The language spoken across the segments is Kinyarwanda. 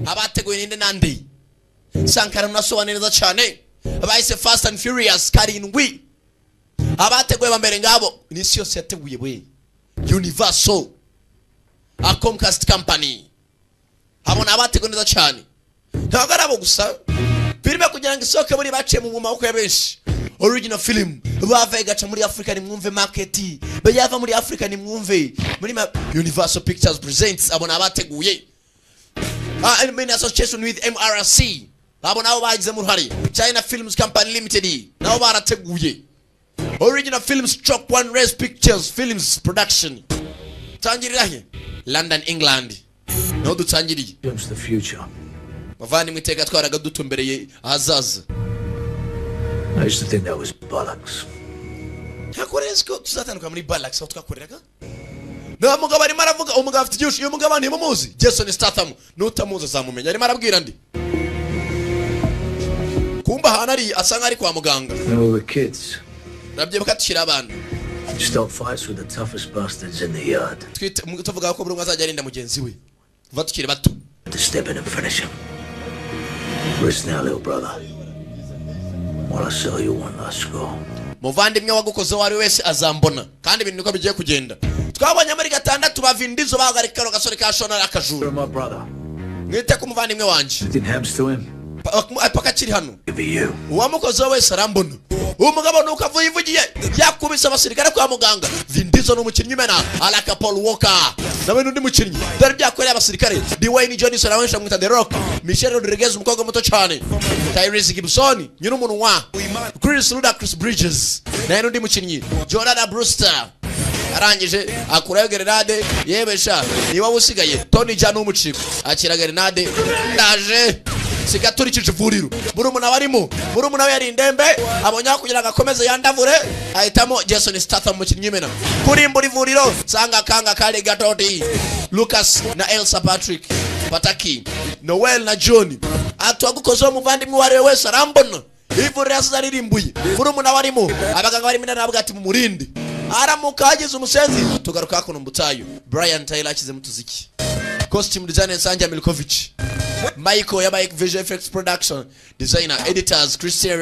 abateguye ninde nande Sankara nasobaniriza cyane abayise Fast and Furious karindwi abateguye bambere ngabo nisi yose yateguye we Universal a Comcast company abona abateguye neza cyane ntabwo arabo gusa filime kugira ngo isoke muri baciye mu maboko ya benshi original film bava gacha muri Africa ni mwumve market bayava muri Africa ni mwumve muri Universal Pictures presents abona abateguye in association with MRC abona abo bagize mu ruhari China Films Company Limited nabo barateguye original films Stroke One Race Pictures Films Production tangirira he London England no dutangiriye the future bavani mwiteka twaraga dutumbereye ahazaza I used to think that was bollocks hakoresko tuzatanuka muri bollocks aho twakoreraga na mugabo ari maravuga umugabo afite igisho uyu mugabo ni mumuzi Jason Statham nutamuza zamumenya ari marabwira ndi kumba hanari asanga ari kwa muganga no the kids nabye bakatishira abantu stop fights with the toughest bastards in the yard tuvuga ko buri umwe azajya arinda mugenzi we vatukire bato to step in and finish him listen now little brother while I sell you one last score muvandimwe wagukoze wari wese azambona kandi ibintu niko bigiye kugenda twabonye muri gatandatu bavindizo bagarika gasore ka shona akajuru my brother mwite ku muvandimwe wanje didn't happen to him pakakiri hano uwamukoze wese arambona umugabo nuko avuyivugiye yakubise abasirikare kwa muganga vindizo n'umukinnyi mena alaka Paul Walker nawe n'undi mukinnyi dore byakoreye abasirikare Dwayne Johnson abasha mwita The Rock Michelle Rodriguez umukobwa muto cyane Tyrese Gibson nyine umuntu wa Chris Ludacris Bridges nawe n'undi mukinnyi Jordan Brewster arangije akurayo grenade yebesha niba usigaye Tony Jaa n'umuciko akira grenade ndaje sigaturikije vuriro murumuna barimo murumuna we yari indembe abonya kugira gakomeze yandavure ahitamo Jason Statham mukinnyi mena kurimbura ivuriro sanga kanga kale gatoti Lucas na Elsa Patrick Pataki Noel na John atwagukoze umuvandimwe wari wese arambona ivuriro asaririmbuye murumuna barimo abaganga bari mina nabwo ati mu murindi aramuka hagize umusenzi tugaruka kuno mbutayo Brian Taylor akize mutuziki costume designer Sanja Milkovic Michael ya Mike Visual Effects Production designer editors Christian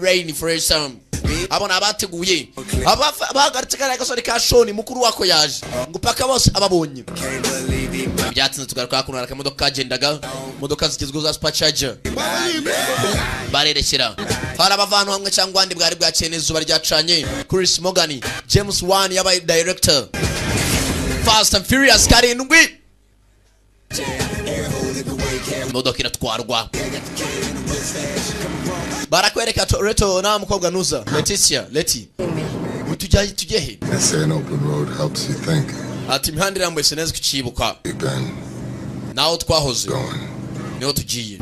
Rain for some abona abateguye abagaritsikana gasore ka Shoni mukuru wako yaje ngupaka bose ababonye byatsinze tugaruka kuno arakamodoka kagendaga modoka zikizwe za supercharger barerekera hari abavano hamwe cyangwa andi bwari bwakene izuba ryacanye Chris Morgan James Wan yabaye director Fast and Furious karindwi modoka iratwarwa barakwereka Toretto na mukobwa nuza Leticia Leti tugehe an open road helps you think ati imihanda irambuye sinezi kucibuka naho twahoze niho tugiye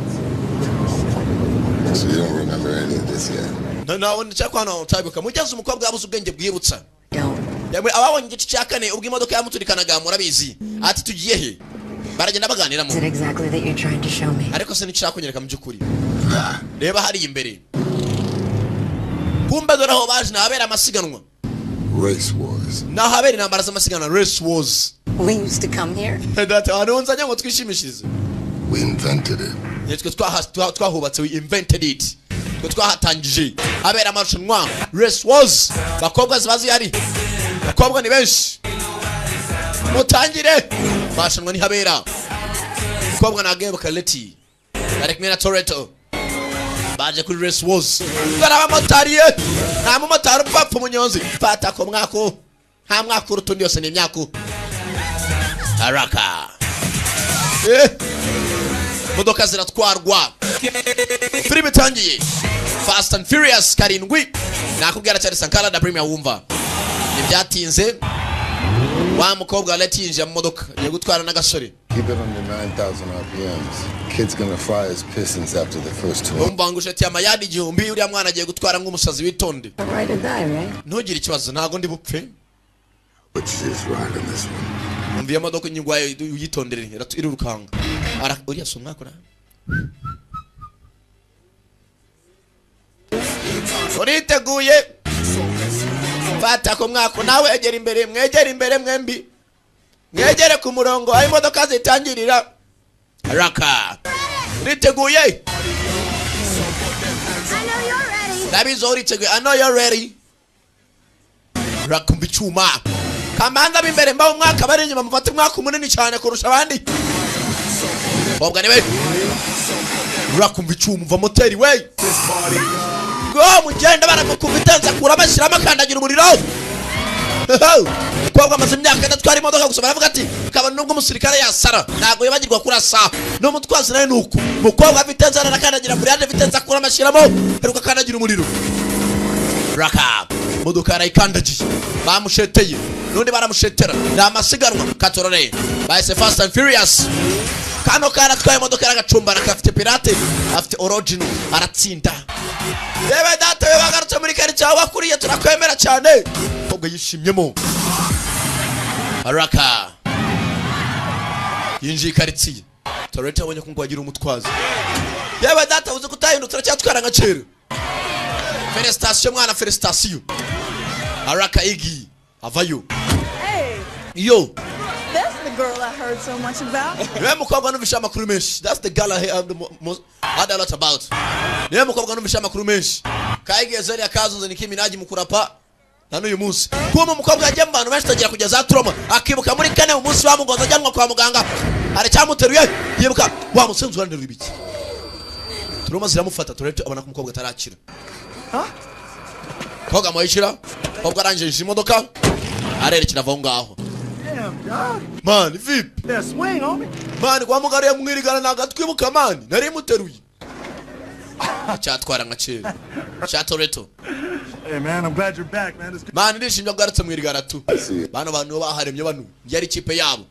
so you don't remember any of this yet naho ndacakwana utabibuka mugeze umukobwa yabuze ubwenge bwibutsa ababonye igice cya kane ubwo imodoka yamuturikanaga murabizi ati tugiye he baragenda baganira mu exactly that you're trying to show me ariko se nicyo kunyereka mu byukuri reba hari imbere kumbe dore aho baje nabera amasiganwa race wars na habera intambara z'amasiganwa race wars we used to come here that anonzanya ngo twishimishirize we invented it yetwe twahubatse we invented it twe twahatangije habera amarushanwa race wars bakobwa zibazi yari bakobwa ni benshi mutangire bashanwa ni habera bakobwa nagebe Kaleti Derek Mena Toretto baje kuri race wars garaba motariye nta mumotari upfa munyonzi fata ko mwako nta mwako rutundi yose ni myako haraka modoka ziratwarwa filime itangiye Fast and Furious karindwi nakubwira cyane Sankara da Premier wumva nibyatinze wa mukobwa letinje mu modoka ye gutwara n'agasore keep it under 9,000 rpms kids gonna fry his pistons after the first two umbanguje ati amayadi igihumbi uriya mwana agiye gutwara nk'umusazi witonde ntugire ikibazo ntago ndi bupfe but she's right in this one mviye modoka nyigwaye uyitondere irurukanga uriya so mwakora uriteguye fata ko mwako nawe egera imbere mwegera imbere mwembi mwegere ku murongo aho imodoka zitangirira Raka riteguye I know you're ready. ndabizi uriteguye. I know you're ready. Raka mbicuma kamanga bimbere mbaho umwaka bari inyuma mufata umwaka munini cyane kurusha abandi bobwa niwe. Raka mbicuma mva moteri we go mugenda baramukubitenza kura bashyiramo akandagira umuriro. Kwabwa amaze imyaka ndatwara imodoka gusa baravuga ati kabone nubwo umusirikare yasara ntago yibagirwa kurasa no mutwazi nawe nuko mukobwa afite nzara nakandagira muri ande afite nzakura amashyiramo heruka kandagira umuriro. Raka modoka arayikandagiye bamusheteye nundi baramushetera nta masiganwa katorore bahise Fast and Furious. Kano karatwaye imodoka yaragacumbana kafite pirate afite original aratsinda. Yewe data we bagarutse muri kari cyawe bakuriye turakwemera cyane ubwo yishimyemo. Raka yinjiye karitsiye Toretto abonye ko ngo agira umutwazi. Yewe data uzi kutahindutse cyatwara nka kera. Felicitation mwana felicitation. Raka igi avayo. Hey, Yo that's the girl I heard so much about. Niwe mukobwa numvisha amakuru menshi. That's the girl I heard a lot about. Niwe mukobwa numvisha amakuru menshi. Kaigeze ya kazunze Nicki Minaj mukurapa nano uyu munsi. Kuma mukobwa yagiye mu bantu benshi tagira kugeza trauma akibuka muri kane umunsi bamugonza ajyanwa kwa muganga. Ari cyamuteruye yibuka wa musenzi uranira ibiki. Trauma ziramufata Toretto abona ko umukobwa atarakira. Koga moyishira kobwa arangije imodoka arerekera ava ngaho. Damn, dog. Man vip That swing, homie. man kwa mugariye mwirigana nagatwibuka man nari muteruye. Cyatwara nka kera cya Toretto. Hey, man, I'm glad you're back, man. It's good. Man ndishimye bwarutse mwirigana tu bano bantu baharemye bano yari ikipe yabo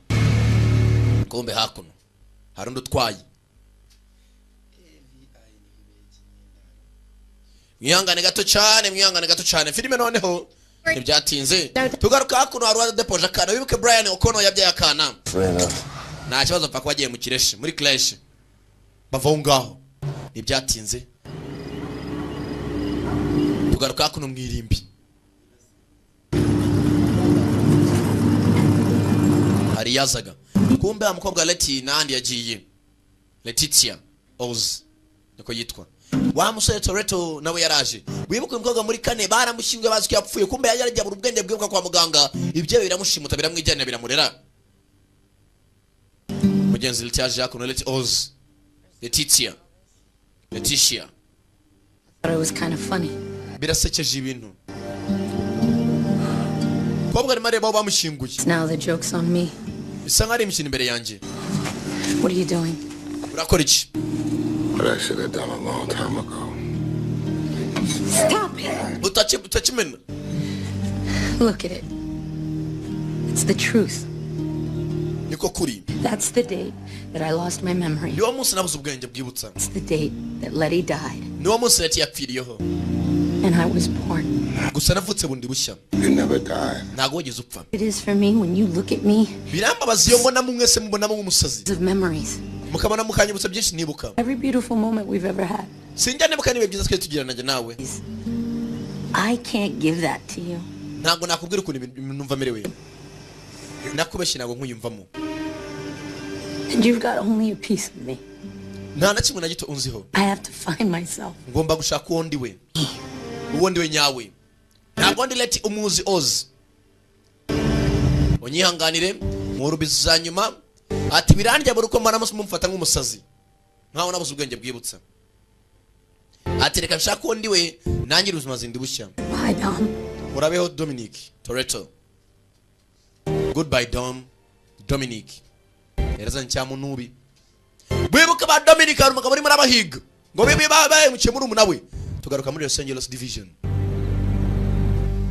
kombe hakuno harundo utwaye mwihangane gato cyane filime noneho ntibyatinze tugaruka hakuno haruwa depoje akana wibuke Brian Okono yabyaye akana nta kibazo paka wagiye mu kireshe muri clash bavaho ngaho ntibyatinze tugaruka hakuno mwirimbi hari yazaga kumbe amukobwa Leti nandi yagiye Letitia Oz niko yitwa wa musore Toretto nawe yaraje wibuka umukobwa muri kane baramushyinguye bazi ko yapfuye kumbe yajya mu ubwenge bwibuka kwa muganga ibyo biramushimuta biramwijyana biramurera mugenzi Letitia Jacques Leti Oz Letitia I thought it was kind of funny. birasekeje ibintu kobwa ari mareba bamushyinguye. Now the joke's on me. Bisa nk'ari imikino imbere yanjye. What are you doing? Urakora iki? What I should have done a long time ago. Stop it! Utachimena. Look at it. It's the truth. Niko kuri. That's the date that I lost my memory. Niwo munsi nabuze ubwenge bwibutsa. It's the date that Letty died. Niwo munsi Leti yapfiriyeho. And I was born. Gusa navutse bundi bushya. You never died. Ntago wigeze upfa. It is for me when you look at me. Birambabaza iyo mbona mwese mubonamo nk'umusazi. Of memories. Mukabona mukanyibutsa byinshi nibuka. Every beautiful moment we've ever had. Sinjya nibuka nibe byiza twese tugirana nanjye nawe. I can't give that to you. Ntago nakubwira ukuntu numva merewe. Nakubeshye ntago nkuyumvamo. And you've got only a piece of me. Nta na kimwe na gito unziho. I have to find myself. Ngomba gushaka uwo ndiwe. Uwo ndiwe nyawe. Ntabwo ndi Leti umuzi Oz. Onyihanganire murubizi za nyuma ati birandya buri uko mbona mumfata nk'umusazi. Nkaho nabuze ubwenge bwibutsa. Ati reka nshaka uwo ndiwe nangira ubuzima zindi bushya. Bye, Dom. Urabeho Dominic Toretto. Goodbye Dom Dominic. Ereza ncyamu nubi. Bwibuka ba Dominic ari umugabo uri muri abahiga. Ngo bibi babaye mu cyemuru umunawe. Tugaruka muri Los Angeles Division.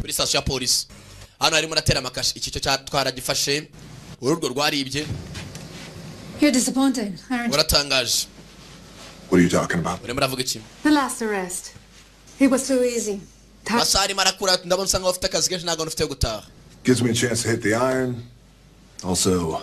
Kuri station ya police. Hano harimo ratera amakashi ikico cyatwara gifashe. Ururwo rwaribye. You're disappointed, aren't you? Uratangaje. What are you talking about? Urimo ravuga iki? The last arrest. It was so easy. Basari marakura ndabona sanga bafite akazi kenshi ntago nufite gutaha. Gives me a chance to hit the iron. Also,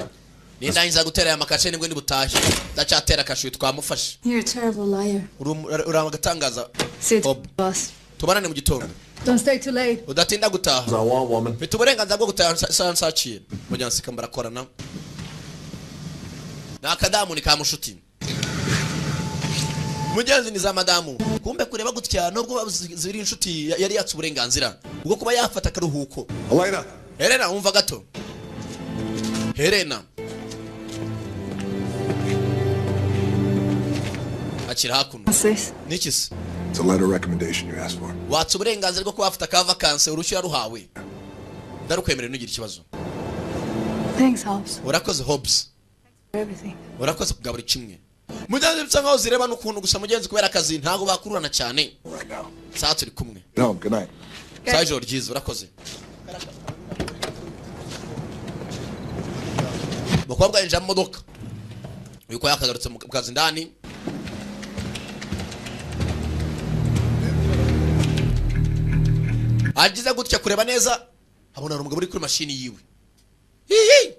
Nindangiza gutera ya makashi nibwo ndi butahe. Ndacyatera akashi twamufashe. You're a terrible liar. Uramagatangaza. Sit, Bob. boss. Tubarane mu gitondo. Don't stay too late. Udatinda gutaha. I want woman. Mfite uburenganzira bwo gutaha saa nsaciye. Mujya nsika mbarakorana. nakadamu ni kamushuti mugenzi ni za madamu kumbe kureba gutya nubwo ziri inshuti yari yatse uburenganzira ubwo kuba yafata karuhuko Elena. Helena umva gato Helena akira hakuno nikisi It's a letter of recommendation you asked for. watse uburenganzira bwo kuba afata ka vacances urushya ruhawe ndarukwemera nugira ikibazo Thanks, Hobbs. urakoze Hobbs For everything. urakoze kubwa buri kimwe mugenzi bisa nkaho zireba n'ukuntu gusa mugenzi kubera akazi ntago bakururana cyane Right now. saa turi kumwe No, good night. saa ijoro ryiza urakoze bakobwa yinjira mu modoka yuko yakagarutse mu kazi ndani agize gutya kureba neza abona umugabo uri kuri mashini yiwe hihi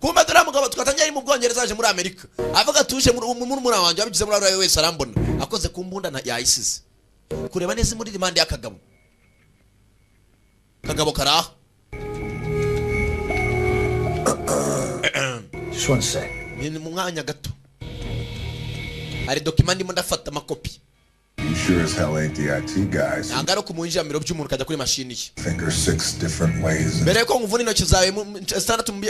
kumbe dore umugabo twatangiye mu Bwongereza aje muri Amerika avuga tuje muri wanjye abigize muri arawe wese arambona akoze ku mbunda yayisize kureba neza muri demand y'akagabo kagabo karaha Just one sec. ni mu mwanya gato ari document ndimo ndafata amakopi You sure as hell ain't the IT guys. nangaro kumunjira mu biro by'umuntu kajya kuri mashini ye Finger 6 different ways. mbere ko nguvuna intoki zawe standatu mu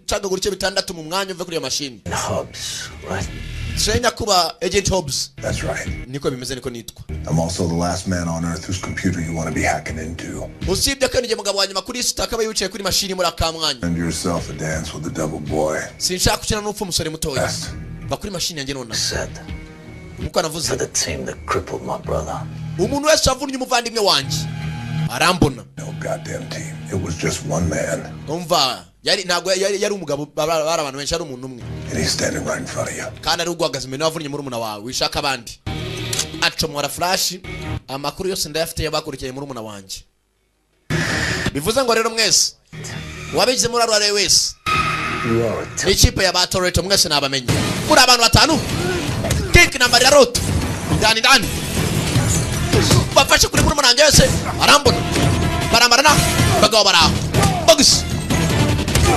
cagagurice bitandatu mu mwanya uve kuri iyo mashini Hobbs, right? Senya kuba Agent Hobbs That's right. niko bimeze niko nitwa I'm also the last man on earth whose computer you want to be hacking into. usibye ko nige mugabo wanyuma kuri sita akaba yicaye kuri mashini muri akamwanya And yourself a dance with the double boy. sinshaka gukina n'upfu umusore mutoya Best. va kuri mashini yanjye nona Said nkuko navuze for the team that crippled my brother. umuntu wese avunnye umuvandimwe wanjye arambona No goddamn team. It was just one man. umva yari ntago yari umugabo bari abantu benshi ari umuntu umwe And he's standing right in front of you. kandi ari ugwagaza imbere wavunnye muri umuna wawe wishaka abandi acomora flash amakuru yose ndayafite yabakurikiye muri umuna wanjye bivuze ngo rero mwese wabigize muri arawe wese You are a ikipe ya Batoreto mwese nabamenye muri abantu batanu kick namba ya roto ndani bafashe kuri muri umunange wese arambona baramarana bagabo baraho box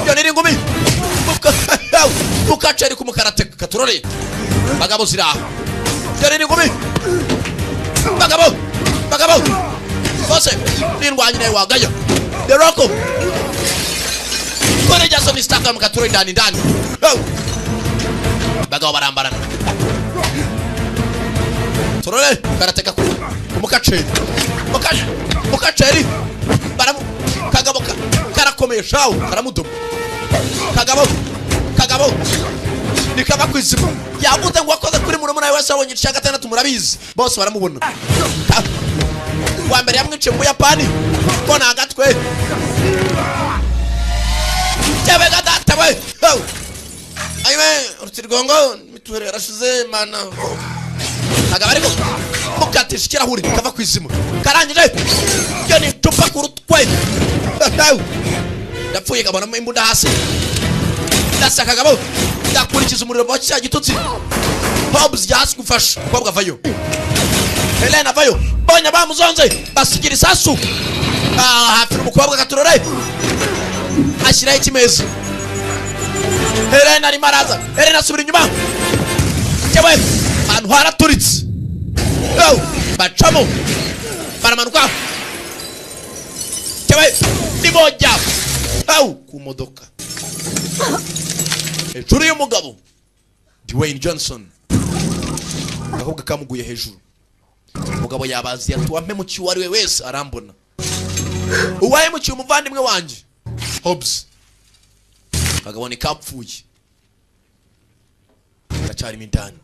yo niri ngumi ukaceri kumukarate katurore bagabo ziraho yo niri ngumi bagabo bose nindwanye nayo wagaya the rocko kore Jason Statham katurore ndani bagabo barambarana turore karateka kumukaceri baramu kagabo karakomeye shawo karamuduma kagabo nikaba kwizima yavuze ngo wakoze kuri murumuna wese abonye cya gatandatu murabizi bose baramubona wa mbere yamwice mu Yapani ko nagatwe tebe gatata we aywe urutirigongo mituhere yarashize mana kagabo ariko mukatisha ikirahuri kava kwizima karangije yo ni tupa kurutwe ndapfuye kabona imbunda hasi ndasa kagabo ndakurikiza umuriro wa cya gitutsi Hobbs yasi gufasha kobwa vayo Helena vayo bonya bamuzonze basigira isasu hafi umukobwa katurore ashyiraho ikimeza Helena ari maraza Helena subira inyuma cyewe abantu haraturitse bacamo baramanuka cyewe nibojya ku modoka hejuru y'umugabo Dwayne Johnson akobwa kamuguye hejuru umugabo yabazi atuwampe mu kiwari we wese arambona uwaye mu cyumuvandimwe wanje Hobbs kagabo ni kapfuye gacari mindani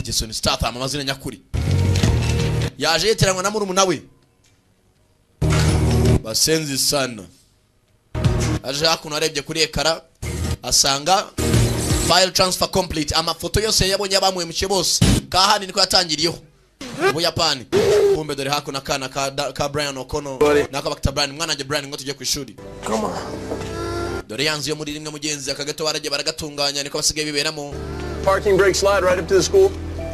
Jason Statham amazina nyakuri yaje yeteranwa na murumuna we basenzi sana aje hakuno arebye kuri ekara asanga file transfer complete amafoto yose yabonye abamuhemukiye bose kahani niko yatangiriyeho mu Yapani kumbe dore hakuno akana ka Brian O'Connor nako bakita Brian mwananje Brian ngo tujye ku ishuri Come on. dore yanzu yo muri rimwe mugenzi akagato baraje baragatunganya niko basigaye biberamo Parking brake slide right up to the school.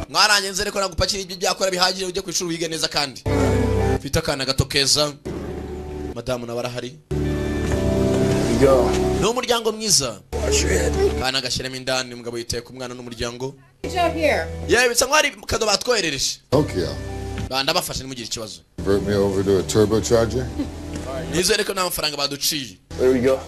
mwaranye nzere ko nagupakira ibyo byakora bihagije ujye ku ishuri wige neza kandi mfite akana gato keza madamu na barahari you go. No muryango mwiza. Watch your head. Kana gashyiramo indani umugabo yiteye ku mwana n'umuryango. Good job here. Yewe bisa nk'ari kado batwoherereje. Okay. Banda bafashe nimugire ikibazo. Convert me over to a turbocharger? Nizere ko nta mafaranga baduciye. There we go.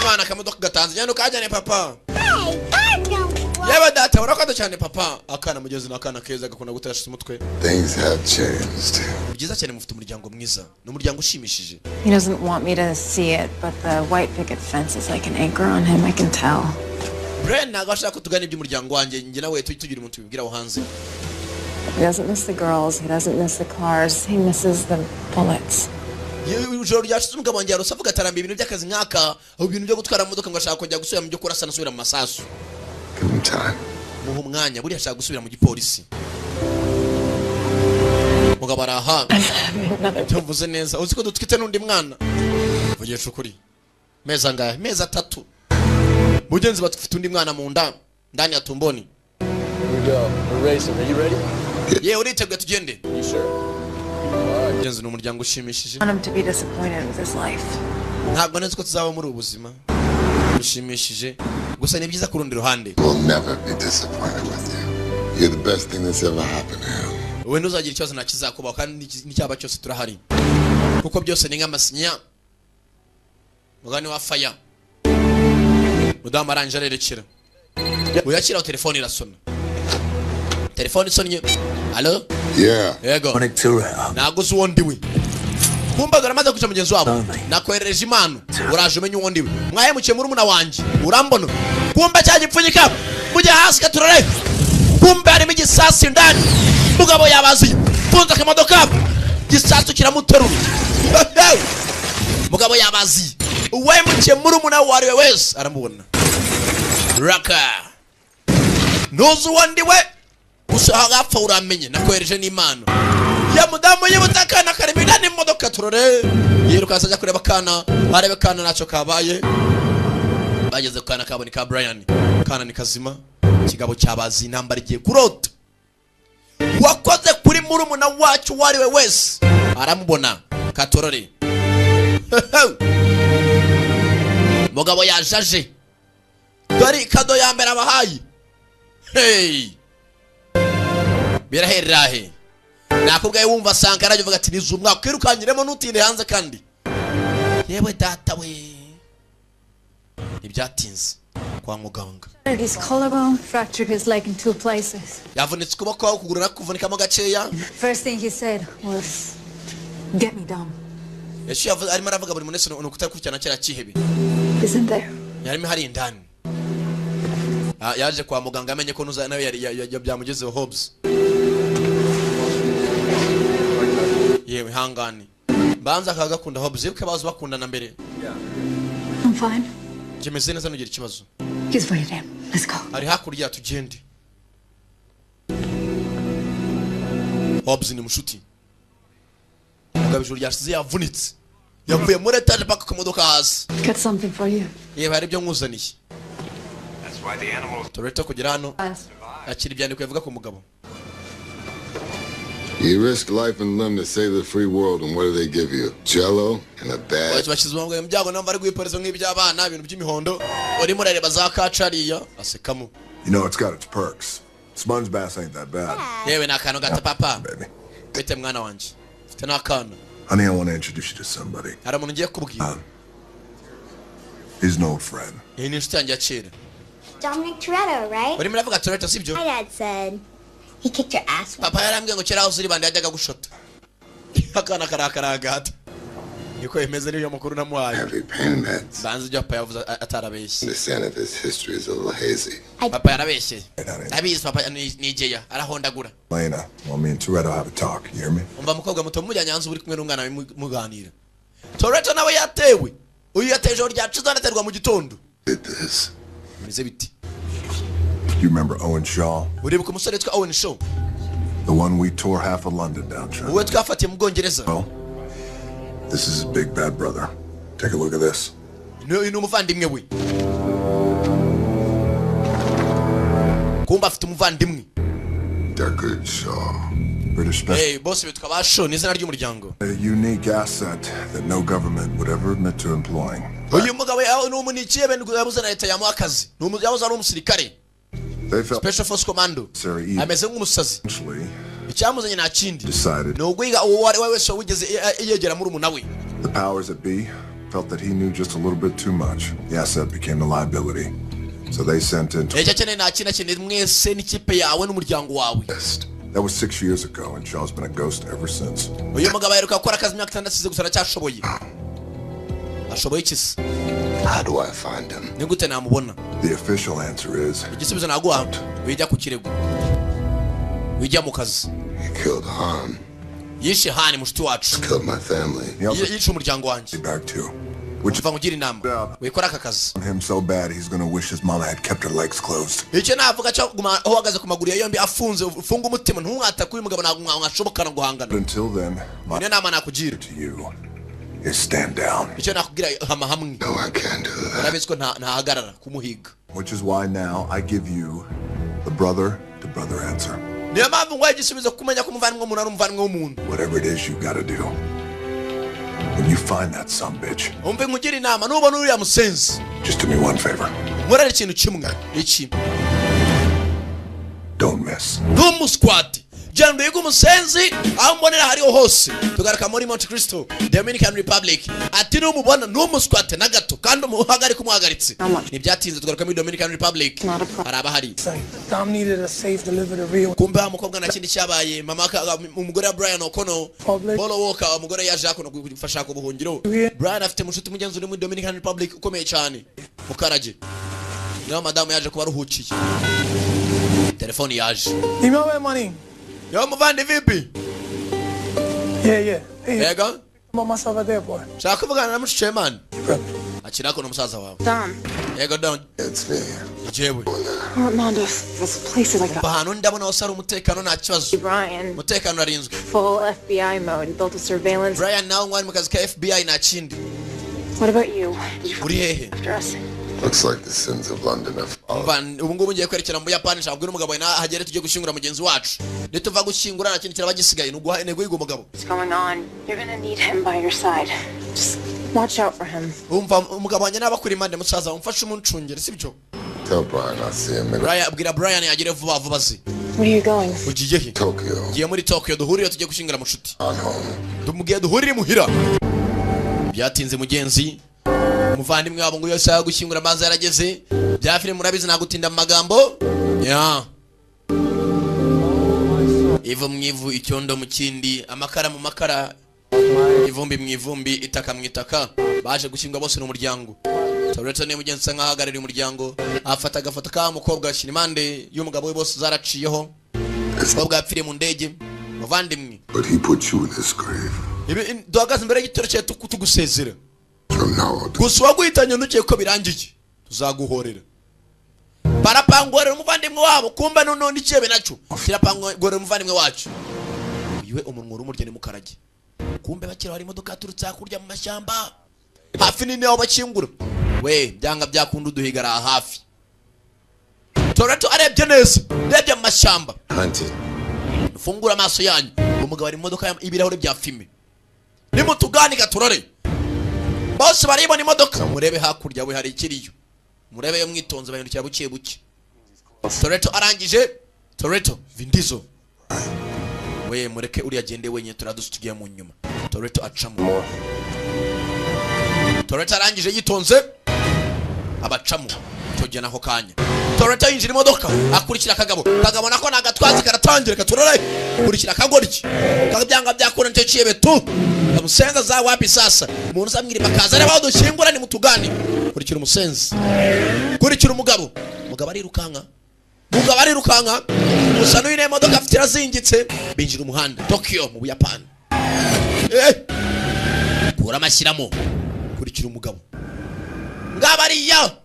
Mwana kamodoka gatanze nyano kajyane papa. Hey, I don't Yewe data urakoze cyane papa. Akana mugezi nakana keza gakunda gutasha umutwe. Things have changed. Byiza cyane mufite umuryango mwiza. N'umuryango ushimishije. He doesn't want me to see it, but the white picket fence is like an anchor on him, I can tell. Brian ntago ashaka ko tugana iby'umuryango wanjye njye nawe tugira umuntu tubibwira aho hanze. He doesn't miss the girls, he doesn't miss the cars, he misses the bullets. Ijoro ryashize umugabo wanjye yarose avuga atarambiye ibintu by'akazi nk'aka aho ibintu byo gutwara imodoka ngo ashaka kujya gusubira mu byo kurasa nasubira mu masasu. Give him time. Muhe umwanya buriya ashaka gusubira mu gipolisi. Mugabo araha tuvuze neza uzi ko dutwite n'undi mwana vugisha ukuri meza ngahe meza 3 mugenzi batufite undi mwana mu nda ndani ya tumboni. Here we go. We're racing. Are you ready? Ye uriteguye tugende. You sure? Mugenzi n'umuryango ushimishije. I want him to be disappointed with his life. Ntabwo nzi ko tuzaba muri ubuzima ushimishije gusa ni byiza kurundi ruhande. We'll never be disappointed with you. You're the best thing that's ever happened to him. Wowe ntuzagira ikibazo nakizakubaho kandi n'icyaba cyose turahari kuko byose ni nk'amasinya mugani wa faya. Mudamu aranje arerekera uyakira telefone irasona. Telefone isonye. Allo? Yeah. Yego. Onyx Toretto. Naguze uwo ndiwe. Kumbagara maze kuca mugenzi wabo. Nakwerereje impano. Uraje umenye uwo ndiwe. Mwahemukiye muri umuna wanje. Urambona. Kumba cyagipfunyika. Mujya hasi katurare. Kumba harimo igisasi ndani. Mugabo yabazi. Funza akamodoka. Gisasi kiramuterura. Mugabo yabazi. Uwahemukiye muri umuna wariwe wese aramubona. Raka. Nuzu uwo ndiwe. Gusa hagapfa uramenye nakwereje n'Imana. Ya mudamu y'ubutaka nakaribira n'imodoka turore. Yiruka ajya kureba kana, arebe kana naco kabaye. Bageze kana kaboni ka Brian. Kana ni kazima. Kigabo cyabazi intambara igiye kurota. Wakoze kuri murumuna wacu wariwe wese. Aramubona katorore. Mugabo yajaje. Dori kado ya mbere abahayi. Hey. Biraherahe. Nakubgaye wumva Sankara avuga ati nizumwa kwirukanyiremo nutinde hanze kandi. Yewe data we. Ibyatinze kwa muganga. His collarbone, fractured his leg in 2 places. Yavunitse kuboko aho kugurura kuvunikamo gaceya. First thing he said was, "Get me down." Yesu yavuze arimo aravuga buri munsi no kutakurikirana cyera kihebe. Isn't there? Yarimo hari indani. Yaje kwa muganga amenye ko nuza nawe byamugezeho Hobbs. Yewe hangani. Banza kagakunda Hobbs yuko bazo bakundana mbere. I'm fine. Jemeze neza nugira ikibazo. He's waiting. Let's go. Ari hakurya tugende. Hobbs ni mushuti. Mugabijuru ryashize yavunitse. Yavuye muri etage paka ku modoka hasi. Got something for you. Yewe hari byo nkuzaniye. Toretto kugira hano. Akiri byandiko yavuga ku mugabo. You risk life and limb to save the free world, and what do they give you? Jello and a bag? Bashyizwe mu byago namba ari guiporezo nk'iby'abana ibintu by'imihondo. Uri murareba za kacariya asekamo. You know, it's got its perks. Sponge bass ain't that bad. Yewe nakano gata papa. Baby. Bete mwana wanje. Mfite nakano. Honey, I want to introduce you to somebody. Hari umuntu ngiye kubwira. He's an old friend. Iyi ni inshuti yanjye ya kera. Dominic Toretto, right? Uri muravuga Toretto sibyo? My dad said he kicked your ass. Papa yarambwiye ngo kera uzuri bande yajyaga gushota. Akana karakaragata. Niko imeze niyo makuru namuhaye. Heavy pain meds. Banze ibyo papa yavuze atarabeshye. Understand that this history is a little hazy. Papa yarabeshye. Honey. Abizi papa ni jeya arahondagura. Lena, well, me and Toretto have a talk. You hear me? Umva mukobwa muto mujyanye hanze uri kumwe n'umwana we muganira. Toretto nawe yatewe. Uyu yateje uri ryaciza anaterwa mu gitondo. Did this. Bize biti. You remember Owen Shaw? Uribuka umusore witwa Owen Shaw? The one we tore half of London down, Sean. Uwe twafatiye mu Bwongereza. Well, this is his big bad brother. Take a look at this. Ni umuvandimwe we. Kumba afite umuvandimwe. Deckard Shaw. British special. boss bitwa basho n'izina ry'umuryango. A unique asset that no government would ever admit to employing. Uyu mugabo n'umunikiye bene yabuze na leta yamuha akazi. Yabuze ari umusirikare. They felt Special Force Commando. Ameze nk'umusazi. Icyamuzanye nta kindi. Decided. No gwiga uwo wari wese wigeze yegera muri umuna we. The powers that be felt that he knew just a little bit too much. The asset became a liability. So they sent in. That was 6 years ago, and Shaw's been a ghost ever since. How do I find him? The official answer is He killed Han. Killed my family. he also back too. Which him so bad he's gonna wish his mama had kept her legs closed. Until then, my to you is stand down. No, I can't do that. Which is why now I give you the brother-to-brother answer. Whatever it is you gotta do. When you find that sumbitch, just do me one favor. Don't miss. Jando yuko musenzi ambonera hariho hose tugaruka muri Monte Cristo Dominican Republic ati no mubona no muskwate na gato kandi umuhagari kumuhagaritse nibyatinze tugaruka muri Dominican Republic araba hari Tom needed a safe delivery real kumbe umukobwa na kindi cyabaye mama umugore wa Brian O'Connor Paul Walker umugore yaje akono gufasha ku buhungiro Brian afite mushuti mugenzi uri muri Dominican Republic ukomeye cyane mukaraje niyo madamu yaje kuba ruhukiye telefone yaje money. Yo muvandi vipi? Yeah. Hey. Ega? Mama sava there boy. Shaka vugana na mushiche man. Achirako no musaza wawe. Dom. Ega don. It's me. Jewe. Armando, this place is like a Bahano ndabona wasara umutekano nta kibazo. Brian. Umutekano arinzwe. Full FBI mode. He built a surveillance. Brian now ngwani mukazi ka FBI na chindi. What about you? Uri hehe? After us. Looks like the sins of London have fallen. Ubu ngubu ngiye kwerekera mu Yapani shabwira umugabo na hagere tujye gushingura mugenzi wacu. Nituva gushingura na kintu kirabagisigaye nuguha intego y'ugo mugabo. What's going on? You're gonna need him by your side. Just watch out for him. Umva umugabo wanye nabakuri mande musaza umfashe umuncungere sibyo? Tell Brian I'll see him in Brian yagire vuba vuba zi. Where are you going? Ugiye he? Tokyo. Ngiye muri Tokyo duhuriye tujye gushingura mushuti. On home. Tumugiye duhurire muhira. Byatinze mugenzi. Umuvandimwe wabo ngo yose yagushyingura amazi yarageze byafire murabizi nagutinda mu magambo ivu mwivu icyondo mu kindi amakara mu makara ivumbi mu ivumbi itaka mu itaka baje gushyingura bose n'umuryango Toretto ne mugenzi nkahagarira umuryango afata agafoto ka mukobwa Shinimande y'umugabo we bose zaraciyeho umukobwa yapfiriye mu ndege muvandimwe But he put you in his grave. ibi duhagaze imbere y'igitoro cye tugusezera From now on. gusa waguhitanye ntukiye ko birangiye tuzaguhorera barapangorera umuvandimwe wabo kumba none ikebe nacyo kirapangorera umuvandimwe wacu iwe umunwa urumurye mukarage kumbe bakira hari imodoka yaturutse hakurya mu mashyamba hafi nini aho bakingura we byanga byakunda uduhigara hafi Toretto arebye neza rebye mu mashyamba fungura amaso yanyu umugabo ari mu modoka ibirahure bya filme nimutuganika turore bose baribona imodoka murebe hakurya we hari ikiriyo murebe yo mwitonze bayindukira buke buke Toretto arangije Toretto Vindizo we mureke uri agende wenye turadustugiye mu nyuma Toretto acamo Toretto arangije yitonze abacamo cyo naho kanya Toretto yinjira imodoka akurikira kagabo nako nagatwazi karatangira katurare kurikira kagoriki kabyanga byakora nte ciye betu umusenza za wapi sasa umuntu samwiri bakaza ari badushyingura ni mutugani kurikira umusenzi kurikira umugabo arirukanka gusa n'uyu imodoka afite irazingitse binjira umuhanda Tokyo mu Buyapani kura amashyiramo kurikira umugabo ngabariya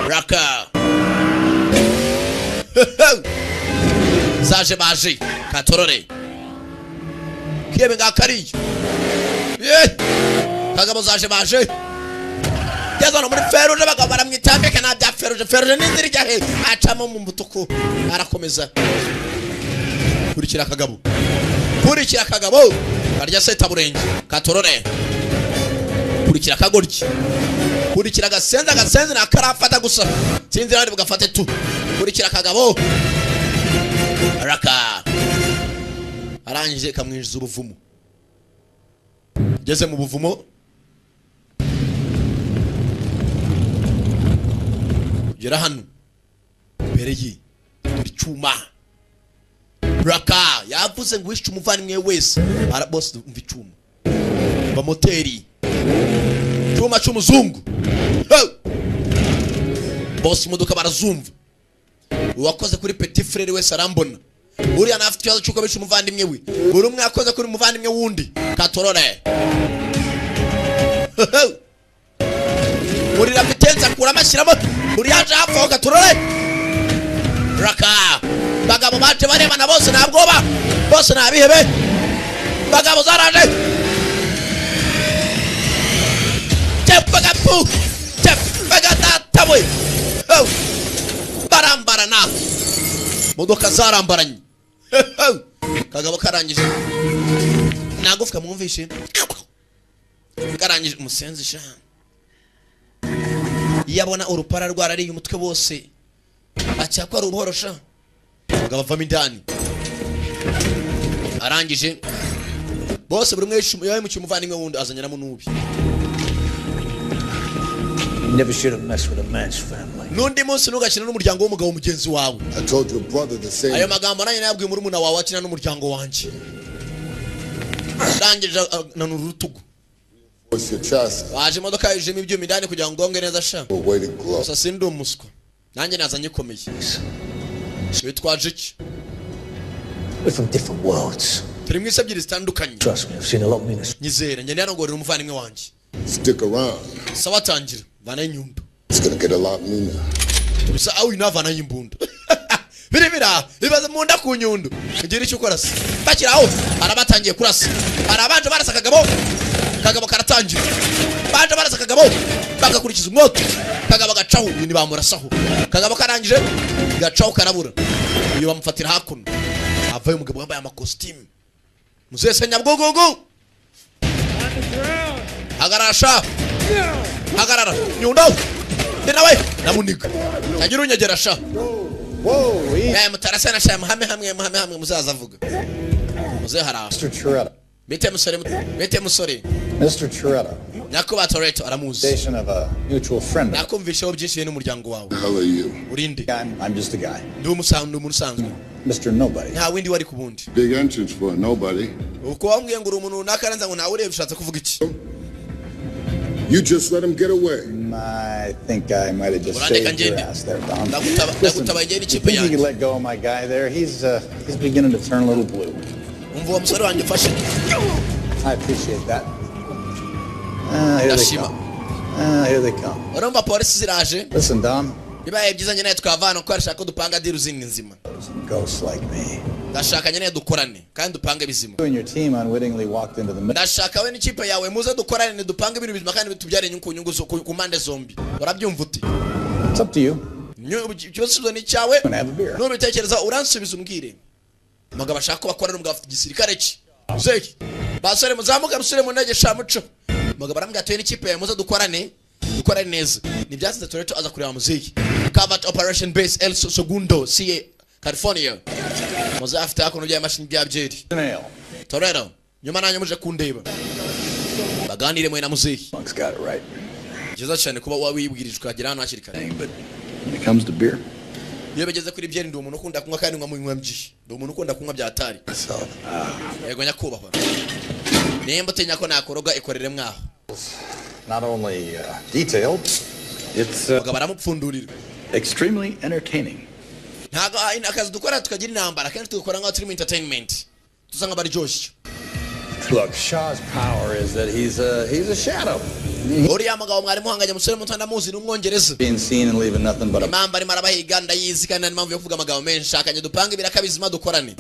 raka zaje baje katorore kiebe ngakariyo kagabo zaje baje yazana muri feruje bagabo baramwitambika na bya feruje n'inzira ijya he acamo mu mutuku arakomeza kurikira akagabo karya seta burenge katorore kurikira akagoryi kurikira agasenze na karafata gusa sinzi abandi bugafate tu kurikira akagabo raka arangije kamwinjiza ubuvumo geze mu buvumo gera hano mbere yi turi cyuma raka yavuze ngo wishe umuvandimwe wese ara boss umva icuma ba moteri cyuma cy'umuzungu boss imodoka barazumva uwakoze kuri petit frere wese arambona uriya nafite ikibazo cy'uko bishe umuvandimwe we buri umwe yakoze kuri umuvandimwe wundi katorore uri rapitenza kura amashyiramo uri yaje hafi katorore raka bagabo baje barebana bose ntabwoba bose nabihebe bagabo zaraje tepagapu tepagatatawe barambarana modoka zarambaranye kagabo karangije nagufika mwumvishe karangije umusenzi sha yabona urupara rwarariye umutwe bose acyakwa ruborosha kagabo avamo indani arangije bose buri umwe yawe mu cyumuvandimwe wundi azanyaramo nubi Never should have messed with a man's family. Nundi munsi nugakina n'umuryango w'umugabo mugenzi wawe. I told your brother the same. Ayo magambo nanye nabwiye muri muna wawe akina n'umuryango wanje. Ndangije na nurutugu. What's your chest? Waje imodoka yijemo ibyuma indani kugira ngo ngonge neza sha. Way to glow. Gusa sindi umuswa. Nanjye nazanye komeye. Witwaje iki? We're from different worlds. Turi mwise ebyiri zitandukanye. Trust me, I've seen a lot of meanness. Nyizera njye narongorera umuvandimwe wanje. Stick around. Sawa tangira. Vana inyundo. It's gonna get a lot meaner. Bisa au inavana y'imbunda. Biribira, bibaza munda ku nyundo. Ngira icyo ukora se. Bakiraho, arabatangiye kurasa. Arabanje barasa kagabo karatangira. Banje barasa kagabo, bagakurikiza umwoto. Kagabo gacaho, ni bamurasaho. Kagabo karangije, gacaho karabura. Iyo bamufatira hakuno. Avaye umugabo wambaye amakositimu. Muzese nyabwogogo. Agarasha. Hagarara nyundo nawe namuniga agira unyegera sha mutarasana sha hamwe muzaza avuga muze hara Mr. Chiretta. Bete musore Mr. Chiretta. Nakuba Toretto aramuzi Station of a mutual friend. nakumvishaho byinshi n'umuryango wawe. How are you? Urinde I'm just a guy. ndi umuntu usanzwe Mr. Nobody. nta windi wari kubundi Big entrance for nobody. uko wambwiye ngo uri umuntu nakaranza ngo nawe urebe ushatse kuvuga iki. You just let him get away. I think I might have just saved your ass there, Dom. Listen, Ndagutabaye you think you can let go of my guy there? He's beginning to turn a little blue. umva uwo musore wanjye ufashe. I appreciate that. Here they come. Here they come. urumva polisi ziraje. Listen, Dom. bibaye byiza nyine tukavana ko arashaka dupanga deal zindi nzima. Ghosts like me. Ndashaka nyine dukorane kandi dupange bizima. You and your team unwittingly walked into the middle. Ndashaka we n'ikipe yawe muze dukorane dupange ibintu bizima kandi tubyare inyungu ku mande zombi. Urabyumva uti? It's up to you. Ikibazo ni cyawe. Have a beer. Nubitekereza uransubiza umbwire. Mugabo ashaka ko bakorana umugabo afite igisirikare ki. Zeki. Basore muzamuka rusure mu ndege shamuco. Mugabo arambwira atoye n'ikipe yawe muze dukorane neza. Ni byasize Toretto aza kureba muziki. Covered Operation Base El Segundo, CA, California. Muze afite akono bya mashini bya byeri. Toretto, nyuma nanyo muje kundeba. Baganire mwe na muziki. Monk's got it right. Jeza cyane kuba wabibwirije ukagira hano hakiri kare. But when it comes to beer, iyo bageze kuri byeri ndi umuntu ukunda kunywa kandi nkwa byinshi. Ndi umuntu ukunda kunywa byatari. Yego nyakubahwa. Nimba utenya ko nakoroga ikorere mwaho. not only detailed, it's baramupfundurira. Extremely entertaining. Ntago akazi dukora tukagira intambara kandi tugakora nka turi entertainment. Tusanga bari joshye. Look, Shaw's power is that he's a shadow. Uriya mugabo mwari muhanganye musore muto ndamuzi n'umwongereza. Being seen and leaving nothing but a... Imamba ari marabahiga ndayizi kandi impamvu yo kuvuga amagambo menshi shakanye dupange birakabizima dukorane.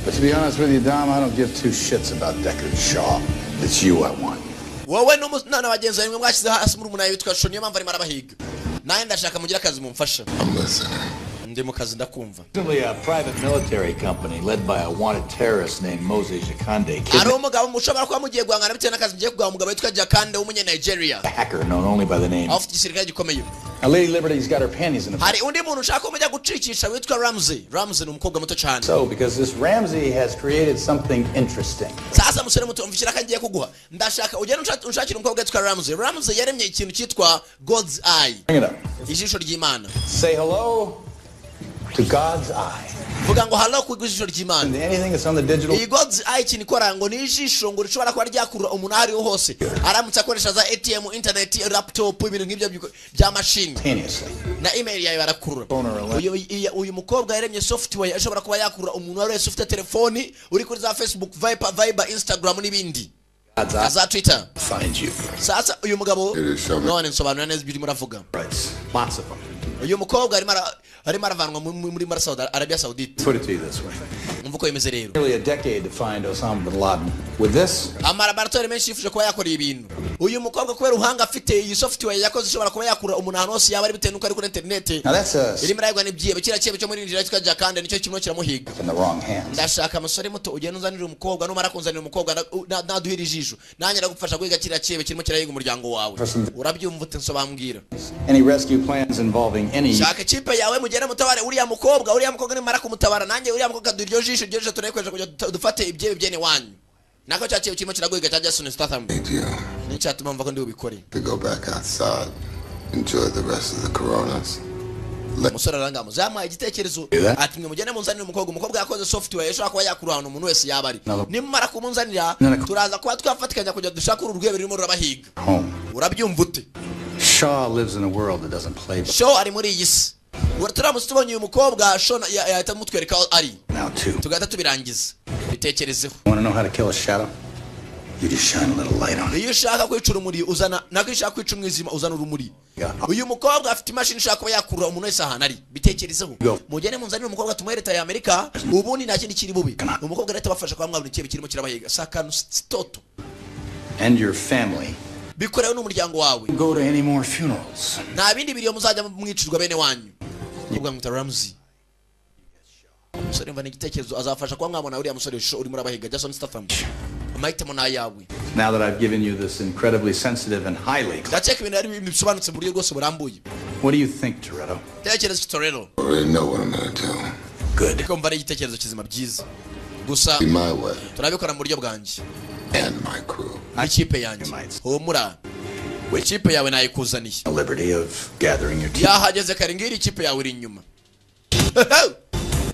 But to be honest with you, Dom, I don't give two shits about Deckard Shaw. It's you I want. Wowe n'umwana bagenzi bamwe mwashyize hasi muri umuntu yitwa Shoni impamvu ari marabahiga. Naye ndashaka mugira akazi mumfasha. I'm listening. ndi mu kazi ndakumva. Recently, a private military company led by a wanted terrorist named Moses Jakande ari umugabo mushobora kuba mugiye guhangana bitewe n'akazi mugiye kugaba umugabo witwa Jakande w'umunye Nigeria. a hacker known only by the name. Afite igisirikare gikomeye. Now, Lady Liberty's got her panties in a hari undi muntu ushaka kumujya gucikisha witwa Ramsey. Ramsey ni umukobwa muto cyane. So, because this Ramsey has created something interesting. Sasa musore muto umvishira kangiye kuguha. Ndashaka ugenda unshakira umukobwa witwa Ramsey. Ramsey yaremye ikintu cyitwa God's Eye. Bring it up. Ijisho ry'Imana. Say hello to God's eye. Vuga ngo hello ku ijisho ry'Imana. And anything that's on the digital. Iyi God's Eye kintu ikora ngo ni ijisho ngo rishobora kuba ryakurura umuntu ari hose. Aramutse akoresha za ATM, internet, laptop, ibintu nk'ibyo bya machine. Na email yawe barakurura. Uyu mukobwa yaremye software ishobora kuba yakurura umuntu wese ufite telefoni uri kuri za Facebook, Viber, Instagram n'ibindi. Za Twitter. Find you. Sasa uyu mugabo none nsobanura neza ibyo muravuga. Lots of them. Uyu mukobwa arimo aravanwa muri Arabia Saudite. Put it to you this way. Mvuko yemeze rero. Nearly a decade to find Osama bin Laden. With this, amalaboratoire menshi yifuje kuba yakora ibintu. Uyu mukobwa kubera uhanga afite iyi software yakoze ishobora kuba yakura umuntu ahantu hose yaba ari bitewe nuko ari kuri internet. Irimo rayigwa n'ibyibe kira cyebe cyo muri Nigeria cyitwa Jakande nicyo kimwe kiramuhiga. In the wrong hands. Ndashaka amasore muto ugenda uzanira umukobwa numara kunzanira umukobwa naduhira ijisho. Nanjye ndagufasha kwiga kira cyebe kirimo kirayiga umuryango wawe. Urabyumva ute nsobambwira. Any rescue plans involving any. Shaka chipe yawe mugenda mutabare uriya mukobwa nimara kumutabara nanjye uriya mukobwa duryo jisho ryo turekwesha kujya dufate ibyebe byene wanyu. Nako cyaciye kirimo kiragoyiga cya Jason Statham. Ni cyatuma mva ko ndi ubikore. To go back outside, enjoy the rest of the Coronas. Musore arangamo zama igitekerezo ati mwe mugende munzanira umukobwa yakoze software yashobora kuba yakura ahantu umuntu wese yabari. Nimara kumunzanira turaza kuba twafatikanya kujya dushaka urugwebe rurimo rurabahiga. Urabyumva ute? Shaw lives in a world that doesn't play. Shaw ari muri iyi si. Turamutse tubonye uyu mukobwa Shaw yahita mutwereka ari. Tugahita tubirangiza. Bitekerezeho. Want to know how to kill a shadow? You just shine a little light on it. Iyo ushaka kwicura umuri uzana nako ushaka kwicura umwijima uzana urumuri. Uyu mukobwa afite imashini ishaka kuba yakura umuntu wese ahantu ari. Bitekerezeho. Mugene munzanira umukobwa tumwereta ya Amerika ubundi nta kindi kiri bubi. Umukobwa leta bafasha kwa mwabona ikibe kirimo kirabahiga. Sakanu stoto. And your family. Bikorewe n'umuryango wawe. Go to any more funerals. Nta bindi biriyo muzajya mwicirwa bene wanyu. Ubwo mwita Ramsey. Musore mva n'igitekerezo azafasha kwa mwabona uriya musore uri muri abahiga Jason Statham. Mahitamo na yawe. Now that I've given you this incredibly sensitive and highly. Ndacheka ibintu ari bisobanutse muri rwose burambuye. What do you think, Toretto? Tekereza Toretto. I already know what I'm gonna do. Good. Ko mva n'igitekerezo kizima byiza. Gusa my way. Turabikora mu buryo bwanjye. And my crew. Ikipe yanjye. Homura. Ikipe yawe nayikuzaniye. The liberty of gathering your team. Yahageze karingiri ikipe yawe iri inyuma.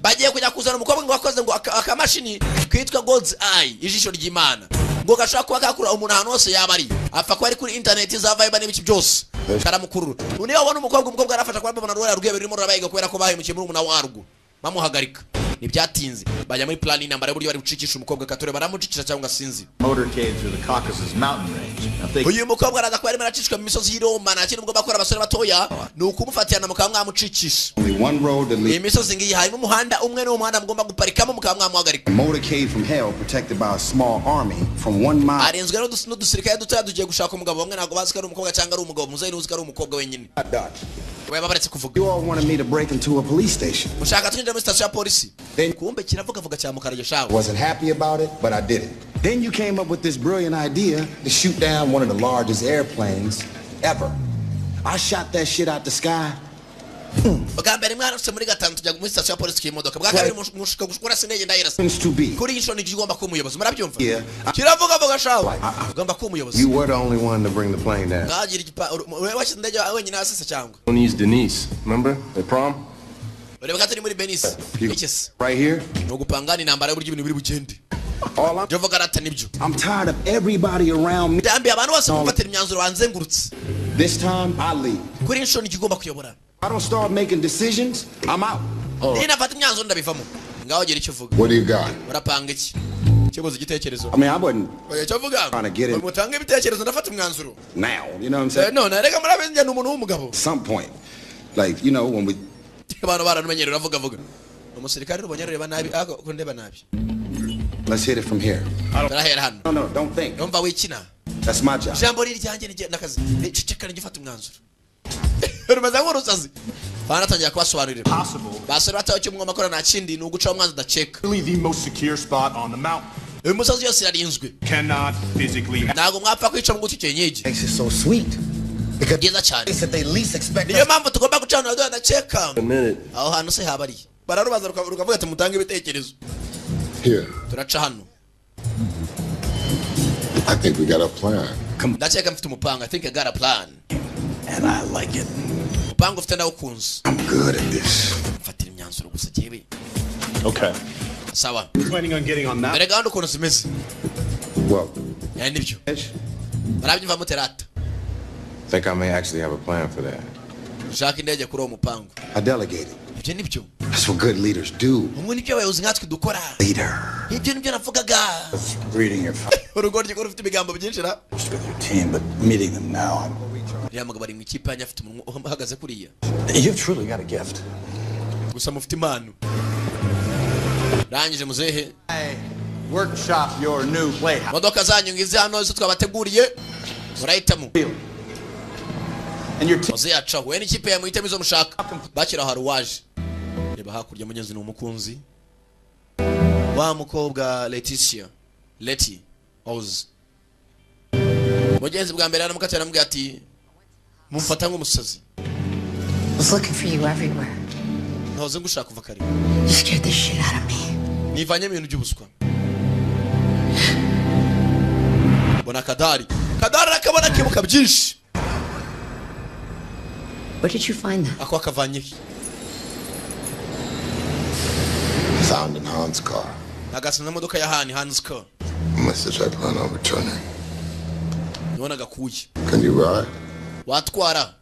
Bagiye kujya kuzana umukobwa ngo wakoze ngo akamashini kwitwa God's Eye ijisho ry'Imana. Ngo gashaka kuba kakura umuntu ahantu hose yabari. Apfa ko ari kuri internet za Viber n'ibiki byose. Karamukurura. Uniyo wabona umukobwa arafasha kwa babona rwera rugebe rurimo rurabayiga kubera ko bahemukiye muri umuntu warwo. Bamuhagarika. Nibyatinze bajya muri plan intambara y'uburyo bari bucikisha umukobwa katore baramucikisha cyangwa sinzi. Motorcade through the Caucasus mountain range. Uyu mukobwa araza kwa arimo aracishwa mu misozi y'Iroma nta kintu ubwo bakora abasore batoya ni ukumufatirana mukaba mwamucikisha. Only one road that leads. Imisozi ngiyi harimo umuhanda umwe no muhanda mugomba guparikamo mukaba mwamuhagarika. Motorcade from hell protected by a small army from 1 mile. Arenzwe n'udusirikare dutoya dugiye gushaka umugabo bamwe ntago bazi ko ari umukobwa cyangwa ari umugabo muzayi n'uzi ko ari umukobwa wenyine. Weba baretse kuvuga. You all wanted me to break into a police station. Mushaka twinjira muri station ya polisi. Kumbe kiravuga cya mukaraje shawe. Wasn't happy about it, but I did it. Then you came up with this brilliant idea to shoot down one of the largest airplanes ever. I shot that shit out the sky. Bagambere mwana se muri gatanu tujya muri station ya polisi k'imodoka. Bwakabiri mushika gushukura sinege ndayirasa. Kuri iyi shoni igomba ko umuyobozi murabyumva. Kiravuga shawe. Ugomba ko umuyobozi. You were the only one to bring the plane down. Ngagira igipa wewe ndege wenyine asese cyangwa. Tony's Denise, remember the prom? Ureba turi muri Venice. Ikese. Right here. No gupangana intambara y'uburyo ibintu biri bugende. I'm tired of everybody around me. This time I leave. I don't start making decisions, I'm out. What do you got? I mean, I wasn't trying to get it now, you know what I'm saying? Some point. Like, you know, when we... Let's hit it from here. No, don't think. That's my job. banatangira kubasobanurira basore bataho cyo mwama kora nta kindi ni uguca umwanzi udaceka Really the most secure spot on the mountain. uyu musozi yose irarinzwe Cannot physically. ntago mwapfa kwica mu guti cyenyeje Makes it so sweet. Because byiza cyane that they least expect niyo mpamvu tugomba gucana rado adaceka A minute. aho hantu se habari bararubaza rukavuga ati mutange ibitekerezo Here, turaca hano I think we got a plan. ndaceka mfite umupanga. I think I got a plan. And I like it. Umupanga ufite ndawukunze. I'm good at this. Mfatira imyanzuro gusa jewe. Okay. Sawa. Planning on getting on that. Mbere gahunda ukuntu zimeze. Well, Yani nibyo. Barabyumva muterata. Think I may actually have a plan for that. Ushaka indege kuri uwo mupango. I delegated. Ibyo nibyo. That's what good leaders do. Umwe nibyo abayobozi nkatwe dukora. Leader. Ibyo nibyo navugaga. Reading your Urugoryi ko rufite ibigambo byinshi ra. with your team, but meeting them now. Uriya mugabo ari mu ikipe yanyu afite umunwa uhagaze kuriya. You've truly got a gift. Gusa mufite impano. Rangije muzehe. Workshop your new playhouse. Modoka zanyu ngizi hano zo twabateguriye. Murahitamo. And your team. Muze yaca we n'ikipe ya muhitamo izo mushaka. Bakira haru waje. Reba hakurya munyezi ni umukunzi. Wa mukobwa Leticia. Leti Oz. Mugenzi bwa mbere aramukatira namubwira ati mumfata nk'umusazi. Was looking for you everywhere. Ntoze ngushaka kuva kare. You scared the shit out of me. Nivanye mu bintu by'ubuswa. Bona Kadari. Kadari akabona kibuka byinshi. Where did you find that? Ako akavanye. found in Han's car. Agasana modoka ya Hans car. Message I plan on returning. Nibona gakuye. Can you ride? Watwara.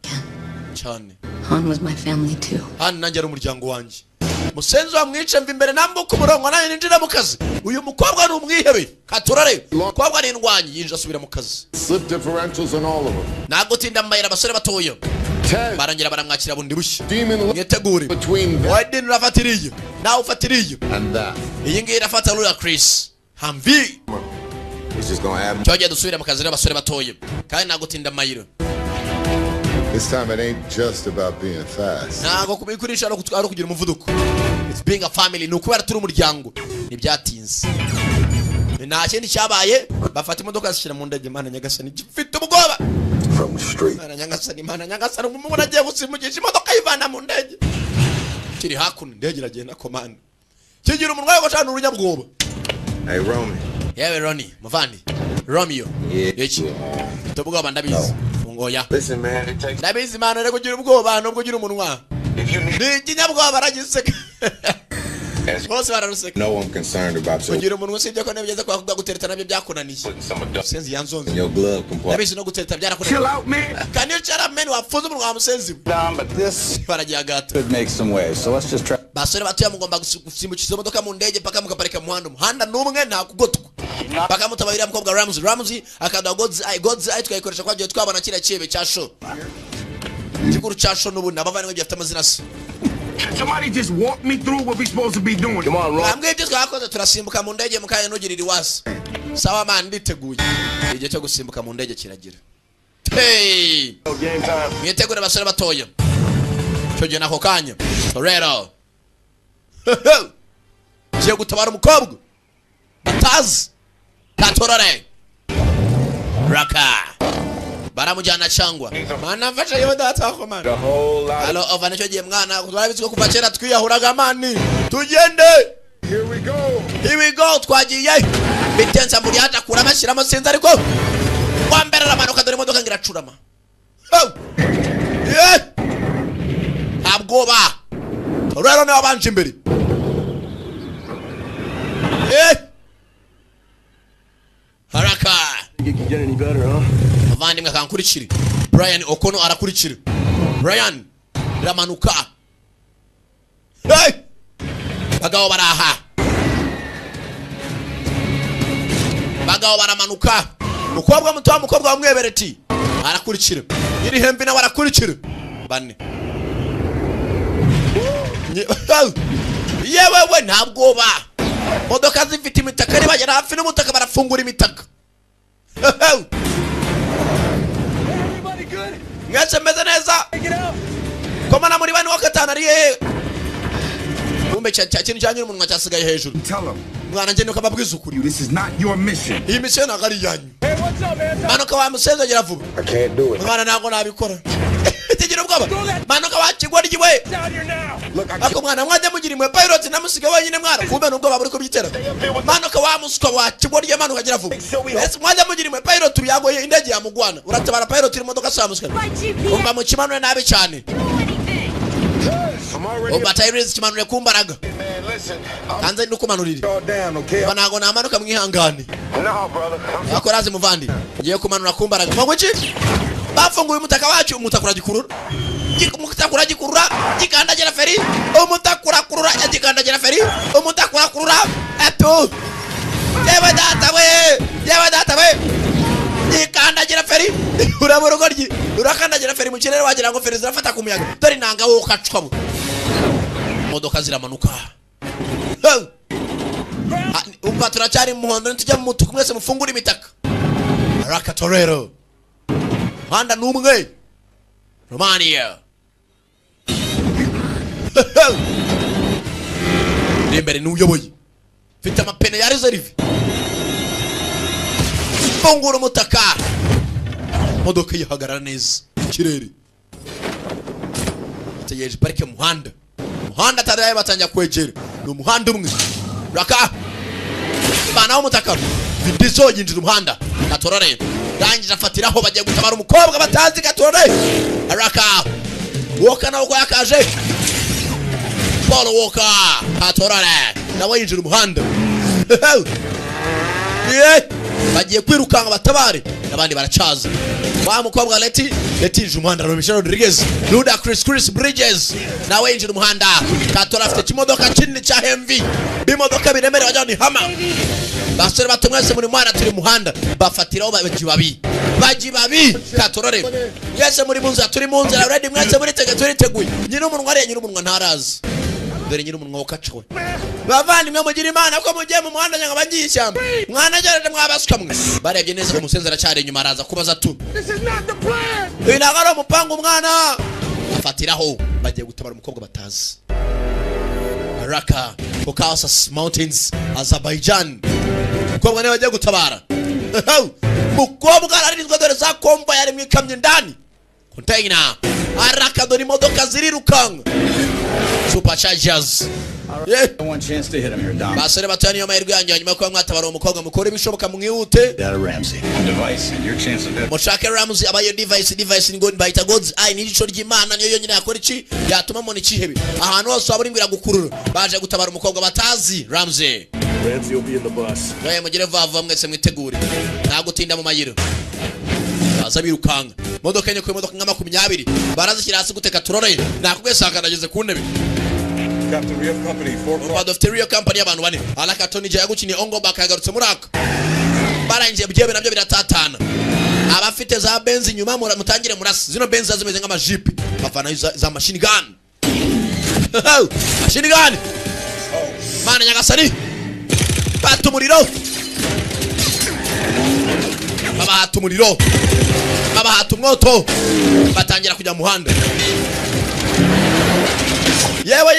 Cyane. Han was my family too. Han nanjye ari umuryango wanjye. Musenzo amwice mva imbere nambuka umurongo nayo ninjira mu kazi. Uyu mukobwa ni umwihebe. Katurare. Mukobwa ni indwanyi yinjira asubira mu kazi. Slip differentials on all of them. Nagutinda mbayira abasore batoya. 10. Barangira baramwakira bundi bushya. Demon Mwitegure. between them Widen rafatiriye. Nawe ufatiriye. and that. Iyi ngiyi irafata Lula Chris. Hamvi. He's just gonna add. Cyogiye dusubira mu kazi n'abasore batoya. Kandi nagutinda mbayira. This time it ain't just about being fast. Ntago kubikurisha no kutwara kugira umuvuduko. It's being a family. Nukubera turi umuryango. Nibyatinze. Nta kindi cyabaye bafata imodoka zishira mu ndege Mana Nyagasani gifite ubwoba. From straight. Mana Nyagasani umuntu agiye gusimugisha imodoka yivana mu ndege. Kiri hakuno ndege iragenda komanda. Kigira umunwa yo gucana urunyabwoba. Hey, Romy. Yewe Ronnie, muvandi. Romeo. Iki. Tubwoba ndabizi. Ngoya. Listen, man, it takes. Ndabizi mana rero kugira ubwoba no kugira umunwa. If you need. Ni kinyabwoba baragiseka. As Bose bararuseka. no one concerned about your Kugira umunwa sibyo ko nebigeze kwa gutereta nabyo byakunaniye. putting some of dust Senzi yanzonze. in your glove compartment. Ndabizi no gutereta byarakunaniye. Chill out, man. Can you shut up man wafuze umunwa musenzi. Down, but this Baragiye gato. could make some waves. So let's just try. Basore batuye mugomba gusimbukiza imodoka mu ndege paka mukaparika mu muhanda numwe nta kugotwa. Paka mutabahira mukobwa Ramsey akada God's eye twayikoresha kwa gihe twabona kira kibe cya show. Kikuru cya show n'ubu nabavanye gifite amazina se. Somebody just walk me through what we supposed to be doing. Come on, Romy. Ambwe ibyo twakoze turasimbuka mu ndege mukanya nugirira iwasi. Sawa man nditeguye. Igihe cyo gusimbuka mu ndege kiragira. Hey! Game time. Mwitegure basore batoya. Cyo gihe nako kanya. Torero. Kiye gutabara umukobwa. Batazi. Katorore. Raka. Baramujyana cyangwa. Mana mfasha yo data ko man. The whole lot. Halo ova nicyo gihe mwana twabizwe kuva kera twiyahuraga mani. Tugende. Here we go. Here we go twagiye. Bitensa muri hata kurama shiramo sinza ariko. Kwambera ramanuka dore imodoka ngiracurama. Oh. Yeah. Abgoba. Rero ne abanje imbere. Eh. Haraka. You can get any better, huh? Avandimwe kankurikire. Brian Okono arakurikire. Brian ramanuka. Hey! Bagabo baraha. Bagabo baramanuka. Mukobwa muto wa mukobwa wa mwebereti arakurikire. Iri hembi na barakurikire. Bane. Yewe we ntabwoba. Modoka zifite imitaka ari bagera hafi n'umutaka barafungura imitaka. Everybody good? Mwese meze neza. Take it out. komana muri bane wa gatanu ari hehe kumbe kintu cyanye umunwa cyasigaye hejuru mwana njye nuko babwiza ukuri This is not your mission. iyi mission ntabwo ari yanyu manuka wa musenzagera vuba I can't do it. mwana ntabwo nabikora tigira ubwoba manuka wa kigoryi we ako mwana mwajya mugira imwe pilot namusige wenyine mwana kumbe nubwo baburi kubyitera manuka wa muswa wa kigoryi manuka agira vuba ese mwajya mugira imwe pilot yagoye indege yamugwana uratabara pilot iri modoka samusika kumba mu kimanure nabi cyane Oba Tyrese kimanure kumbaraga kanze nukumanurira banago namanuka mwihangane akoraze muvandi ngiye kumanura kumbaraga mwagwiki bafunguye umutaka wacu umutakura gikurura umutakura gikurura gikandagera feri umutakura kurura gikandagera feri umutakura kurura eto yewe data we gikandagera feri urabura goryi urakandagira feri mu kirere wagira ngo feri zirafata ku muyaga dore nanga wo kacwabo modoka ziramanuka umva turacyari mu muhondo tujya mu mutuku mwese mufungura imitaka Raka Torero handa numwe Romania Nimbere n'uyoboye fite amapene ya reserve fungura umutaka modoka yihagarara neza kirere tegereje parike muhanda taraye batanja kwegera no muhanda umwe Raka bana umutaka bidizo yinjira umuhanda Katorore rangije afatiraho bagiye gutabara umukobwa batazi Katorore Raka Walker nawe yakaje Paul Walker Katorore nawe yinjira umuhanda bagiye kwirukanga batabare abandi baracaza wa mukobwa Leti umuhanda Michelle Rodriguez Luda Chris Bridges nawe yinjira umuhanda Katora afite kimodoka kinini cya MV bimodoka biremere wajani hama basore batumwese muri mwana turi muhanda bafatiraho baji babi Katorore yese muri munza turi munza already mwese muri teguye nyine umunwa ntarazi dore nyine umunwa ukacwe bavandi mwe mugira imana ko mugiye mu muhanda nyanga bagiye ishyamba mwana gerede mwabasuka mwe barebye neza ko musenzera cyari nyuma araza kubaza tu inagaro mupanga umwana afatiraho bagiye gutabara umukobwa batazi Raka Caucasus Mountains Azerbaijan umukobwa ne bagiye gutabara mukobwa ararinzwe dore za komba yari mwikamye ndani container Raka dore imodoka zirirukanga Superchargers One chance to hit him here, Dom. basore batani yo mahirwe yanyu nyuma ko mwatabara umukobwa mukore bishoboka mwihute Ramsey. Device and your chance of death. Mushake Ramsey abayo device ni God baita God's eye ni ico ry'Imana niyo yonyine yakora iki yatuma mone cihebe ahantu hose aburimbira gukurura baje gutabara umukobwa batazi Ramsey will be in the bus. Naye mugire vava mwese mwitegure nagutinda mu mayiro baza birukanga modoka enye ko modoka nka 20 barazishyira hasi guteka turore nakugwesanga nageze ku ntebe Captain Rio Company 4 Part of the Rio Company abantu bane alaka Tony Jaya gukini ongo bakagarutse muraka baranje byebe nabyo biratatana abafite za benzi nyuma mutangire murasi zino benzi zazimeze nk'ama jeep bafana za machine gun machine gun mana nyagasani batumuriro baba hatumuriro baba hatumwoto batangira kujya muhanda yewe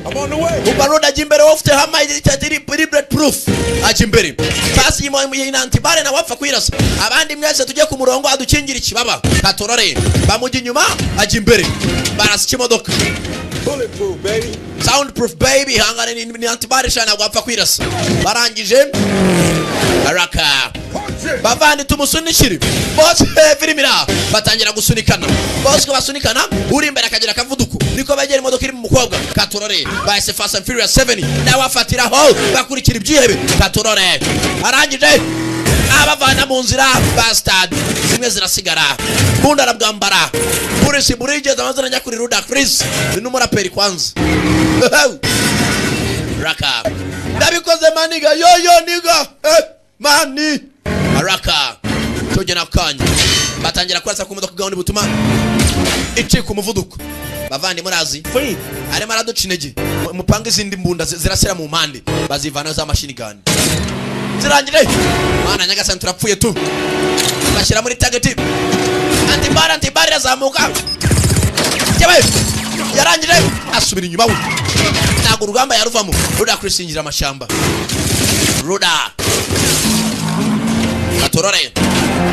I'm on the way. ubaroda jimbere ofte hama itatiri bulletproof ajimbere pasi yimo inantibare na wapfa kwirasa abandi mwese tujye ku murongo adukingira ikibaba Katorore bamuji nyuma ajimbere barasi kimodoka Bulletproof, baby. Soundproof baby hangane ni antibare shana wapfa kwirasa barangije Raka bavandi tumusunishiri boss firimira batangira gusunikana boss ko basunikana uri imbere akagira kavuduko niko bagera imodoka iri mu mukobwa Katorore bahise Fast and Furious 7 nawe afatiraho bakurikira ibyihebe Katorore arangije abavana mu nzira bastard zimwe zirasigara bunda arabwambara Chris Bridges amazana nyakuri Luda Chris n'umuraperi kwanza Raka ndabikoze maniga yo niga mani Raka toje nakanya batangira kwasa ku modoka gahunda butuma ici ku muvuduko bavandi murazi ari maraducinege mupanga izindi mbunda zirasera mu mpande bazivana za machine gun zirangire mana nyagasani turapfuye tu bashyira muri target antibara zamuka jebe yarangije asubira inyuma we ntago urugamba yaruvamo Ruda krisingira amashamba Ruda atorore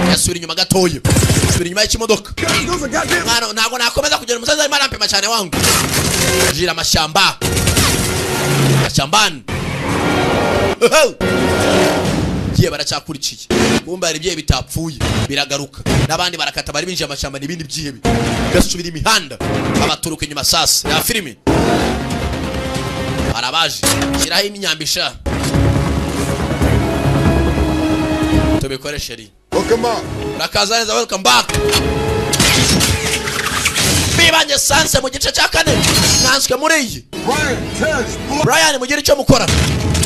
yasubira inyuma gatoye asubira inyuma y'ikimodoka mwana ntago nakomeza kugera umusaza arimo arampema cyane wangu jira amashamba ashambani giye baracyakurikiye bumba ari bye bitapfuye biragaruka nabandi barakata bari binje amashamba nibindi byihebe gasubira imihanda abaturuka inyuma sasa ya filimi arabaje shiraho iminyambisha tubikoreshe welcome up rakaza neza welcome back bibanye sanse mu gice cya kane nanswe muri iyi Brian mugira icyo mukora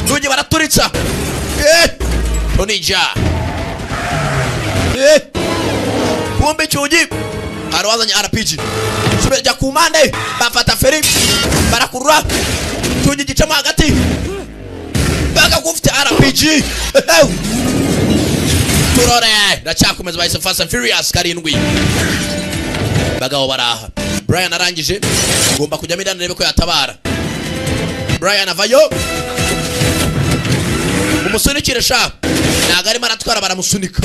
ndugi baraturitsa Tonija kumbe cyugi arwazanye RPG subira ku mande bafata feri barakurura cyugi gicamo hagati baga kufite RPG turore ndacyakomeza bahise Fast and Furious karindwi bagaho baraha Brian arangije ngomba kujya midana rebe ko yatabara Brian avayo umusunikire sha nagari maratwara baramusunika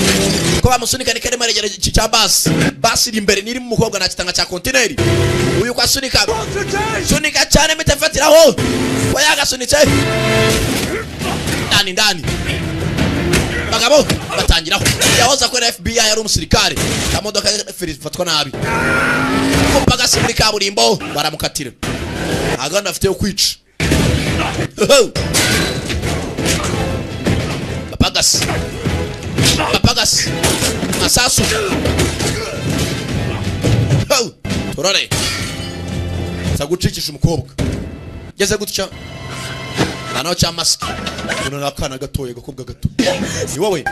ko bamusunika nikare maregera cya basi iri imbere niri mu mukobwa nakitanga cya container uyu kwasunika sunika cyane mitefatiraho ko yagasunitse ndani bagabo batangiraho yahoza ko FBI yari umusirikare kamodoka fatwa nabi kumpaga simbi kaburimbo baramukatira aganda afite yo kwica Papagas Masasu turore sagucikisha umukobwa geze gutya nano cha mask uno nakana gatoye gakobwa gato ni wowe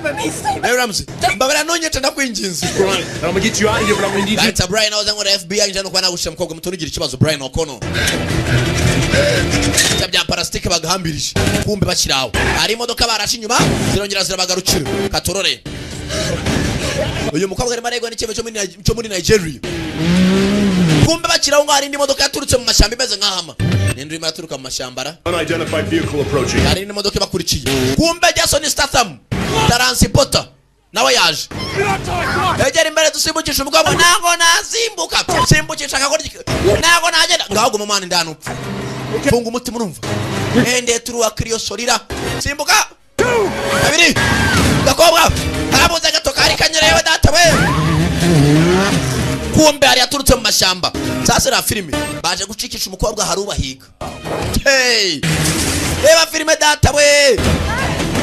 nayo Ramsey mbabara nonyeta ndakwinginze I'm gonna get you out of here but I'm gonna need you. That's Brian was ngo FBI njano kwa nagusha mukobwa mutonigira ikibazo Brian Okono tabya parastike bagahambirije kumbe bakirawo ari imodoka barashi inyuma zirongera zirabagarukira katorore uyu mukobwa ari maregwa n'ikebe cyo muri Nigeria kumbe bakirawo ngo hari indi modoka yaturutse mu mashamba imeze nk'ahama nindi irimo yaturuka mu mashambara Unidentified vehicle approaching. hari indi modoka bakurikiye kumbe Jason Statham transporter nawe yaje egera imbere dusimbukisha umukobwa ntago nasimbuka simbukisha akagora ntago nagenda ngaho mu mwana ndano funga umutima urumva ende turuwa kriyosorira simbuka abiri gakobwa arabuze gato kari kanyerewe data we kumbe ari yaturutse mu mashamba sasa na filime baje gucikisha umukobwa harubahiga hey reba filime data we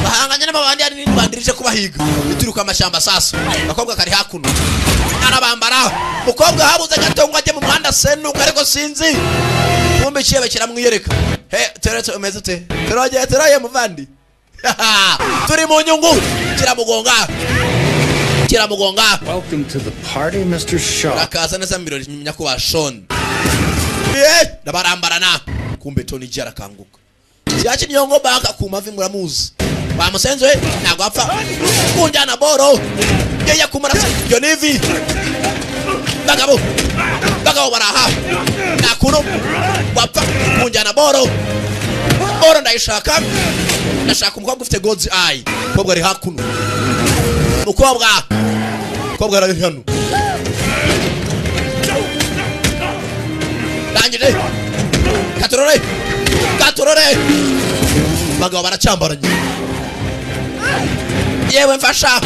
bahanganye n'abandi ari n'bandirije kubahiga bituruka amashamba sasa gakobwa kari hakuno arabambara mukobwa habuze gato ngo ajye mu muhanda senuka ariko sinzi kumbe kiye kiramwiyereka teretse umeze te teraye muvandi turi mu nyungu kiramugonga Welcome to the party, Mr. Shaw. rakaza neza mbiro nyakuba Sean ndabarambarana kumbe Tony Jara kanguka yachi nyongo baka kumavi muramuzi bamusenze ntago apfa kunjana boro yeye kumarasa yo nivi bagabo baraha nakuno wapfa kunjana boro ndayishaka ndashaka umukobwa ufite God's eye umukobwa ari hakuno umukobwa ari hano Dangire katurore bagabo baracambaranye yewe mfasha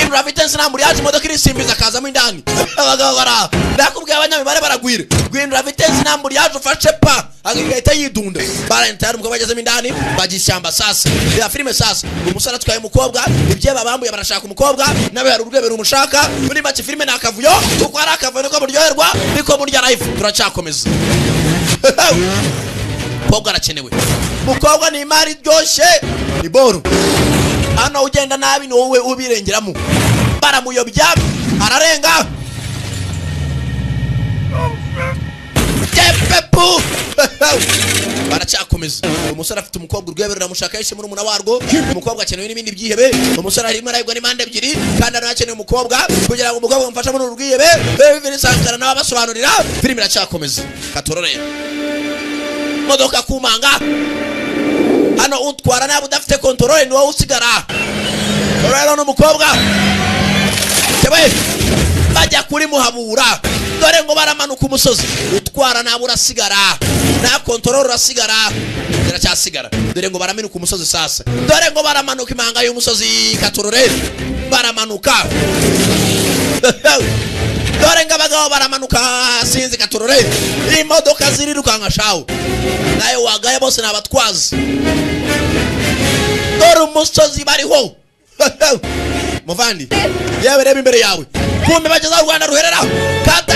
Ibra Vitens na muri yaje imodoka irisimbiza kazamo indani abagabo bara ndakubwiye abanyamibare baragwira Ibra Vitens na muri yaje ufashe pa agahita yidunda barentara umukobwa bagezemo indani bagishyamba sasa ya filime sasa umusara twaye umukobwa ibye babambuye barashaka umukobwa nawe hari urwebe rumushaka muri make filime nakavuyo uko ari akavuyo ko buryoherwa biko burya life turacyakomeza mukobwa arakenewe mukobwa ni imari ryoshe ni boro hano ugenda nabi no wowe ubirengeramo baramuyobya ararenga baracyakomeza umusore afite umukobwa urwebe ruramushaka yishe muri umuna warwo umukobwa akenewe n'ibindi byihebe umusore arimo arayigwa n'imande ebyiri kandi arakeneye umukobwa kugira ngo umukobwa umfashe muri urwihebe bibiri sankara nawe basobanurira filime iracyakomeza katorore modoka kumanga hano utwara nabo udafite control ni wowe usigara rero n'umukobwa tebe bajya kuri muhabura dore ngo baramanuka umusozi utwara nabo urasigara na control urasigara iracyasigara dore ngo baramenuka umusozi sasa dore ngo baramanuka imanga y'umusozi katorore baramanuka dore ngo abagabo baramanuka sinzi katorore imodoka zirirukanka shawo nayo wagaye bose nabatwazi dore umusozi bariho muvandi yewe reba imbere yawe kumbe bageza Rwanda ruherera kata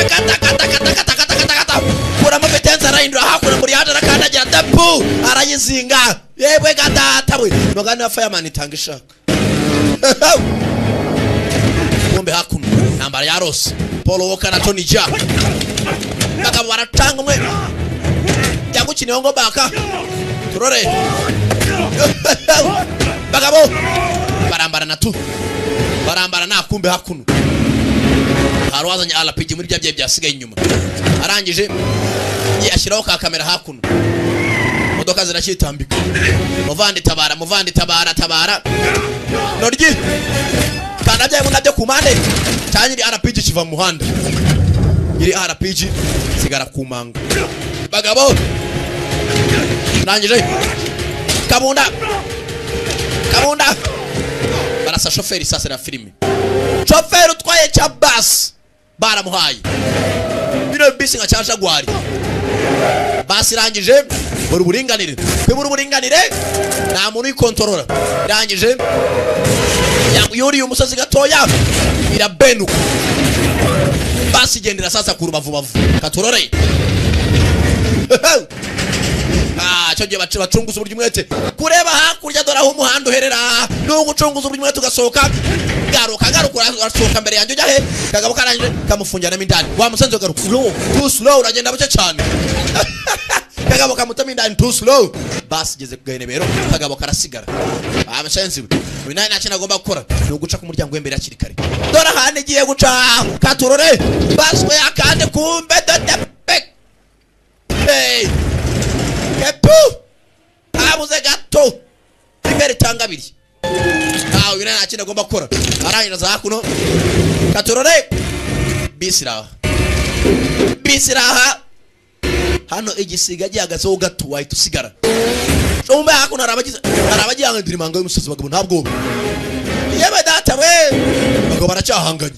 kuramo betenza arahindura hakura muri yaje arakandagira dapu arayizinga yewe gatata we nogana ya fireman itanga ishaka kumbe hakuno nambara ya Rose Paul Walker na Tony Jaa bakaba baratanga umwe cyangukine ngo baka turore bagabo barambara na tu barambara na kumbe hakuno harwazanye alapigi muri byabye byasigaye inyuma arangije yashiraho ka kamera hakuno modoka zirashitambika muvandi tabara noryi kana byaye munabyo kumande cyanyiri alapigi kiva mu muhanda iri alapigi sigara kumanga bagabo arangije kabunda barasa shoferi sasa na filime shoferi utwaye cha bus baramuhaye bino bisi nka cyasha gwari basi rangije buri buringanire nta muntu ikontorora rangije yuri umusozi gatoya irabenuka basi gendera sasa ku rubavu katorore cyogiye bacunguza uburyo umwete kureba hakurya dora aho umuhanda uherera no gucunguza uburyo umwete ugasohoka garuka urasohoka mbere yanjye ujya he kagabo karangije kamufungira n'imindani wa musanze garuka too slow uragenda buke cyane kagabo kamutama indani too slow basi geze kugahenebero kagabo karasigara amashenzi we nta kintu agomba gukora no guca ku muryango w'imbere akiri kare dora hane giye guca katurore baswe akande kumbe dodepek hey kepu abuze gato imbere tangabiri uyu nta kintu agomba gukora arangije za hakuno katurore bisiraha hano igisiga gihagazeho gato wahita usigara umbe hakuno arabagiye ndirimanga y'umusozi bagabo ntabwo yewe data we bagabo baracyahanganye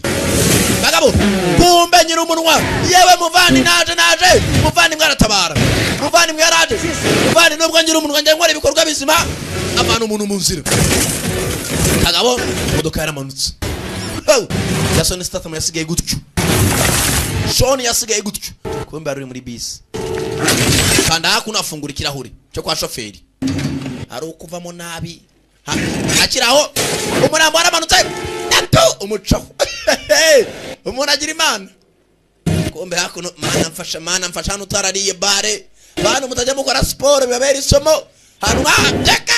bagabo kumbe nyiri umunwa yewe muvandi naje muvandi mwaratabara muvandi mwaraje muvandi nubwo nyiri umunwa njye nkora ibikorwa bizima abantu umuntu mu nzira bagabo modoka yaramanutse Jason Statham yasigaye gutyo Sean yasigaye gutyo kumbe ari muri bisi kanda hakuno afungura ikirahure cyo kwa shoferi ari ukuvamo nabi akiraho umurambo waramanutse umucaho umuntu agira imana kumbe hakuno mana mfasha hano utarariye bare bantu mutajya mukora siporo bibabera isomo hano mwajeka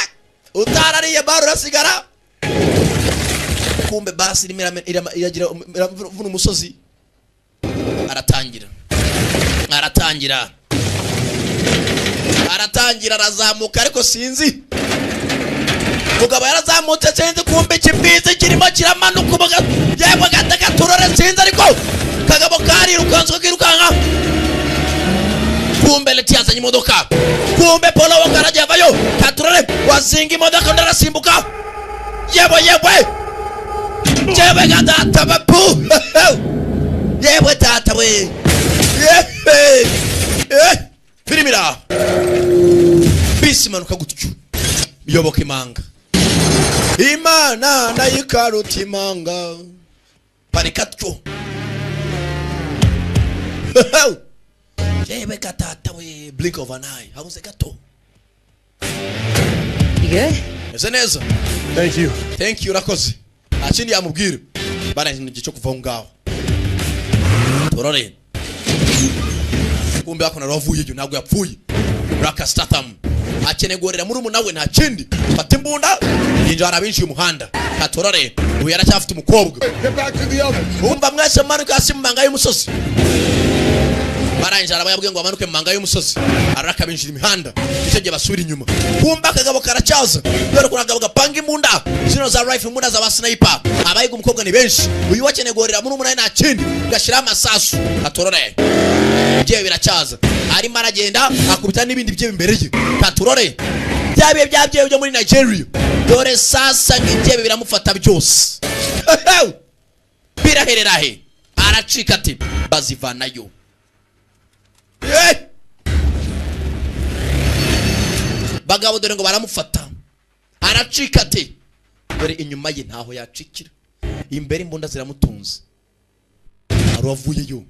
utarariye bare urasigara kumbe basi iragira vuna umusozi aratangira arazamuka ariko sinzi mugabo yarazamutse sinzi kumbe kibizi kirimo kiramanuka ubuga yebwe gataka turore sinzi ariko kagabo kari rukanzwe kirukanka kumbe leti yazanye imodoka kumbe Polo wakaraje avayo katurore wazinga imodoka ndarasimbuka yebwe gatata bapu yebwe tata we firimira bisi manuka gutyo biyoboka imanga imana nayikarota imanga parikatyo yebwe gatata we blink of an eye habuze gato ese neza thank you rakoze akindi yamubwira bana ikintu cyo kuva ngaho torore kumbe akona ravuye ntabwo yapfuye Raka Statham akenegorera muri umunawe nta kindi fata imbunda yinjira arabinjiye umuhanda katorore uyu yaracyafite umukobwa umva mwese manuka hasi mu manga y'umusozi baranjara bayabwiye ngo bamanuke mu manga y'umusozi arakabinjira imihanda icyo gihe basubira inyuma kumba akagabo karacyaza dore ko akagabo gapanga imbunda zino za rifle imbunda za sniper abayiga umukobwa ni benshi uyu wakenegorera muri umunawe nta kindi gashira amasasu katorore bye biracyaza arimo aragenda akubita n'ibindi bye imbere ye katurore byabiye byo muri Nigeria dore sasa ngibye biramufata byose biraherera he aracika ati bazivanayo bagabo dore ngo baramufata aracika ati dore inyuma ye ntaho yacikira imbere imbunda ziramutunze aravuyeyo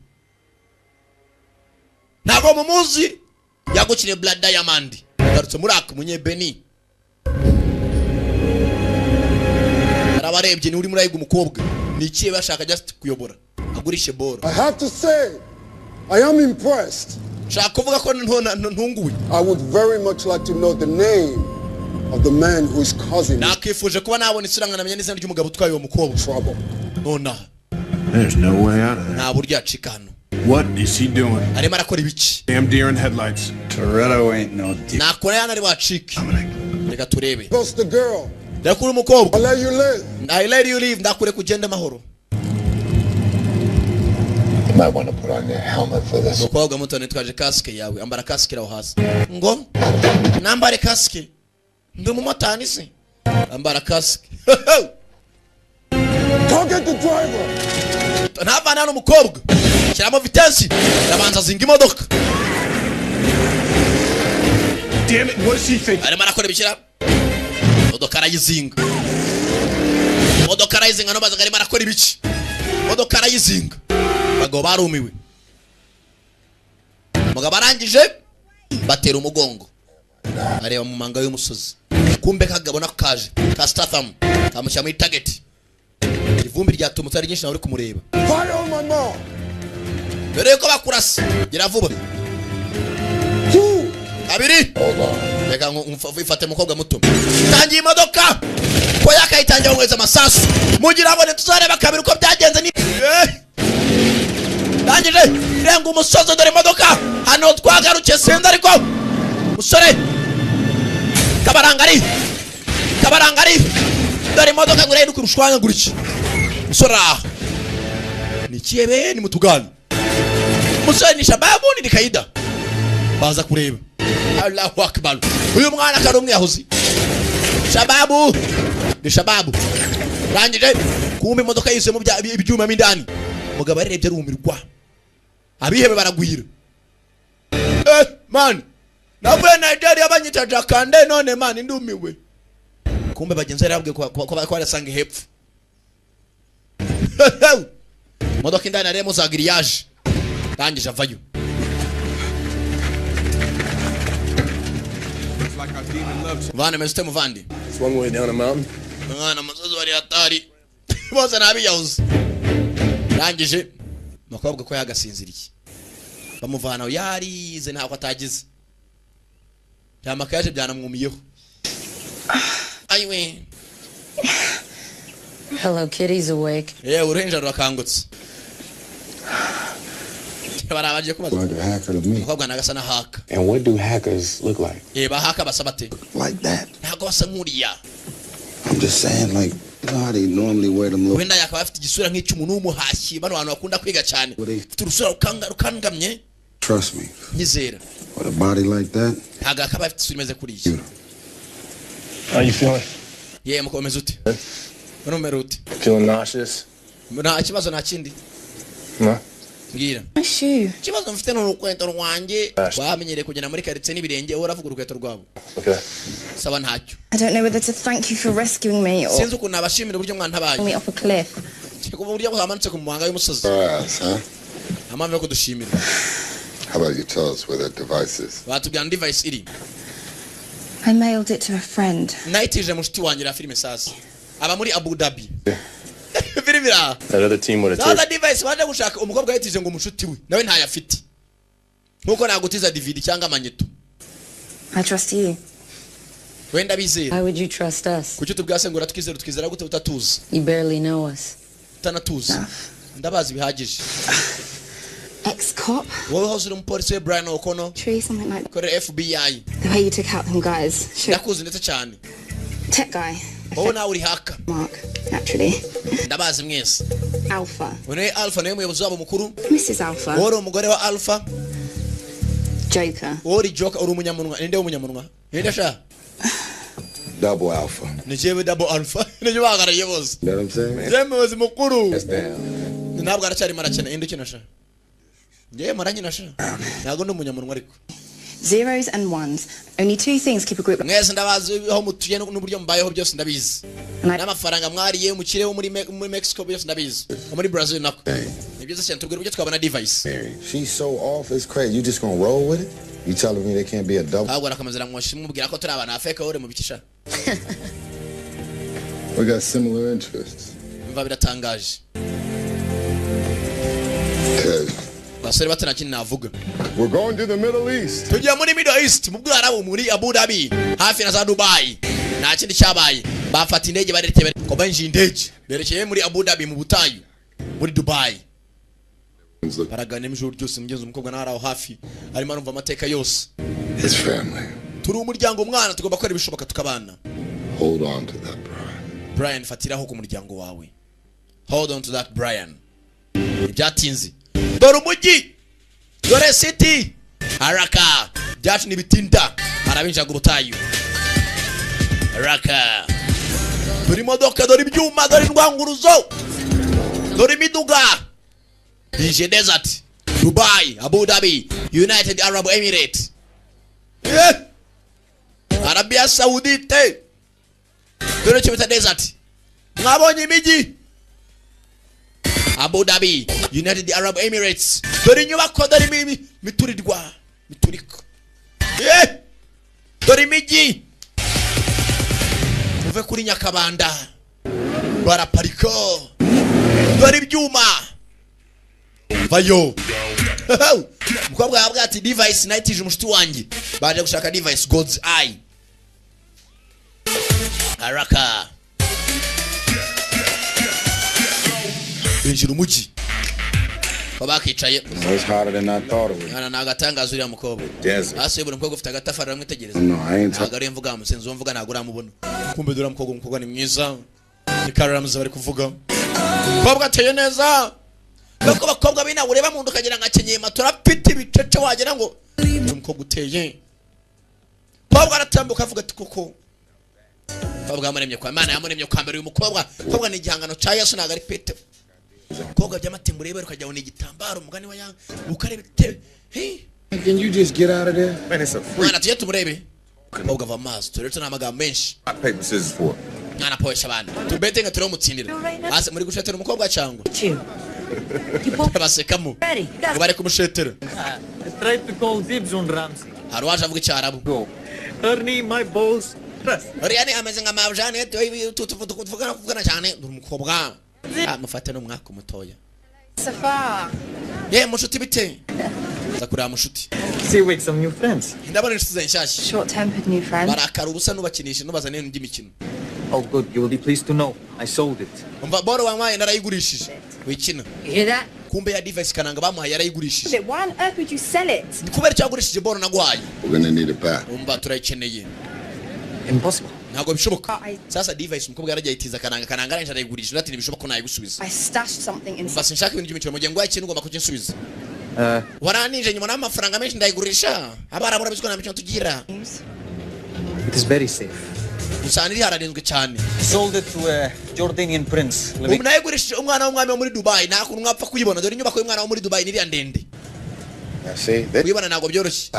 ntago mumuzi yagukire Blood Diamond garutse muri akamunye Beni arabarebye ni uri muri ayiga umukobwa ni ikiye bashaka just kuyobora agurishe boro. I have to say I am impressed. Shaka kuvuga ko ntunguwe. I would very much like to know the name of the man who is causing nakifuje kuba nabona isiranga namenye n'izina ry'umugabo utwaye uwo mukobwa trouble. Nona There's no way out of nta buryo acika hano. What is he doing? Arimo arakora ibiki? Damn deer in headlights. Toretto ain't no deer. Nakora yana ari wacika. Reka turebe. That's the girl. Ndakuri umukobwa. I'll let you live. I let you live. Ndakure kugenda mahoro. You might want to put on your helmet for this. Mukobwa muto nitwaje kaske yawe ambara kaske raho hasi. Ngo nambare kaske. Ndi umumotani se. Ambara kaske. Target the driver. Ntabana hano umukobwa. Kiramo vitesi. Yabanza zinga imodoka. Damn it, what is he thinking? Arimo arakora bikira. Imodoka arayizinga. Imodoka arayizinga no bazaga arimo arakora ibiki. Imodoka arayizinga. Bagabo barumiwe. Mugabo arangije batera umugongo. Areba mu manga y'umusozi. Kumbe kagabo nakaje. Ka Statham. Kamushyira muri target. Ivumbi ryatumutse ari nyinshi nawe uri kumureba. Fire on my mom. Mbere yuko bakurasa. Gira vuba. Abiri. Reka ngufate mukobwa muto. Tangiye imodoka. Ko yakayitangira ngweza amasasu. Mugira abone tuzareba kabiri uko byagenze ni. Tangije renga umusozo dore imodoka. Hano twagaruke senda ariko. Musore. Kabarangari. Dore imodoka ngure iri kurushwanya guriki. Musora. Ni kiebe ni mutugani. Musore ni shababu ni kaida. Baza kureba. Allahu akbar. Uyu mwana karumwe yahoze. Shababu. Ni shababu. Rangije kumbe imodoka yise mu ibyuma mindani. Mugabo arebye arumirwa. Abihebe baragwira. Man. Navuye Nigeria banyita Jakande none man ndumiwe. Kumbe bagenzi yarabwe ko arasanga hepfo. Modoka indani aremo za grillage. Tangije avayo. Vana mesite muvandi. It's one way down a mountain. Mwana mazozo wari hatari. Boza nabi yahuze. Rangije makobwa ko yagasinziriye. Bamuvana yarize ntako atagize. Yamakaje byanamwumiyeho. Aywe. Hello, kitty's awake. Yeah, urenja rakangutse. Barabaje kubaza. Like a hacker to me. Mukobwa nagasa na haka. And what do hackers look like? Ba haka basabate. Like that. Ntago basamuriya. I'm just saying, like, you know how they normally wear them look. Wenda yakaba afite igisura nk'icyumuntu w'umuhashyi bano bantu bakunda kwiga cyane. Ufite urusura ukangamye. Trust me. Nyizera. With a body like that. Ntago akaba afite isura imeze kuri iyi. How you feeling? Yeah, mukomeze ute? Numero ute? Feeling nauseous? Nta kibazo nta kindi. No. Ngira. Shoe. Kibazo mfite n'urukweto rwanjye wamenyereye kugenda muri karitsiye n'ibirenge uravuga urukweto rwabo. Okay. Saba ntacyo. I don't know whether to thank you for rescuing me or Sinzi ukuntu abashimira uburyo mwantabaye. me up a cliff. Kuba uburyo bwamanutse ku muhanga y'umusozi. Huh? Amame yo kudushimira. How about you tell us where that device is? Batubwira device iri. I mailed it to a friend. Naitije mushiti wanjye ra filime sasa. Aba muri Abu Dhabi. Filmira. That other team would have That taken. device waje gushaka umukobwa yitije ngo mushuti we. Nawe ntayafite. Nkuko nagutiza DVD cyangwa amanyeto. I trust you. wenda bizera Why would you trust us? kuki tubwase ngo twizera gute utatuzi You barely know us. utanatuzi ndabazi bihagije Ex-cop? wowe house uri umupolisi we Brian O'Connor Tree, something like kore FBI the way you took out them guys. ndakuzi ndetse cyane Tech guy. wowe nawe uri haka Mark, naturally. ndabazi mwese Alpha. wowe Alpha niwe muyobozi wabo mukuru Mrs. Alpha. wowe uri umugore wa Alpha Joker. wowe uri Joker uri umunyamunwa ninde w'umunyamunwa ninde sha Double Alpha. ni jewe Double Alpha nige bagaraye bose You know what I'm saying? jewe muyobozi mukuru That's down. ntabwo aracyari marakena indi kina sha jewe maranyina sha ntabwo ndi umunyamunwa ariko Zeros and ones. Only two things keep a group. mwese ndabazi aho mutuye n'uburyo mbayeho byose ndabizi n'amafaranga mwariye mukire wo muri Mexico byose ndabizi muri Brazil nako ni byiza cyane tubwire uburyo twabona device She's so off, it's crazy. You just gonna roll with it? You telling me there can't be a double? ahubwo arakamazira mwoshi mubwira ko turi abantu afeka ore mu bikisha We got similar interests. mva biratangaje basore batana kintu navuga We're going to the Middle East. tugiye muri Middle East mu bwarabu muri Abu Dhabi hafi na za Dubai nta kindi cyabaye bafata indege barekeye ko banji indege berekeye muri Abu Dhabi mu butayu muri Dubai baragana imijoro ryose mugeze umukobwa naraho hafi arimo arumva amateka yose His family. turi umuryango umwana tugomba gukora ibishoboka tukabana Hold on to that, Brian fatiraho ku muryango wawe hold on to that Brian ibyatinze dore umujyi dore city haraka byacu nibitinda arabinjaga ubutayu haraka dore imodoka dore ibyuma dore indwanguruzo dore imiduga DJ Desert Dubai Abu Dhabi United Arab Emirates Arabia Saudite dore cyo bita desert mwabonye imijyi Abu Dhabi United Arab Emirates dore inyubako dore miturirwa miturika dore imijyi uve kuri Nyakabanda baraparika dore ibyuma vayo mukobwa yabwa ati device nightije umushiti wanjye baje gushaka device God's eye haraka binjira umujyi babakicaye It's harder than I thought it was. ana nagatangaza uriya mukobwa Desert. ase buri mukobwa ufite agatafari ramwitegereza No, I ain't ntabwo ari mvuga musenzi wo mvuga ntabwo uramubona kumbe dore umukobwa ni mwiza ni kararamuza bari kuvuga mukobwa ateye neza nuko bakobwa bina ureba mu ndukagira ngakenyeye matora piti bitece wagira ngo umukobwa uteye mukobwa aratambuka avuga ati kuko mukobwa yamuremye kwa Imana yamuremye kwa mbere uyu mukobwa ni igihangano cya Yesu ntabwo ari Petero mukobwa by'amatembo urebe ukajya ubona igitambaro umugani wa yanga ukareba te Can you just get out of there? Man, it's a freak. mwana tujye tumurebe mukobwa va maso turetse n'amagambo menshi Paper scissors for. mwana poesha abana tubete nka turi umutsindira ase muri gushetera umukobwa cyangwa basekamo ngo bari kumushetera I tried to call dibs on Ramsey. hari waje avuga icyarabu Ernie, my balls. Trust. Oriane ameze nka mavjane tuvugana cyane nduri umukobwa mufate n'umwaka umutoya Safar. mushuti bite zakurira mushuti See, wait, some new friends. ndabona inshuti nshyashya Short-tempered new friend. barakara ubusa nubakinisha nubazane n'indi mikino Oh, good. You will be pleased to know. I sold it. umva boro wampaye narayigurishije wikina You hear that? kumbe ya device kananga bamuhaye yarayigurishije Why on earth would you sell it? ni kubera cyagurishije boro nagwaye We're gonna need it back. umva turayikeneye Impossible. ntabwo bishoboka sasa device umukobwa yaragiye itiza kananga arangije arayigurisha ati ntibishoboka ko nayigusubiza I stashed something inside. umva sinshaka ibintu by'imikino mu gihe ngo ikintu ugomba kukinsubiza waranije nyuma n'amafaranga menshi ndayigurisha abarabura biziko nta mikino tugira It is very safe. gusa iri hararinzwe cyane Sold it to a Jordanian prince. ubu nayigurishije umwana w'umwami wo muri Dubai nta kuntu mwapfa kuyibona dore inyubako y'umwana wo muri Dubai niriya ndende kuyibona ntabwo byoroshye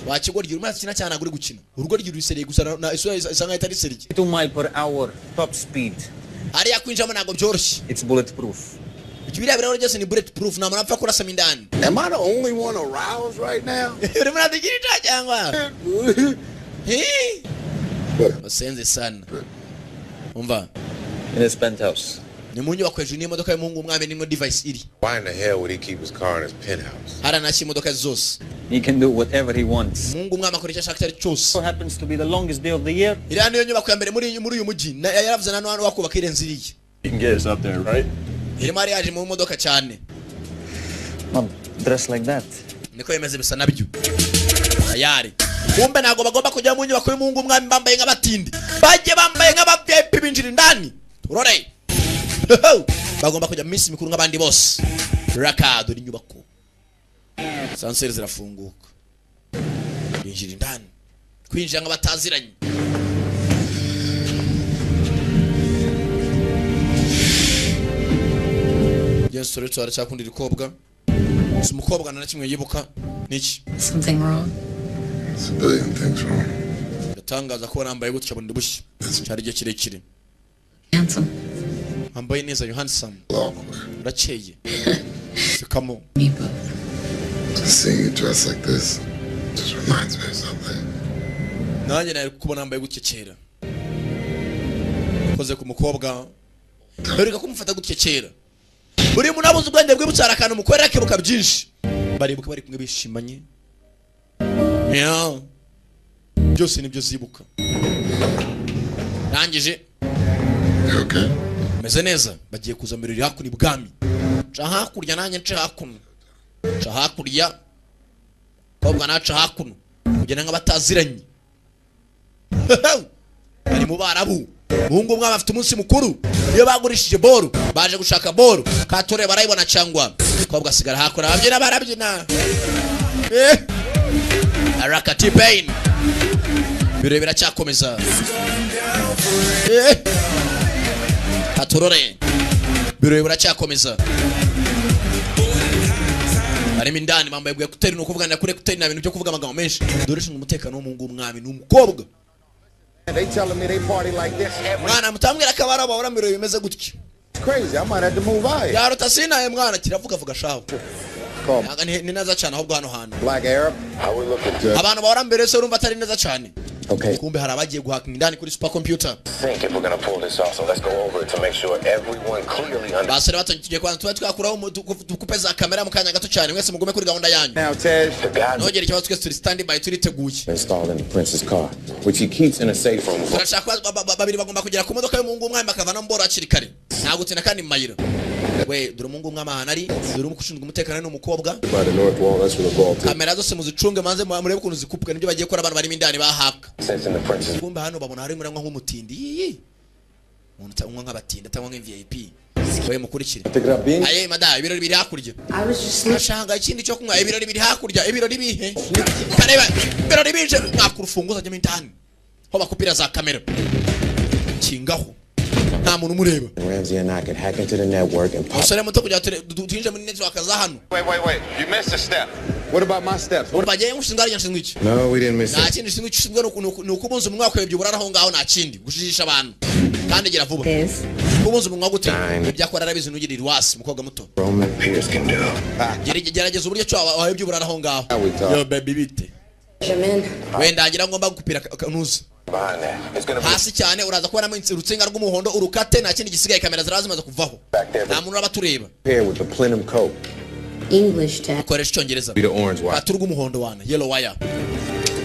wakigoryi urimo arakina cyane ntabwo uri gukina urugo ryirusereye gusa isa nkaho itari serye 2 miles per hour top speed. hariya kwinjiramo ntabwo byoroshye It's bulletproof. biriya birahuri byose ni bullet proof nta muntu apfa kurasamo indani Am I the only one aroused right now? urimo uradugira icyaha cyangwa basenze sana umva In his penthouse. ni mu nyubako hejuru n'imodoka y'umuhungu w'umwami n'imwe device iri. Why in the hell would he keep his car in his penthouse? Haranashye imodoka zose. He can do whatever he wants. Umuhungu w'umwami akora icyo ashaka cyari cyose. What happens to be the longest day of the year? Iriya niyo nyubako ya mbere muri uyu mujyi. Yaravuze na hano wakubaka irenze iriya. You can get us up there, right? Irimo ari yaje mu modoka cyane. Mom, dress like that. Niko yemeze bisa nabyo. Ayari. Kumbe nago bagomba kujya mu nyubako y'umuhungu w'umwami bambaye nk'abatindi. Bajye bambaye nk'aba-VIP binjira indani. Turore. Bagomba kujya mu minsi mikuru nk'abandi bose. Raka dore inyubako. Sanseri zirafunguka. Binjira indani. Kwinjira nk'abataziranye. Yesu rero aracyakundira ikobwa. Umukobwa na kimwe yibuka niki? Something wrong. There's a billion things wrong. Yatangaza ko nambaye gutya bundi bushya. Cyari gihe kirekire. Handsome. Ambaye neza you handsome. Rakeye. Come on. Just seeing you dressed like this just reminds me of something. Nanjye nari kubona nambaye gutya kera. Koze ku mukobwa. Bereka kumufata gutya kera. Buri muntu abuze ubwenge bw'ibutara akantu mukorera kebuka byinshi. Baribuka bari kumwe bishimanye. Yeah. Byose nibyo zibuka. Nangije. Okay. Meze neza bagiye kuza mbere hakuno ibwami. Ca hakurya nanjye nce hakuno. Ca hakurya. Kobwa naca hakuno. Kugena nk'abataziranye. Bari mu barabu. Muhungu mwaba afite umunsi mukuru. Iyo bagurishije boro, baje gushaka boro. Katore barayibona cyangwa. Kobwa sigara hakora ababyina barabyina. Araka T-Pain. Biro biracyakomeza. Katurore. Biro biracyakomeza. Barimo indani bambaye bwa kuteri no kuvuganira kure kuteri na bintu byo kuvuga amagambo menshi. Doresha umutekano w'umuhungu w'umwami n'umukobwa. They telling me they party like this every. Mwana mutambwira kabara babura mbiro bimeze gutya. Crazy. I might have to move out. Yarota sina mwana kiravuga vuga shaho. Ni neza cyane ahubwo hano hano. Black Arab. How we looking, Jeff? Abantu bahora mbere se urumva atari neza cyane. Okay. Kumbe harabagiye guhaka indani kuri super computer. Think if we're gonna pull this off, so let's go over it to make sure everyone clearly understands. Basere batangiye kwanza tuba twakuraho dukupeza kamera mu kanya gato cyane mwese mugume kuri gahunda yanyu. Now, Tej, Nogera ikibazo twese turi stand by turiteguye. Installed in the prince's car, which he keeps in a safe room. Turashaka babiri bagomba kugera ku modoka y'umuhungu w'umwami bakavana mboro akiri kare. Nagutina kandi mayira. We dore umuhungu w'umwami ahanari, dore umushinzwe umutekano n'umukobwa. By the north wall, that's where the vault is. Kamera zose muzicunge manze murebe ukuntu zikupwe nibyo bagiye gukora abantu bari indani bahaka. Since in the prince's Kumbe hano babona hari muri nk'umutindi. Umuntu tangwa nk'abatindi atangwa nk'VIP. Wewe mukurikire. Aye mada ibirori biri hakurya. Nashanga ikindi cyo kunywa ibirori biri hakurya ibirori bihe. Kareba ibirori bije nakurufunguza jya mindani. Ho bakupira za kamera. Kingaho. Nta muntu mureba. Ramsey and I could hack into the network and pop. Usore muto kujya tutinje muri network za hano. Wait. You missed a step. What about my steps? Bagiye mushinga ari nshinzwe iki? No, we didn't miss Nta it. kindi shinzwe cishinzwe no kubunza umwaka webye buraraho ngaho nta kindi gushijisha abantu. Kandi gira vuba. Kubunza umwaka gute? Byakora arabizi nugirira irwasi mukobwa muto. Roman Pierce can do. Gerageza uburyo cyo wahebye buraraho ngaho. Yo baby bite. Jamin. Wenda ngira ngomba gupira kanuza. Hasi cyane uraza kubonamo urutsinga rw'umuhondo urukate nta kindi gisigaye kamera zirazimaze kuvaho. Nta muntu urabatureba. Here with the plenum coat. English tag. Koresha icyongereza. Be the orange wire. Katurwa umuhondo wana yellow wire.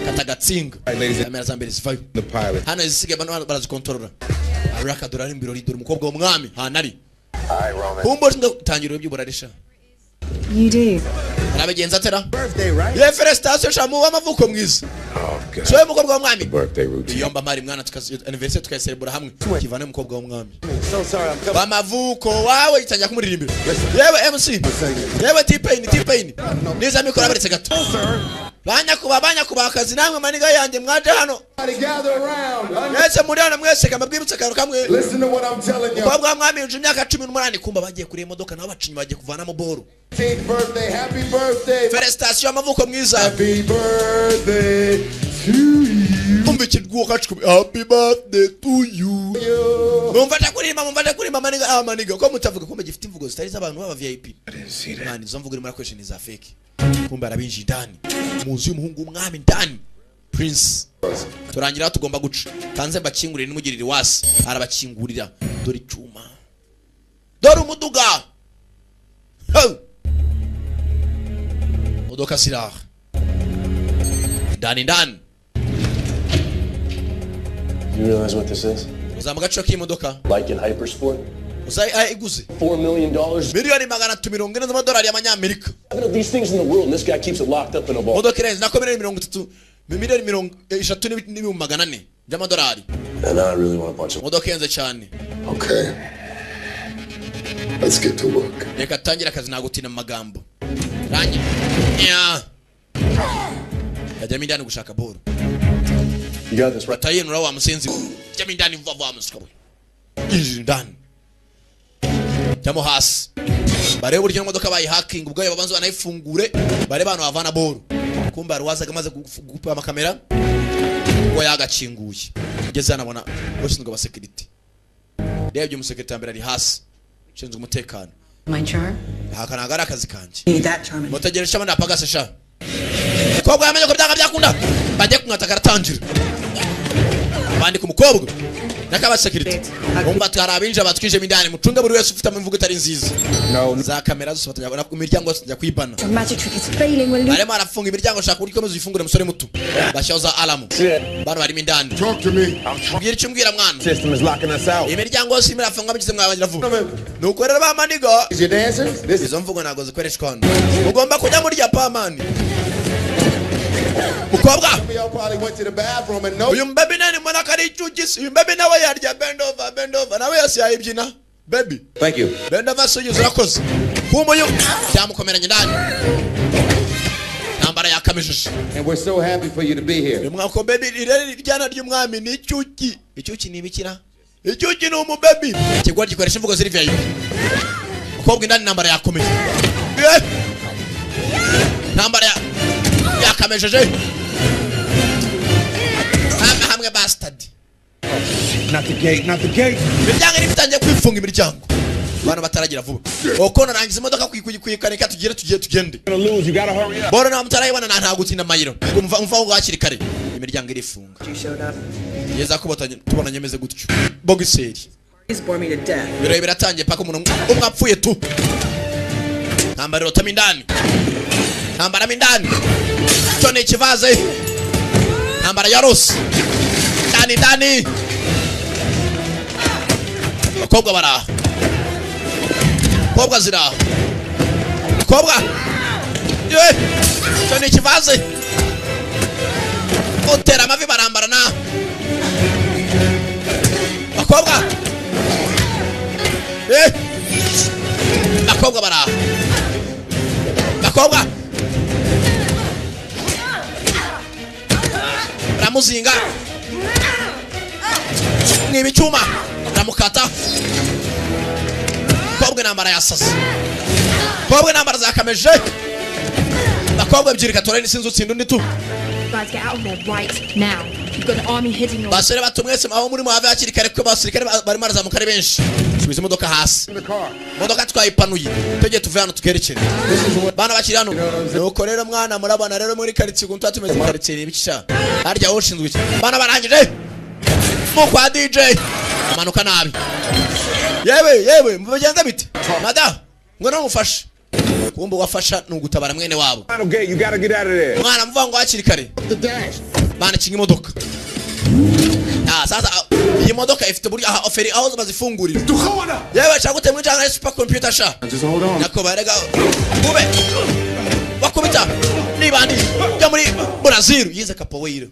Katagatsinga. Kamera za mbere zivayo. The pilot. Hano zisigaye bano barazikontorora. Araka dorari mbirori dore umukobwa w'umwami hanari. Humbo tangira iby'uburarisha. You do. Arabigenza atera. Birthday, right? Ye felicitation shamu w'amavuko mwiza. Okay. So umukobwa w'umwami. Birthday routine. Yomba mari mwana anniversary tukayiserebura hamwe. Kivane umukobwa w'umwami. So sorry, I'm coming. Bamavuko wawe itangira kumuririmbira. Yewe MC. Yewe T-Pain. Niza mikoro abaretse gato. Banya kuba akazi namwe maniga yanjye mwaje hano. Gather around. Mwese muri hano mwese kamabwibutse karo kamwe. Listen to what I'm telling you. Umukobwa w'umwami uje imyaka 18 kumba bagiye kuri imodoka naho bacinyi bagiye kuvanamo boro. Birthday, happy birthday. Felicitation amavuko mwiza. Happy birthday to you. Umvikirwa kacu happy birthday to you. Mumfata kurimba maniga ko mutavuga ko mugifite imvugo zitari z'abantu baba VIP. Mani zo mvugo muri question za fake. Kumba arabinji ndani. Muzi y'umuhungu w'umwami ndani. Prince. Turangira tugomba guca. Tanze bakingurire nimugirire wasi. Arabakingurira. Dore cyuma. muduga modoka siraha ndani You realize what this is? uzama gacho k'imodoka Like in Hypersport? uzai iguze $4 million. miliyoni 240 z'amadolari y'amanyamerika. These things in the world, and this guy keeps it locked up in a vault. modoka irenze nako miliyoni 30 by'amadolari. And I really want a bunch of modoka irenze cyane. Okay. Let's get to work. Reka tangira akazi nagutina mu magambo. Rangi. Yajya mindani gushaka boro. You got this right. Bataye nura wa musenzi. Yajya mindani mva wa musikawe. Indani. Jamo hasi. Bare buryo modoka bayi hacking ubwo babanza banayifungure bare bana bavana boro. Kumba ruwazaga maze gupa amakamera. Ngo yagacinguye. Ngeze anabona boshinzwe ba security. Rebye umusekretari mbere ari hasi. Shinzwe umutekano. My charm? Hakana agara akazi kanje. Need that charm. Mutegereje abana apagase sha. Kobwa yamenye ko byanga byakunda. Bajye kumwataka aratangira. Bandi ku mukobwa. Nakaba security. Umba twarabinje batwije mindani mucunga buri wese ufite imvugo itari nziza. No. Za kamera zose batanya ku miryango yose kwibana. The magic trick is failing when Bare marafunga imiryango shaka uri komeza uyifungure musore muto. Bashoza alamu. Bano bari mindani. Talk to me. Mbwira icyo mbwira mwana. System is locking us out. Imiryango yose imirafunga bigize mwabagira vuba. Nuko rero ba maniga. Is your dancers? This Izo mvugo nago zikoreshwa hano. Ugomba kujya muri Japamani. Mukobwa. y'all probably went to the bathroom and no. Uyu mbabi nani mwana kari chugisi. Uyu mbabi nawe yarya bend over. Nawe yasi yayibyina. Baby. Thank you. Bend over so yuzu rakoze. Kumuyu cyamukomeranye ndani. Nambara yakamishije. And we're so happy for you to be here. Mwako baby ireri ryana ry'umwami ni cyuki. Icyuki ni ibikira. Icyuki ni umubabi. Kigwa gikoresha imvugo ziri vya mukobwa ndani nambara yakomeje. Nambara yakamejeje. Hamwe bastard. Not the gate, not the gate. Imiryango iritangiye kwifunga imiryango. Bana bataragira vuba. Oko narangiza imodoka kuyikanika tugende. You're gonna lose, you gotta hurry up. Bora na mutarayibana nta gutinda mayiro. Umva ngo hakiri kare. Imiryango irifunga. You showed up. Yeza kubotanye tubona nyemeze gutyo. Bogiseri. He's bore me to death. Biro biratangiye paka umuntu umwapfuye tu. Nambara rotami ndani. Nambara mindani. Tone kivaze. Nambara ya Rose. Ndani. Bakobwa bara. Bakobwa zira. Bakobwa. Tone kivaze. Otera mavi barambara na. Bakobwa. Bakobwa bara. Bakobwa. Ramuzinga. Nibicuma. Ramukata. Bakobwa nambara yasase. Bakobwa nambara zakameje. Bakobwa byirika toreni sinzi utsinda undi tu. Guys, get out of there right now. You've got an army hitting you. Basore batumwese aho muri muhave hakiri kare ko basirikare bari marazamuka ari benshi. Subiza imodoka hasi. Modoka twayipanuye. Tege tuve hano tukerekere. Bana bakiri hano. Nuko rero mwana murabana rero muri karitsiye guntu tumeze karitsiye ibikisha. Harya ushinzwe iki? Bana barangije. Mu kwa DJ. Amanuka nabi. Yewe mubagenza bite? Nada. Ngo namufashe. Kumbe wafasha nugutabara mwene wabo. Final gate, you gotta get out of there. Mwana mvuga ngo hakiri kare. Bana kinga imodoka. Sasa iyi modoka ifite buri oferi aho bazifungurira. Yewe cyagute muri cyangwa super computer sha. Just hold on. Nako barega. Ube. Bakubita. Nibandi ya muri Brazil yize kapoweiro.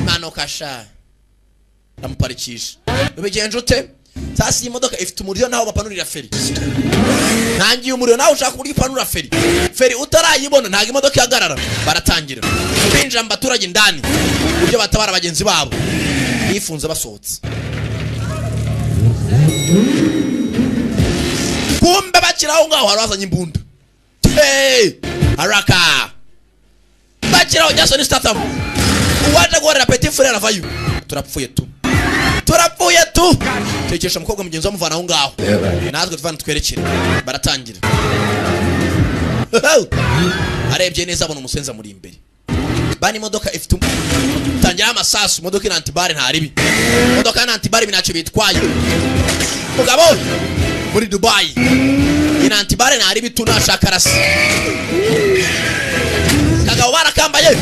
Mano kasha. Namuparikisha. Ubigenje ute? Sasa iyi modoka ifite umuriro naho bapanurira feri. Nangiye umuriro naho ushaka kuri panura feri. Feri utarayibona ntago imodoka yagarara. Baratangira. Binja mbaturage ndani. Buryo batabara bagenzi babo. Yifunze basohotse. Kumbe bakiraho ngaho harazanye imbunda. Hey! Haraka. Bakiraho Jason Statham. Uwaje guhorera Petit Frere aravayo. Turapfuye tu. Tekesha mukobwa mugenzi wa muvana aho ngaho. Nazwe tuvana twerekere. Baratangira. Arebye neza abona umusenza muri imbere. Bani modoka ifite tangira amasasu, modoka ina antibare ntaribi. Modoka ina antibare binace bitwaye. Mugabo muri Dubai. Ina antibare na ari bitu nashaka rasi. Kagabo barakambaye.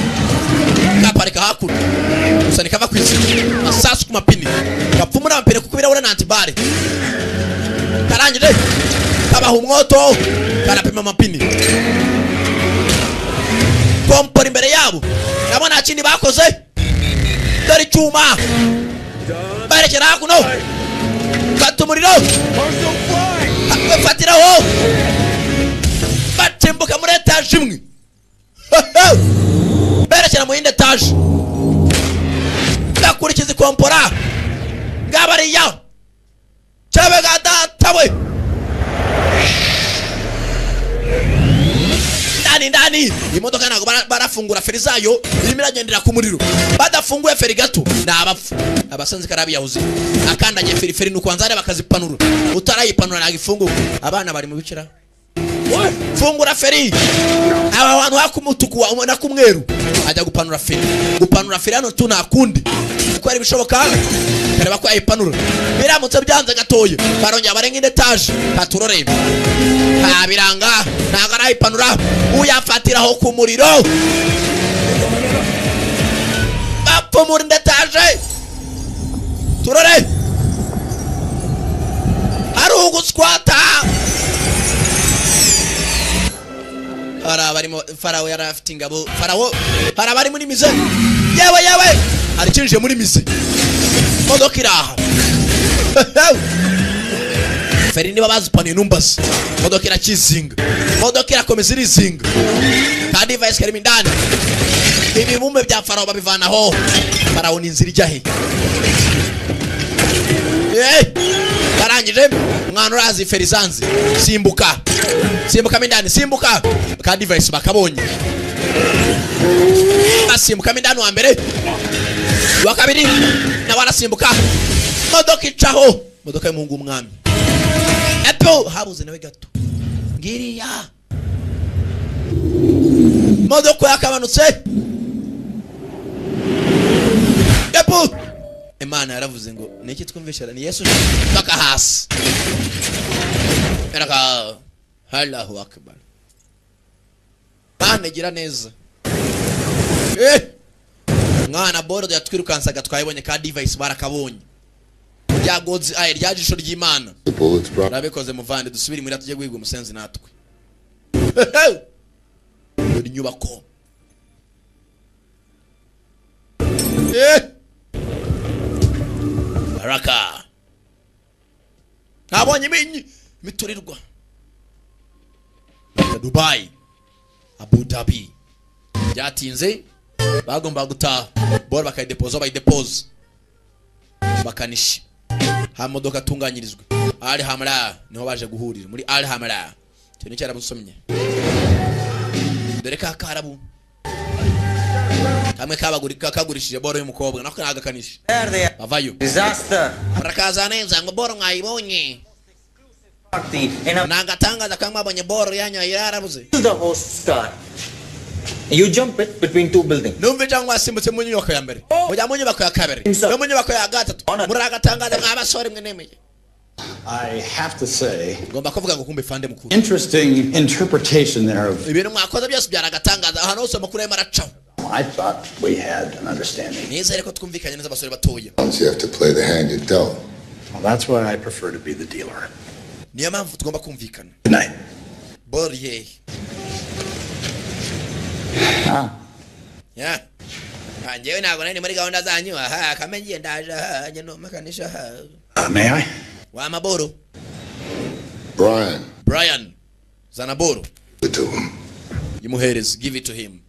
Kaparika hakuno. Gusa nikava kwisi. Asasu ku mapini. Kapfumura ampere kuko birabura na antibare. Karangije. Kabaha umwoto. Karapima mapini. Kompora imbere yabo. Nabona nta kindi bakoze. Dore icyuma. Barekera hakuno. Fata umuriro. Fatiraho. Batimbuka muri etaje imwe. Berekera mu yindi etaje. Gakurikiza kompora. Ngabariya. Chabe gadatawe. Ndani imodoka nago barafungura feri zayo irimo iragendera ku muriro. Badafunguye feri gato nabapfu. Abasanze karabi yahuze. Akandanye feri nuko anzare bakazipanura. Utarayipanura nagifunguka. Abana bari mu bicira. Fungura feri. Aba bantu hakumutuku na kumweru. Ajya gupanura feri. Gupanura feri hano tu nakundi. Uko ari bishoboka. Kareba ko ayipanura. Biramutse byanze gatoye. Barongera barenga etaje. Katurorebe. Biranga nagara ipanura uyafatiraho ku muriro. Bapfa muri etaje. Turore. Arugo squata. Barimo Farao yarafite ingabo. Farao bari muri mize. Yewe ari kinje muri mize. Modoka iraha. Feri niba bazipaniye numbasi. Modoka irakizinga. Modoka irakomeza irizinga. Kandi vice karimo indani. Ibimumbe bya Farao babivanaho. Farao ni inzira ijya he. Barangije mwana urazi feri zanzi. Simbuka mindani simbuka. Kandi vice bakabonye. Basimbuka mindani wa mbere. Wa kabiri na warasimbuka. Modoka icaho. Modoka y'umuhungu umwami. Epo habuze nawe gato. Ngiriya. Modoka yakabanutse. Epo. Imana yaravuze ngo niki twumvishara ni Yesu baka hasi. Eraka Allahu akbar. Bane gira neza. Mwana boro yatwirukansaga twayibonye ka device barakabonye. Ya God's eye ryajisho ry'Imana. Nabikoze muvande dusubira muri atuje guhiga umusenzi natwe. Muri nyubako. Baraka. Nabonye miturirwa. Dubai. Abu Dhabi. Byatinze bagomba gutaha. Bora bakayidepoza bayidepose. Bakanishi. Ha modoka tunganyirizwe. Al Hamra niho baje guhurira muri Al Hamra. Cyo ni cyarabusomye. Dore ka karabu. Kamwe kagurishije boro y'umukobwa nako nagakanisha. Bavayo. Disaster. Barakaza neza ngo boro mwayibonye. Nangatangaza kama abonye boro yanyu yarabuze. The host star. You jump it between two buildings. Numve cyangwa simbutse mu nyubako ya mbere. Mujya mu nyubako ya kabiri. No mu nyubako ya gatatu. Muragatangaza nk'abasore mwe nemeye. I have to say, ngomba kuvuga ngo kumbe fande mukuru. Interesting interpretation there of ibintu mwakoze byose byaragatangaza ahantu hose makuru y'amaracaho. I thought we had an understanding. Nizere ko twumvikanye neza abasore batoye. You have to play the hand you're dealt. Well, that's why I prefer to be the dealer. Niyo mpamvu tugomba kumvikana. Good night. Borye. Yeah. Anjewe ntabwo nari muri gahunda zanyu kamenye ndaje njye no makanisha May I? Wa maboro. Brian. Zanaboro. Give it to him. Yimuhereze, give it to him.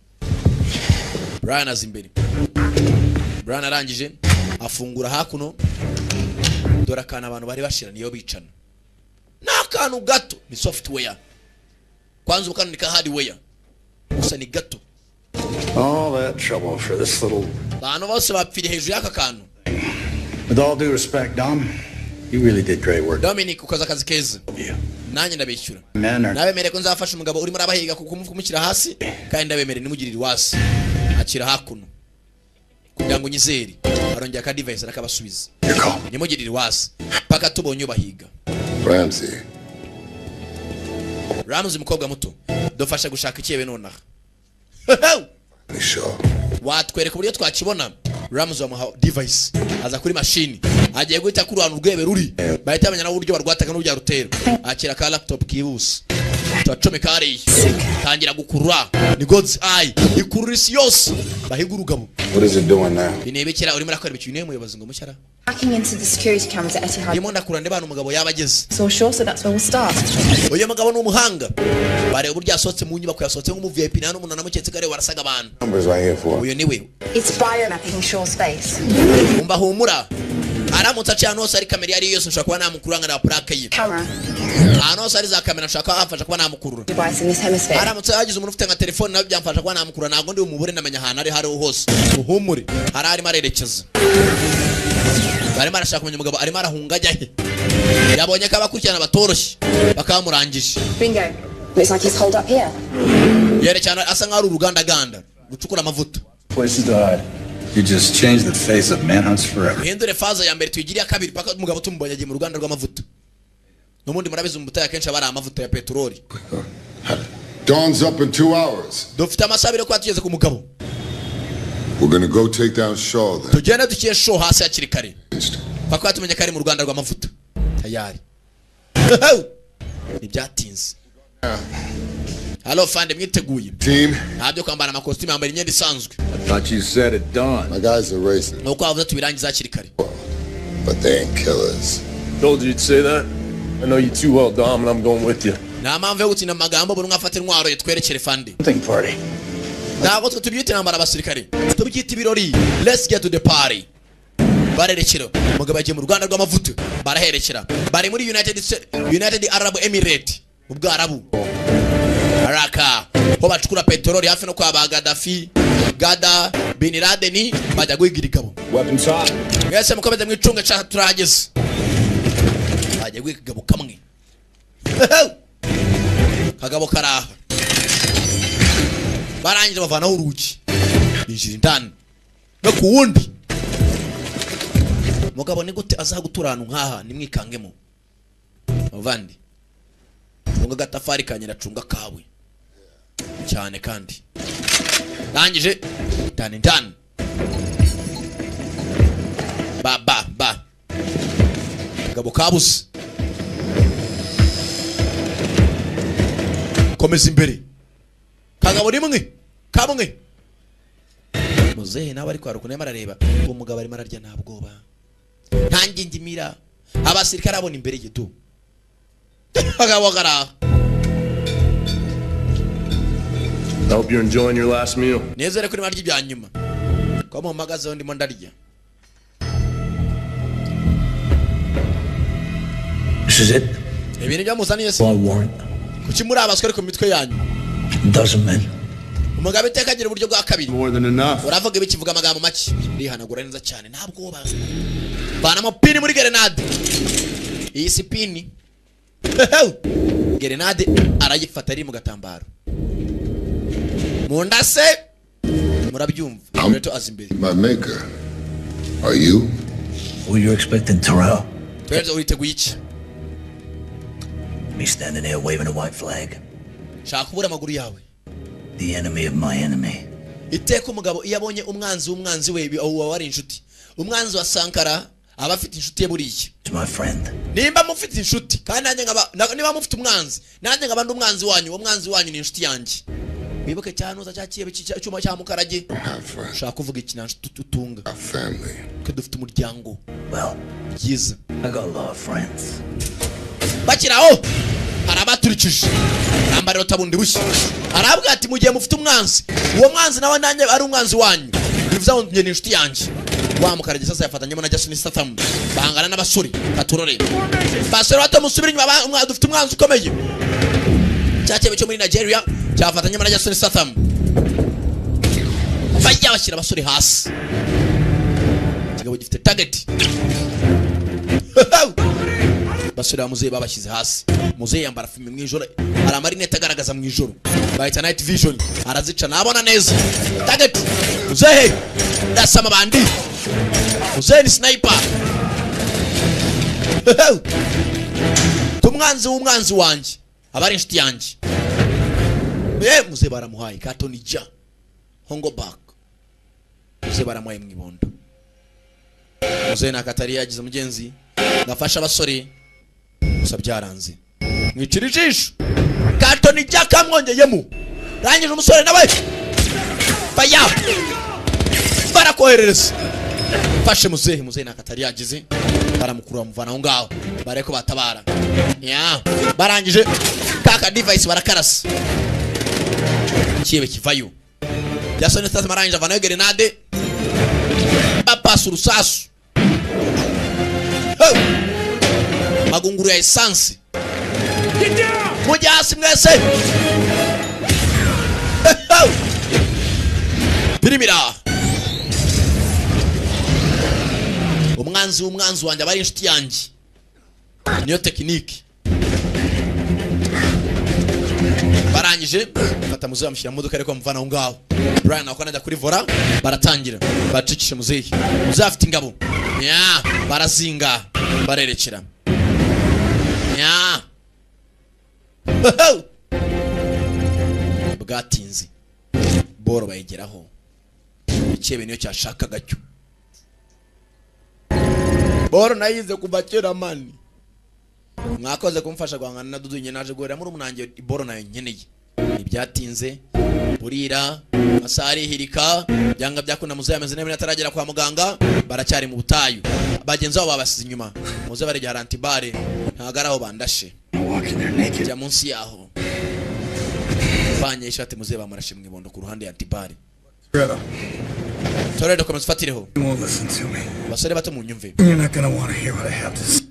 Brian azimbere. Brian arangije afungura hakuno. Dora kana abantu bari bashira niyo bicana. Nakanu gato ni software. Kwanza ukanika hardware. Gusa ni gato. All that trouble for this little. With all due respect, Dom, you really did great work. Dominic ukoza akazi keza. Nanjye ndabishyura. Nabemere ko nzafasha umugabo uri muri abahiga kumushyira hasi kandi ndabemere nimugirira wasi. Akira hakuno. Kugira ngo nyizeri. Arongera ka device arakabasubiza. Nimugirira wasi. paka tubonye bahiga. Ramsey mukobwa muto dufasha gushaka ikiyebe nonaha. Watwereka uburyo twakibona. Ramsey wamuha device aza kuri machine agiye guhita kuri abantu rwebe ruri bahita bamenya n'uburyo barwataga n'uburyo rutero akira ka laptop kibuse twacomeka ari tangira gukurura ni God's eye ikurura isi yose bahiga urugabo. What is it doing now? Inebekera urimo rakora ibintu muyobozi ngo mushyara Hacking into the security cameras at Etihad. Yemo ndakura ndebana umugabo yabageze. So sure, so that's where we'll start. Oya mugabo no muhanga. Bare uburyo asotse mu nyubako yasotse nko mu VIP nano umuntu namuketse kare warasaga abantu. Numbers right here for. Oya niwe. It's biomapping Shaw space. Umba humura. Aramutsa cyane hose ari kamera yari yose nshaka kuba namukuranga na plaque ye. Camera. Hano ari za kamera nshaka afasha kuba namukurura. Device in this hemisphere. Aramutsa yagize umuntu ufite nka telefone nawe byamfasha kuba namukurura nago ndi umubure namenya hana ari hari hose. Uhumure. Harari marerekeza. Bari marashaka kumenya umugabo ari marahunga ajyahe. Yabonye ko abakurikirana batoroshye bakamurangije. Bingo. Looks like he's holed up here. Yere cyane asa nkaho uruganda ganda rucukura amavuta. Places to hide. You just changed the face of manhunts forever. Hindure faza ya mbere tuyigiriye kabiri paka umugabo tumubonye agiye mu ruganda rw'amavuta. Numundi murabizi umutaya akenshi abari amavuta ya petroli. Dawn's up in 2 hours. Dufite amasabire ko atugeze ku mugabo. We're gonna go take down Shaw then. Tugenda dukiye Shaw hasi akiri kare. Paka tumenye kare mu ruganda rw'amavuta. Tayari. Ibyatinze. Hello fande mwiteguye. Team. Ntabyo kwambara amakositimu yambara imyenda isanzwe. I thought you said it dawn. My guys are racing. Nuko avuze tubirangiza akiri kare. But they ain't killers. Told you you'd say that. I know you too well, Dom, and I'm going with you. Na mpamvu yo gutina amagambo buri mwafata intwaro yitwerekere fande. Think party. Ntabwo tubyita intambara abasirikare. Tubyita ibirori. Let's get to the party. Barerekera mugabo agiye mu Rwanda rw'amavuta baraherekera bari muri United Arab Emirates mu Bwarabu Araka ho bacukura petroli hafi no kwa Gaddafi Gada Bin Laden bajya guhigira igabo Weapons hot. Mwese mukomeze mwicunga cha turageze bajya guhiga igabo kamwe kagabo karaha barangije bavanaho urugi binjira indani no ku wundi mugabo ni gute azagutura ahantu nkaha nimwikangemo bavandi unga gatafari kanyira cunga kawe cyane kandi rangije ndani ba gabo kabuze komeza imbere kagabo rimwe kamwe muzehe nawe ari kwaruka nemara areba uwo mugabo ari mararya ntabwoba ntange ngimira abasirikare abona imbere y'ito bagabagara. I hope you're enjoying your last meal. Nezere kuri maryi byanyuma ko mu magaze ndimo ndarya. This is it. Ibintu byamuzaniye se. Warrant. Kuki muri abasore ku mitwe yanyu? Doesn't men. Umugabo itekagira uburyo bwa kabiri. More than enough. Uravuga ibikivuga amagambo make. Rihanagura neza cyane ntabwo baza. Bana mapini muri grenade. Iyi sipini. Grenade arayifata ari mu gatambaro. Mundase murabyumva. Reto azimbere. My maker. Are you? Were you expecting Terrell? Twese uriteguye iki? Me standing there waving a white flag. Shaka kubura amaguru yawe. The enemy of my enemy. Iteka umugabo iyabonye umwanzi we uwo wari inshuti. Umwanzi wa Sankara aba afite inshuti ye buriye. My friend. Nimba mufite inshuti kandi nanjye niba mufite umwanzi nanjye ngabandi umwanzi wanyu uwo mwanzi wanyu ni inshuti yanjye. Bibuke cyane uza cyakiye cyuma cya mukarage. Shaka kuvuga iki nanshuti tutunga. Family. Ko dufite umuryango. Well, byiza. I got a lot of friends. Bakiraho arabaturikije nambariro tabundi bushye arabwa ati mugiye mufite umwanzi uwo mwanzi nawe nanjye ari umwanzi wanyu bivuze ngo njye ni inshuti yanjye wa mukarage sasa yafatanyemo na Jason Statham bangana n'abasuri katurore basore bato musubira inyuma dufite umwanzi ukomeye cyakebe cyo muri Nigeria cyafatanyemo na Jason Statham bajya bashyira abasore hasi kigabo gifite target basura muzehe babashyize hasi muzehe yambara filme mwijoro aramarinete agaragaza mwijoro bahita night vision arazica nabona neza target muzehe dasama bandi muzehe ni sniper Tumwanzi w'umwanzi wanjye abari inshuti yanjye muze baramuhaye katonija hongo back muze baramuhaye mwibondo muze nakatari yagize mugenzi ngafasha abasore gusa byaranze mwicira ijisho katonija kamwongeyemo rangije umusore nawe faya barakoherereza fashe muze nakatari yagize baramukura bamuvana aho ngaho bareko batabara barangije kaka device barakarasa kibe kivayo Jason Statham arangije avanayo grenade bapasa urusasu magunguru ya essence mujya hasi mwese birimira umwanzi wanjye abari inshuti yanjye niyo tekiniki barangije fata muzehe amushyira mu modoka ariko amuvana aho ngaho Brian akora najya kuri vora baratangira bacikishe muzehe afite ingabo barazinga barerekera bwatinze boro bayigeraho ikebe niyo cyashakaga cyo boro nayize kuva kera mani mwakoze kumfasha guhangana na Dudu naje guhera muri umunange boro nayo nkeneye ibyatinze burira masari hirika byanga byakunda muze yameze neza ataragera kwa muganga baracyari mu butayu bagenzi babo babasize inyuma muze bari garanti bare ntagaraho bandashe jya munsi yaho banye ishati muze bamurashe mwibondo ku ruhande ya antibare Toredo komeza fatireho basore bato mu nyumve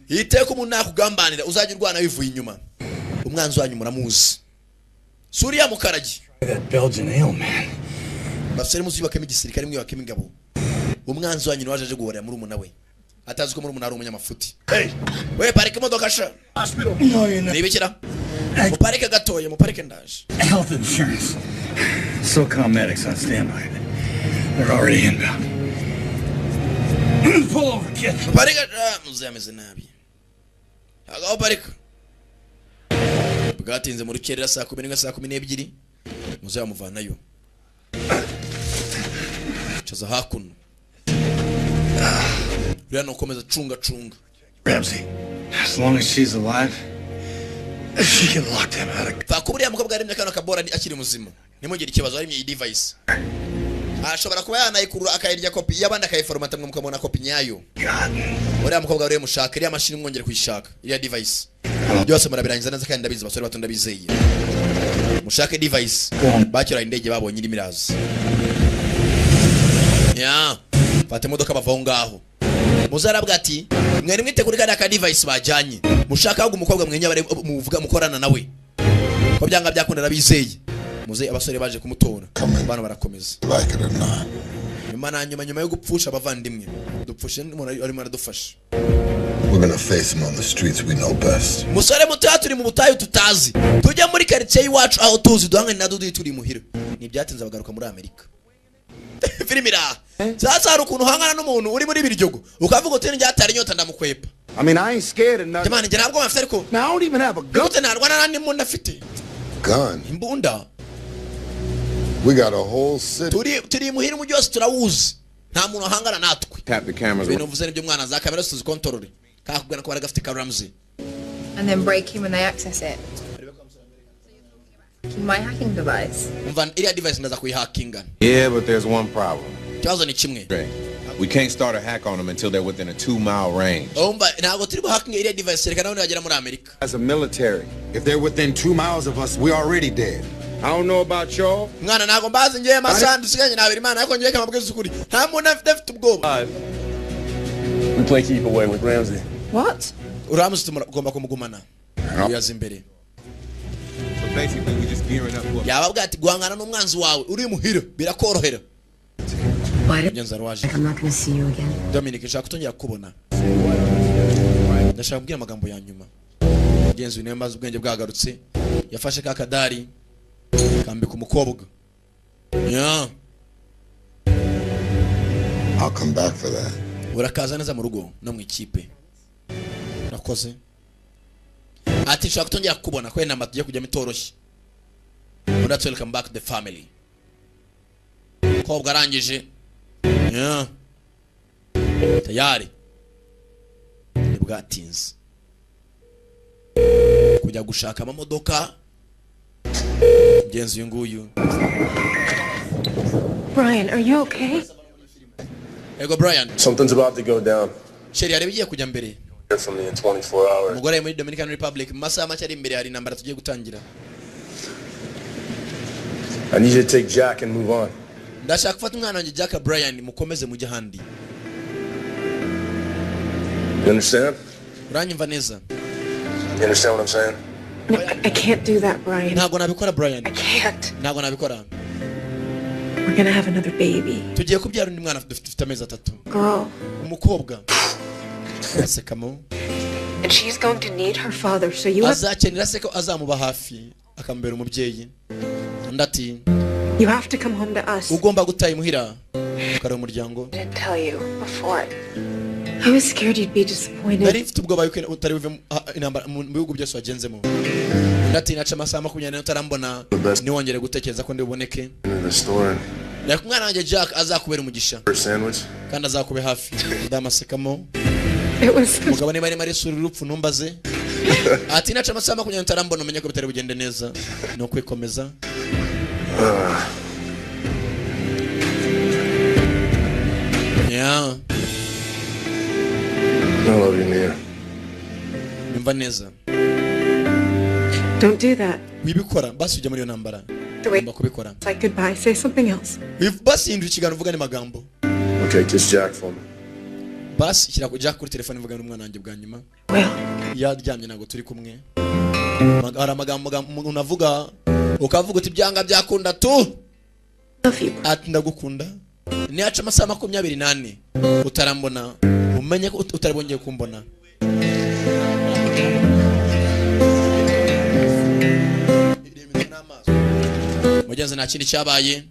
iteko umuntu nakugambanira uzajya urwana wivuye inyuma umwanzi wanyu muramuzi Suriya mukaragi basore muzi bakeme igisirikare mwe bakeme ingabo umwanzi wanyu waje guhora muri umuna we atazi ko muri umuna ari umunyamafuti we parike imodoka sha nibikira muparike gatoye muparike ndaje Health insurance. SOCOM medics on standby. They're already inbound. Pull over, kid. Parike muze ameze nabi. Agaho parike. Bwatinze mu rukerera saa 10 saa 12 muze amuvanayo. Chaza hakuno. Rano komeza chunga. Ramsey, as long as she's alive, she can lock them out of. Fakuburiya mukobwa ari myaka nakabora akiri muzima. Nimugire ikibazo ari mu device. Ashobora kuba yanayikurura akayirya copy yabandi akayiformata mwe mukabona copy nyayo. Uriya mukobwa uri mushaka iriya mashini mwongere kuyishaka iriya device. Byose murabirangiza neza kandi ndabizi basore batonda bizeye. Mushake device. Bakira indege babonye iri mirazi. Fate modoka bavaho ngaho. Muzarabwa ati mwari mwitegura kandi aka device bajanye. Mushaka ahubwo umukobwa mwenya bare muvuga mukorana nawe. Ko byanga byakunda nabizeye. Muze abasore baje kumutora. Bano barakomeza. Nyuma yo gupfusha abavandimwe. Dupfushe umuntu ari maradufasha. We're gonna face him on the streets we know best. Musore muto turi mu butayu tutazi. Tujya muri quartier yiwacu aho tuzi duhangana na Dudu turi muhira. Ni byatinze bagaruka muri Amerika. Filmira. Sasa hari ukuntu hangana n'umuntu uri muri biryogo. Ukavuga uti njyatari nyota ndamukwepa. I mean, I ain't scared of nothing. Jamani, ntabwo mafite ariko. Now I don't even have a gun. Ute narwana nandi mbunda afite. Gun. Imbunda. We got a whole city. Turi muhira mu byose turawuzi. Nta muntu hangana natwe. Tap the cameras. Bino vuze n'ibyo mwana za kamera tuzi control. Kakubwira ko baragafite ka Ramsey. And then break him when they access it. My hacking device. Mvan iriya device ndaza kuyihakinga. Yeah, but there's one problem. Kibazo ni kimwe. We can't start a hack on them until they're within a 2-mile range. Ntabwo turi buhakinga iriya device reka nawe bagera muri Amerika. As a military, if they're within 2 miles of us, we're already dead. I don't know about y'all. Mwana ntabwo mbazi ngiye masandi siganye nabiri mana ariko ngiye kamabwiza ukuri. Nta muntu afite ubwoba. We play keep away with Ramsey. What? Ramsey tumugomba kumugumana. Yaza imbere. So basically we just gearing up for. Yababwa ati guhangana n'umwanzi wawe uri muhira birakorohera. I'm not gonna see you again. Dominic nshaka kutongera kubona. Ndashaka kubwira amagambo ya nyuma. Genzi nembaza ubwenge bwagarutse. Yafashe ka kadari kambika umukobwa. Yeah. I'll come back for that. Urakaza neza mu rugo no mu ikipe. urakoze ati nshaka kutongera kubona ko inama tugiye kujya mitoroshye let's welcome back the family ko bwarangije yeah tayari bwatinze kujya gushaka amamodoka genzi nguyu. Brian, are you okay? Ego Brian, something's about to go down. Sheri yarebiye kujya mbere From me in 24 hours. mugore muri Dominican Republic masaha make ari imbere hari nambara tugiye gutangira. I need you to take Jack and move on. Ndashaka gufata umwana wanjye Jack Brian mukomeze mujye handi. You understand? Uranyumva neza? You understand what I'm saying? No, I can't do that, Brian. Ntago nabikora Brian. I can't. Ntago nabikora. We're gonna have another baby. Tugiye kubyara undi mwana dufite amezi 3. Girl. Umukobwa. Asekamo. And she's going to need her father, so you azakenera se ko azamuba hafi akambera umubyeyi. Ndati you have to come home to us. Ugomba gutaha imuhira ukare umuryango. I didn't tell you before. I was scared you'd be disappointed. Nari mfite ubwoba yuko utari buve inamba mu bihugu byose wagenzemo. Ndati naca amasaha 20 utarambona ni wongere gutekereza ko ndiboneke. Nako umwana wanjye Jack azakubera umugisha. Kandi azakube hafi. Ndamasekamo. Mugabo ni bari suri urupfu numbaze. Ati naca amasaha 20 utarambona umenye ko bitari bugende neza. No kwikomeza. Yeah. I love you, Nia. Numva neza. Don't do that. Wibikora basi ujya muri yo nambara. Ngomba kubikora. Say goodbye. Say something else. If basi indwi kigano vuga ni magambo. Okay, kiss Jack for me. Basi shyira ku Jack kuri telefone vuga n'umwana wanjye bwa nyuma. Well, yaryamye nago turi kumwe. Ara magambo unavuga ukavuga uti byanga byakunda tu. Ati ndagukunda. Ni aca amasaha 28 utarambona umenye ko utaribongeye kumbona. Mugenzi nta kindi cyabaye.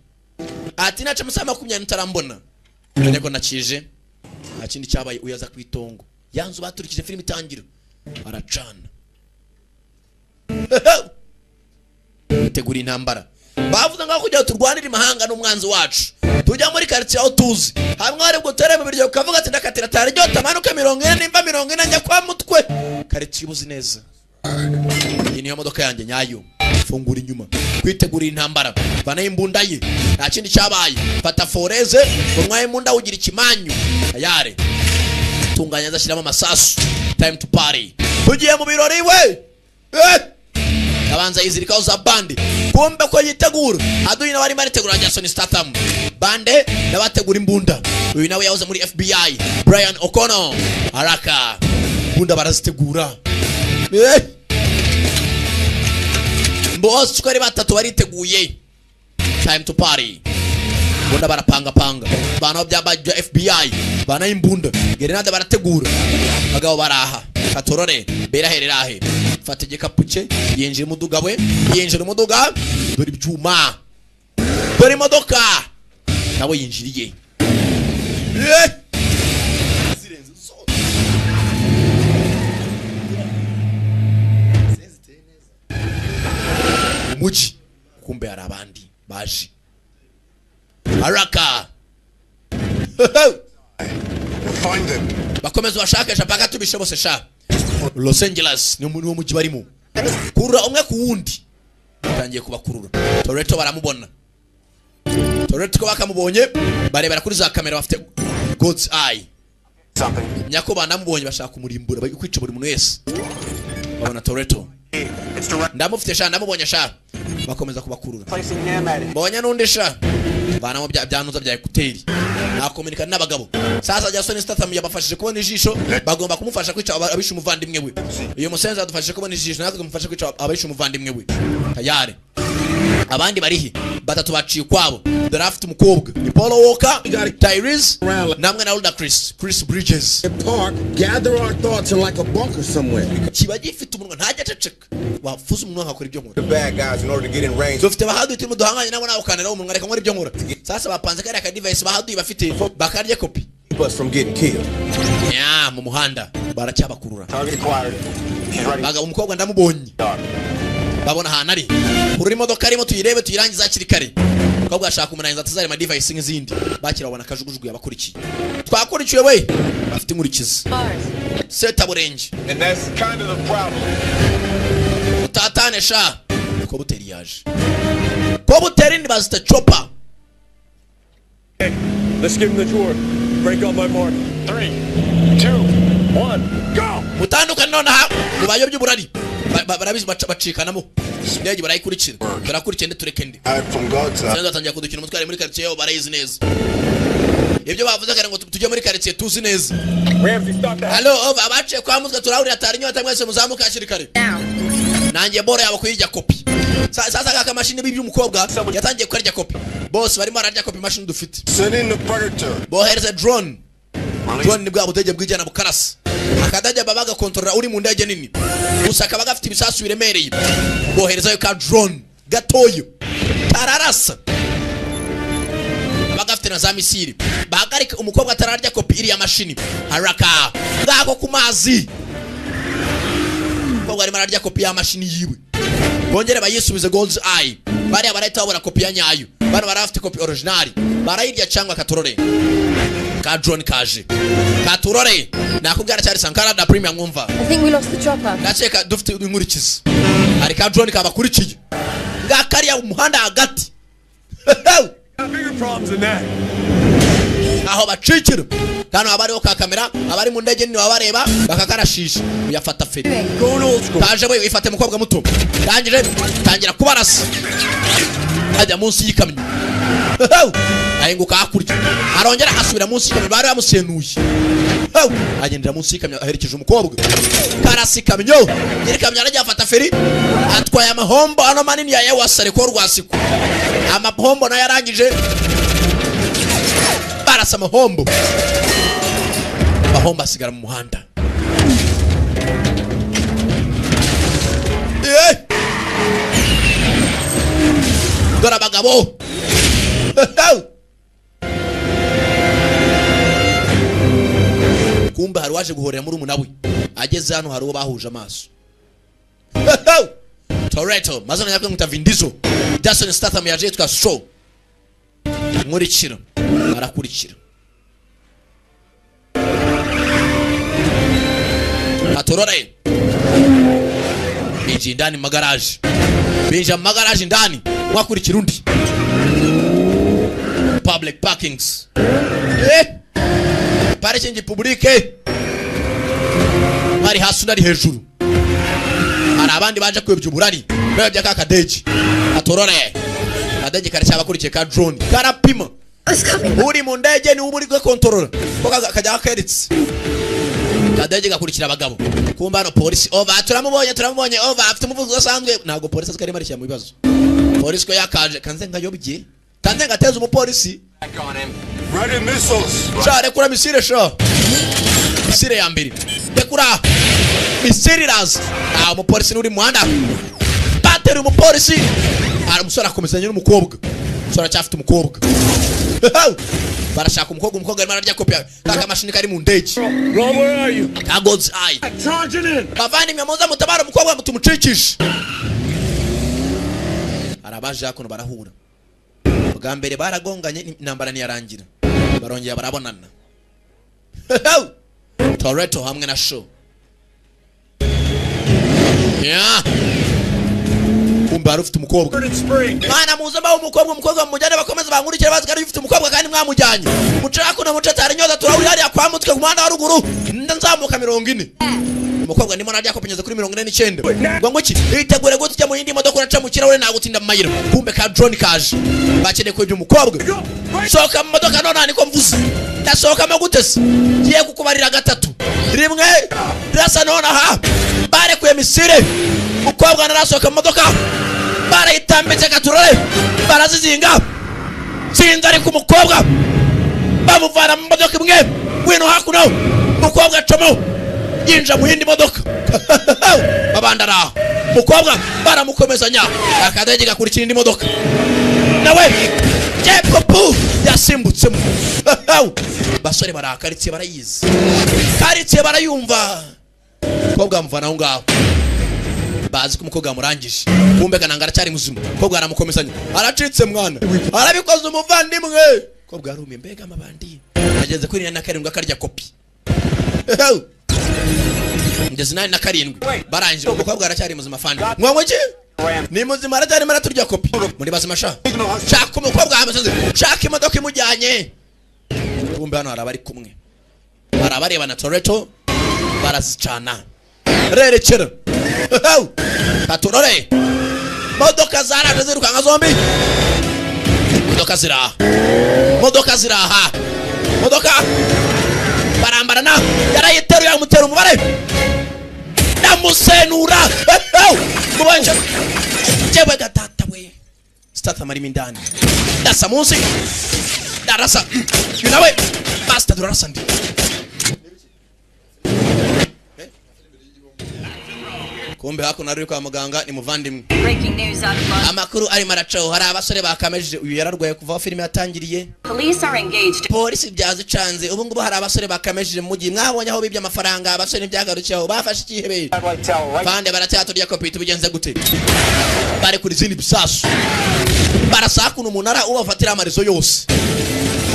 Ati naca amasaha 20 utarambona umenye ko nakije. Nta kindi cyabaye uyaza kwitongo. Yanzu baturikije film itangira. Aracana. Tegura intambara. Bavuga ngo kujya turwanira imahanga n'umwanzi wacu. Tujya muri quartier aho tuzi. Hamwe ari bwo tere mu biryo ukavuga ati ndakatira tare ryo tamanuka 40 nimba 40 njya kwa mutwe. Quartier ubuzi neza. Iyi niyo modoka yanjye nyayo. Fungura inyuma. Kwitegura intambara. Bana imbunda ye. Nta kindi cyabaye. Fata foreze, umwaye imbunda ugira ikimanyu. Ayare. Tunganya zashyiramo amasasu. Time to party. Tugiye mu birori we. Abanza yizirikaho za bande. Kumbe ko yitegura. Aduyi na bari maritegura Jason Statham. Bande nabategura imbunda. Uyu nawe yahoze muri FBI. Brian O'Connor. Haraka. Imbunda barazitegura. Boss twari batatu bariteguye. Time to party. Imbunda barapanga panga. Bana byabajya FBI. Bana imbunda. Grenade barategura. Bagabo baraha. Katorore berahererahe. Fata igikapu cye yinjira umuduga we yinjira umuduga dore ibyuma dore imodoka nawe yinjiriye umuji kumbe hari abandi baje haraka bakomeza bashakisha paka tubishobose sha Los Angeles ni umuntu wo mujyi barimo kurura umwe ku wundi batangiye kubakurura Toretto baramubona Toretto ko bakamubonye barebera kuri za kamera bafite God's eye nyako banamubonye bashaka kumurimbura bari kwica buri muntu wese babona Toretto ndamufite sha ndamubonye sha bakomeza kubakurura bonye nundi sha banamo byanuza bya ekuteri nakomunika n'abagabo sasa Jason Statham yabafashije kubona ijisho bagomba kumufasha kwica abisha umuvandimwe we iyo musenza adufashije kubona ijisho natwe tumufasha kwica abisha umuvandimwe we tayare abandi barihi batatu baciye kwabo draft umukobwa ni Paul Walker Tyrese namwe na Ludacris Chris Bridges park gather our thoughts in like a bunker somewhere kiba gifite umunwa ntajya ceceka wafuza umunwa akora ibyo nkora The bad guys in order to get in range. dufite bahadu turimo duhanganye nabo nawe ukanera umunwa reka nkora ibyo nkora sasa bapanze kare ka device bahadu bafite bakarye copy keep us from getting killed. Yeah, mu muhanda baracyabakurura. Baga umukobwa ndamubonye. Babona hana ari. Kuri imodoka arimo tuyirebe tuyirangiza akiri kare. Umukobwa ashaka umunaniza atazari ma device nk'izindi. Bakira babona kajugujugu yabakurikiye. Twakurikiye we. Bafite inkurikizi. Seta burenje. And that's kind of the problem. Tatane sha. Ko buteri yaje. Ko buteri ni bazita chopper. Hey, let's give him the tour. Break on my mark. 3, 2, 1, go! Mutanduka none ha. Mubayobye burari. Barabizi bacikanamo. Ndege barayikurikira. Barakurikira tureke ndi. From God's side. Sasa tangiye kudukina umutware muri quartier yabo barayizi neza. Ibyo bavuze kandi ngo tujye muri quartier tuzi neza. Hello, abaciye kwa muzga turahurira tarinyo atamwese muzamuka ashirikare. Nangiye bora yabo kuyirya kopi. Sasa kaka machine bibi umukobwa yatangiye kurya kopi. Boss barimo ararya kopi machine dufite. Sending the predator. Bohereza drone. Drone ni bwa budege bwijana bukarasa. Akadajya babaga controller uri mu ndege nini. Gusa akabaga afite ibisasu biremereye. Bohereza yo ka drone gatoyo. Tararasa. Abaga afite na za misiri. Bahagarika umukobwa atararya kopi iri ya machine. Haraka. Ngako ku mazi. Umukobwa arimo ararya kopi ya machine yiwe. Bongere bayisubize God's eye. Bari abarahita babona kopi ya nyayo. Bano barafite kopi original. Barayirya cyangwa katorore. Ka drone kaje. Katurore. Nakubwira cyari Sankara da Premium ngumva. I think we lost the chopper. Ndacheka dufite inkurikizi. Ari ka drone kabakurikiye. Ngakariya umuhanda hagati. Bigger problems than that. Aho bacikira. Kano abari ka kamera, abari mu ndege ni babareba bakakarashisha. Uyafata feri. Kaje we ifate mukobwa muto. Tangire tangira kubarasa. Ajya munsi yikamyo. Ahinguka hakurya. Arongera asubira munsi yikamyo bari bamusenuye. Agendera munsi yikamyo aherekeje umukobwa. Karasi kamyo. Iri kamyo arajya afata feri. Atwaye amahombo ano manini ya yewasare ko rwasiku. Amahombo na yarangije. Barasa amahombo. Amahombo asigara mu muhanda. Dora bagabo. Kumba hari waje guhorera muri umunawe. Ageze hano hari uwo bahuje amaso. Toretto, mazana yakwe mutavindizo. Jason Statham yaje twa show. Nkurikira. Arakurikira. Atorore. Biji ndani magaraje. Biji magaraje ndani. Wakurikira undi. Public parkings. Parking publique. Hari hasi nari hejuru. Hari abandi baje kwebya uburari. Bebya ka kadeji. Atorore. Kadeji karashaba kurikiye ka drone. Karapima. Uri mu ndege ni uburi gwe control. Koka kajya keritse. Kadeji gakurikira abagabo. Kumba no police over turamubonye over afite umuvuzo usanzwe ntago police azikari marisha mu bibazo. Police ko yakaje kanze ngayobye. Kanze ngateza umupolisi. Ready missiles. Share kura misire sho. Misire ya mbere. Dekura. Misire raz. Umupolisi uri muhanda. Bateri umupolisi. Umusore akomezanya n'umukobwa. Umusore cyafite umukobwa. Barashaka umukobwa arimo ararya kopi kaka mashini kari mu ndege. Wrong, where are you? God's eye. Charging in. Bavani myamoza mutabara umukobwa mutumucikisha. Arabaje hakuno barahura. Bwa mbere baragonganye intambara ni yarangira. Barongera barabonana. Toretto hamwe na show. Yeah. Kumba rufite umukobwa. Mana muze bawo umukobwa mujyane bakomeza bankurikira bazi kandi ufite umukobwa kandi mwamujyanye. Mucako na mucatari nyoza turahuri hariya kwa mutwe ku muhanda wa ruguru. Ndanzamuka 40. Umukobwa ndimo narya kopanyeza kuri 49. Ngo ngoki itegure go tujya mu yindi modoka uraca mu kirahure nagutinda mu mayira. Kumbe ka drone kaje. Bakene ko ibyo umukobwa. Soka mu modoka none niko mvuze. Ndasoka magutese. Giye kukubarira gatatu. Rimwe rasa none aha. Bare ku emisire. Umukobwa narasoka mu modoka. Bare itambitse katurore. Barazizinga. Sinza ari ku mukobwa. Bamuvana mu modoka imwe. Wino hakuno. Umukobwa como. Yinja mu yindi modoka. Babandara. Mukobwa baramukomezanya. Akadege gakurikira indi modoka. nawe Jacob yasimbutsemo. Basore barakaritsiye barayizi. Karitsiye barayumva. Kobwa mvana aho ngaho. Bazi ko umukobwa murangije. Kumbe kananga aracyari muzima. Kobwa aramukomezanya. Aracitse mwana. Arabikoze umuvandimwe. Kobwa yarumye mbega amabandi. Ageze kuri 47 akarya kopi. Ngeze 47 barangije umukobwa aracyari muzima fandi. Mwangoje? Ni muzima aracyari maraturya kopi. Muri bazima sha. Shaka umukobwa amaze. Shaka imodoka imujyanye. Kumbe hano arabari kumwe. Barabareba na Toretto barazicana. Rerekera. Katurore. Modoka zaraje zirukanga zombi. Modoka ziraha. Modoka barambarana yarayiteruye amutera umubare. Namusenura. Mubanje. Jewe gatata we. Stata marimi ndani. Dasa munsi. Darasa. Yunawe. Basta durasa ndi. Kumbe hako naruri kwa muganga ni muvandimwe. Amakuru ari maracho hari abasore bakameje uyu yararwaye kuva filime yatangiriye. Polisi byazi canze ubu ngubu hari abasore bakameje mu gihe mwabonye aho bibye amafaranga abasore byagarukiyeho bafashe ikihebe. Bande baratyaturya kopita bigenze gute. Bari kuri zindi bisasu. Barasaka umunara ubafatira amarizo yose.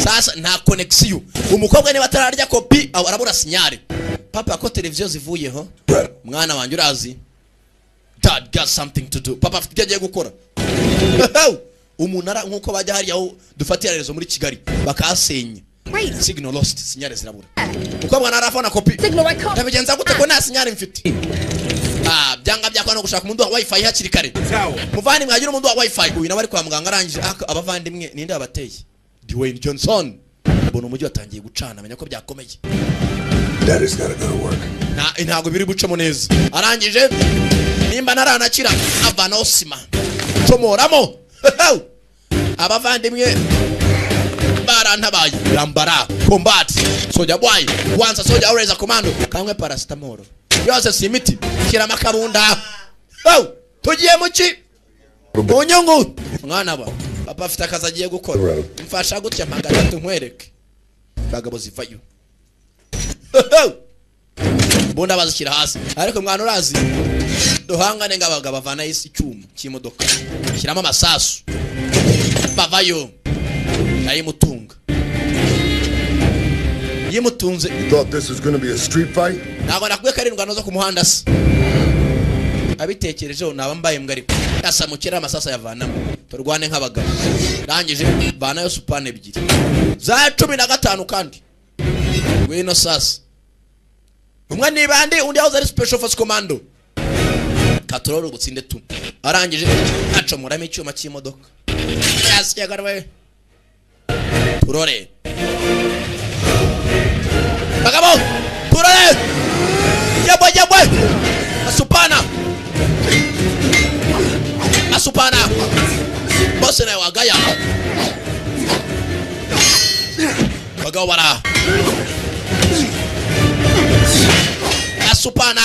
Sasa nta connection. Umukobwa niba atararya kopi arabura sinyare. Papa ko televiziyo zivuyeho. Mwana wanjye urazi. Dad got something to do. Papa afite agiye gukora. Umunara nkuko bajya hari aho dufatira rezo muri Kigali bakasenya. Signal lost, sinyare zirabura. Uko mwana arafona kopi. Ndabigenza gute ko nta sinyare mfite. Byanga byakwa no gushaka umuntu wa wifi hakiri kare. Muvani mwagira umuntu wa wifi uyu nabari kwa muganga arangije abavandimwe ninde abateye. Dwayne Johnson. Bono umujyi watangiye gucana amenya ko byakomeye. Daddy's gotta go to work. Ntago biri bucemo neza. Arangije nimba naranakira avana osima. Tomoramo. Abavandimwe barantabaye. Rambara, combat, soldier boy, once soldier always a commando. Kamwe paracetamol. Yose simiti, kira makarunda. Tugiye muki? Bonyongo. Mwana ba. Papa afite akazi agiye gukora. Mfasha gutya mpagara tunkwereke. Bagabo zivayo. Bonda bazikira hasi. Ariko mwana urazi. Duhangane ngabaga bavana isi cyuma cy'imodoka. Kiramo amasasu. Bavayo. Ayimutunga. Yimutunze. You thought this was going to be a street fight? Nago nakwe karindwa noza ku muhanda se. Abitekerejeho nabambaye mbwari. Yasamukira amasasa yavanamo. Turwane nk'abagabo. Rangije bana yo supane ebyiri. Za 15 kandi. Wino sasa. Umwe ni bandi undi aho ari special force commando. Katororo gutsinde tu. Arangije acomoramo icyuma cy'imodoka. Yasya garwe. Turore. Bagabo! Turore! Yabwe! Asupana! Bose na wagaya. Bagabo bara. Asupana.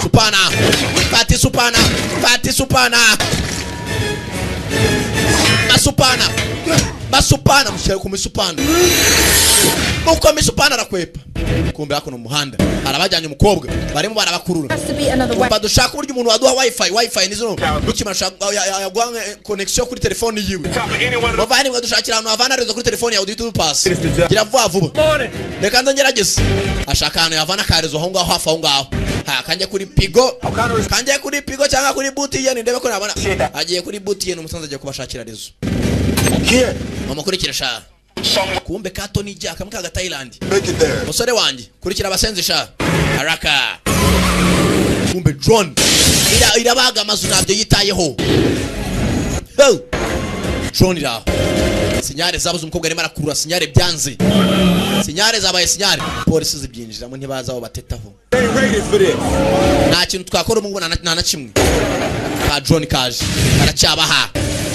Supana. Pati supana. Basupana mshaka kumisupana. Uko misupana rakwepa. Kumbe hako no muhanda. Arabajyanye umukobwa. Barimo barabakurura. Badushaka uburyo umuntu waduha wifi nizo. Dukimashaka yagwange connection kuri telefone yiwe. Bavani badushakira ahantu havana rezo kuri telefone yawe YouTube pass. Gira vuba. Reka ngerageze. Ashaka ahantu yavana karezo aho ngaho hafa aho ngaho. Kanje kuri Pigo cyangwa kuri Butien ndebe ko nabona. Agiye kuri Butien umusanze agiye kubashakira rezo. Mamukurikira sha. Kumbe kato ni jaka mkaga Thailand. Musore wanjye kurikira abasenzi sha. Haraka. Kumbe drone. Irabaga amazu nabyo yitayeho. Drone ira. Sinyare zabuze umukobwa arimo arakura sinyare byanze. Sinyare zabaye sinyare. Polisi zibyinjiramo ntibaza aho batetaho. Nta kintu twakora mu ngona na kimwe. Ka drone kaje. Aracyabaha.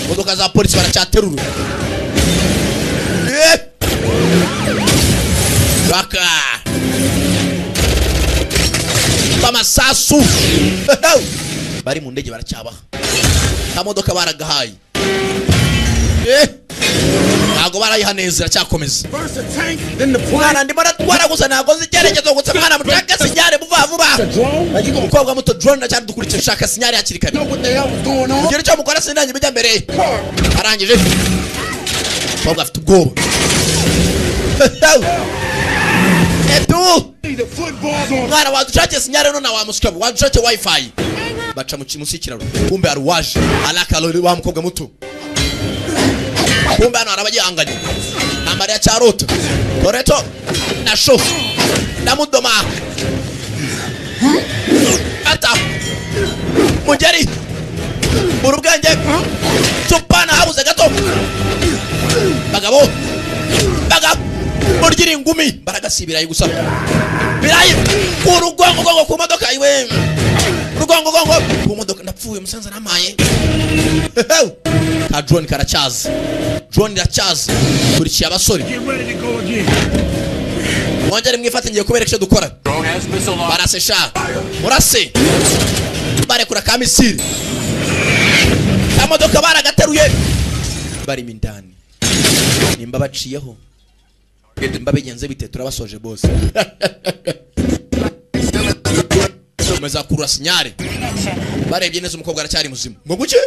Modoka za polisi baracyaterura. Raka. Bamasasu. Bari mu ndege baracyabaha. kamodoka baragahaye ntago barayihanezera cyakomeza mwana ndimo natwara gusa ntago zicyerekezo gusa mwana mushaka sinyare vuba vuba umukobwa muto drone na cyane dukurikije shaka sinyare hakiri kare ugire cyo mukora sindanye bijya mbere arangije umukobwa afite ubwoba edu mwana wadushake sinyare none wamushikabo wadushake wifi baca mu kimushyikiraro kumbe arwaje alaka wa mukobwa muto kumbe hano harabagihanganye nambari ya Charlotte Toretto na Show na Mudoma ata mugeri urubwenge tupana habuze gato bagabo murgira ingumi baragasibiraye gusa birayi urugongo ku modoka iwe rugongo ku modoka ndapfuye musanza namaye ka drone karachaza drone irachaza kurikiye abasore mwongere mwifate ngiye kubereka icyo dukora barasesha murase barekura ka misiri kamodoka baragateruye bari mindani nimba baciyeho nimba bigenze bite turabasoje bose meza kurura sinyare barebye neza umukobwa aracyari muzima ngo guke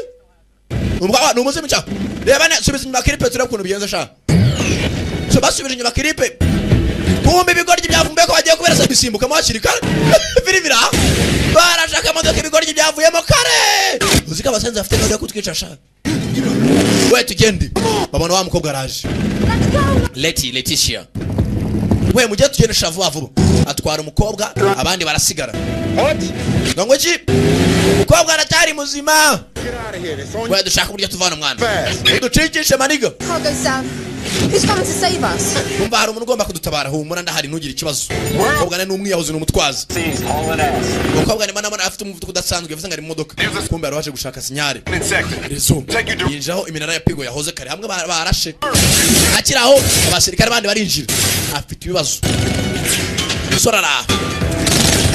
umugabo ni umuzima cya reba ne subiza inyuma kiripe turebe ukuntu bigenze sha so basubije inyuma kiripe kumbe ibigoryi byavumbuye ko bagiye kubereza bisimbuka mu hakirikare biribira barashaka imodoka ibigoryi byavuyemo kare uzika abasenze afite no kutwica sha we tugende babona wa mukobwa araje Leticia we mujye tugende shavuba vuba atwara umukobwa abandi barasigara ngo ki umukobwa aracyari muzima we dushaka uburyo tuvana umwana ducikishe maniga Who's coming to save us? Kumba hari umuntu ugomba kudutabara humura ndahari ntugire ikibazo umukobwa ne n'umwiyahuzi n'umutwaza umukobwa ne mana afite umuvuduko udasanzwe bivuze ngo ari mu modoka kumbe araje gushaka sinyare rezo yinjaho iminara ya pigo yahoze kare hamwe barashe akiraho abasirikare bandi barinjira afite ibibazo sorara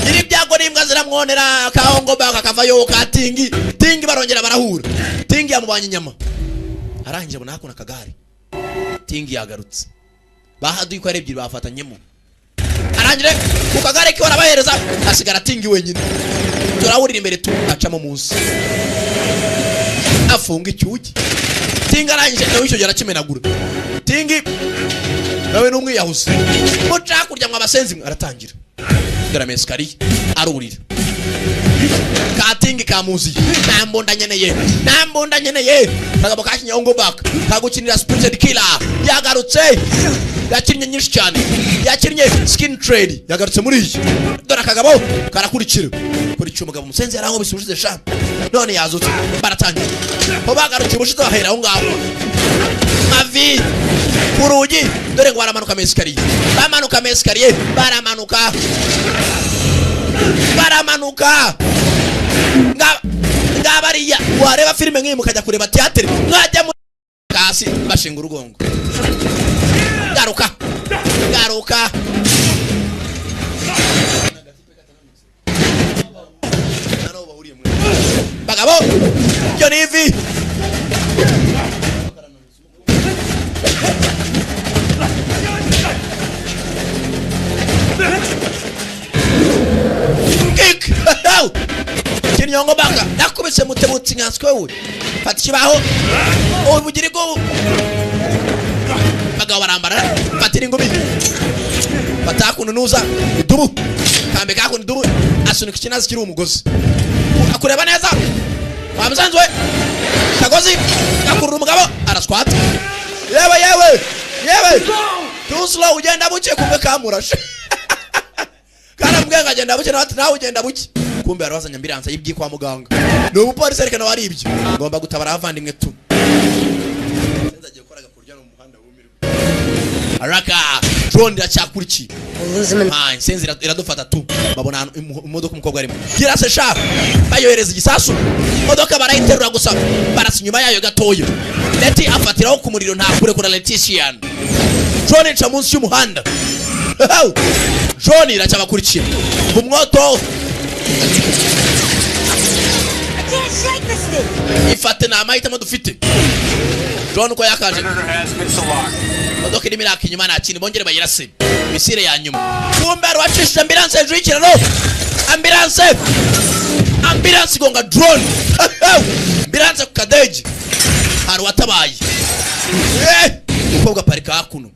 iri byago n'imbwa ziramwonera kahongo baka kavayo katingi tingi barongera barahura tingi yamubanye inyama arangije bona hakuna kagari tingi yagarutse bahaduye ko arebye bafatanyemo arangire ku kagare ke barabahereza asigara tingi wenyine turawurira imbere tu acamo munsi afunga icyugi tingi arangije nawe icyo yarakimenagura tingi nawe n'umwiyahuzi muca kurya mwa basenzi aratangira gara meskari arurira katingi kamuzi nambonda nyeneye kagabo kakinyongo back kagukinira spirited killer yagarutse yakinnye nyinshi cyane yakinnye skin trade yagarutse muri iki dora kagabo karakurikira kuri cyumugabo musenzi yarango bisubije sha none yazutse baratangira ho bagarutse bushize bahera aho ngaho mavi kurugi dore ngo baramanuka meskari baramanuka ngabariya wareba filime nk'iyi mukajya kureba theater mwajya muri kasi bashinga urugongo garuka bagabo yo nivi kick kinyongo banga nakubise mutebutsi nkanswe we fata kibaho ubugirigo bagabo barambara fatira ingumi batakununuza idubu kambe kako idubu asunika kinazi kiri umugozi akureba neza wamuzanzwe kagozi akurura umugabo araswata yewe too slow ugenda buke kumbe kamurashe kana muganga agenda buke nawe ugenda buke kumbe arabazanya ambilanse yibyi kwa muganga no umupolisi arekana wari ibyo ngomba gutabara avandimwe tu senzagiye koraga kurya no muhanda wumirwe araka drone iracyakurikiye senzi iradufata tu babona imodoka umukobwa arimo kirase sha bayohereza igisasu imodoka barayiterura gusa barasinyuma yayo gatoyo leti afatiraho ku muriro nta kure kura Letician drone ica munsi y'umuhanda drone iracyabakurikiye umwoto ifate na amahitamo dufite. John uko yakaje modoka irimo iraka inyuma nta kintu bongere bayirase misire ya nyuma. Kumbe arwacishije ambulance hejuru y'ikiraro. Ambulance gonga drone. Ambulance ku Kadege hari watabaye. Umukobwa parika hakuno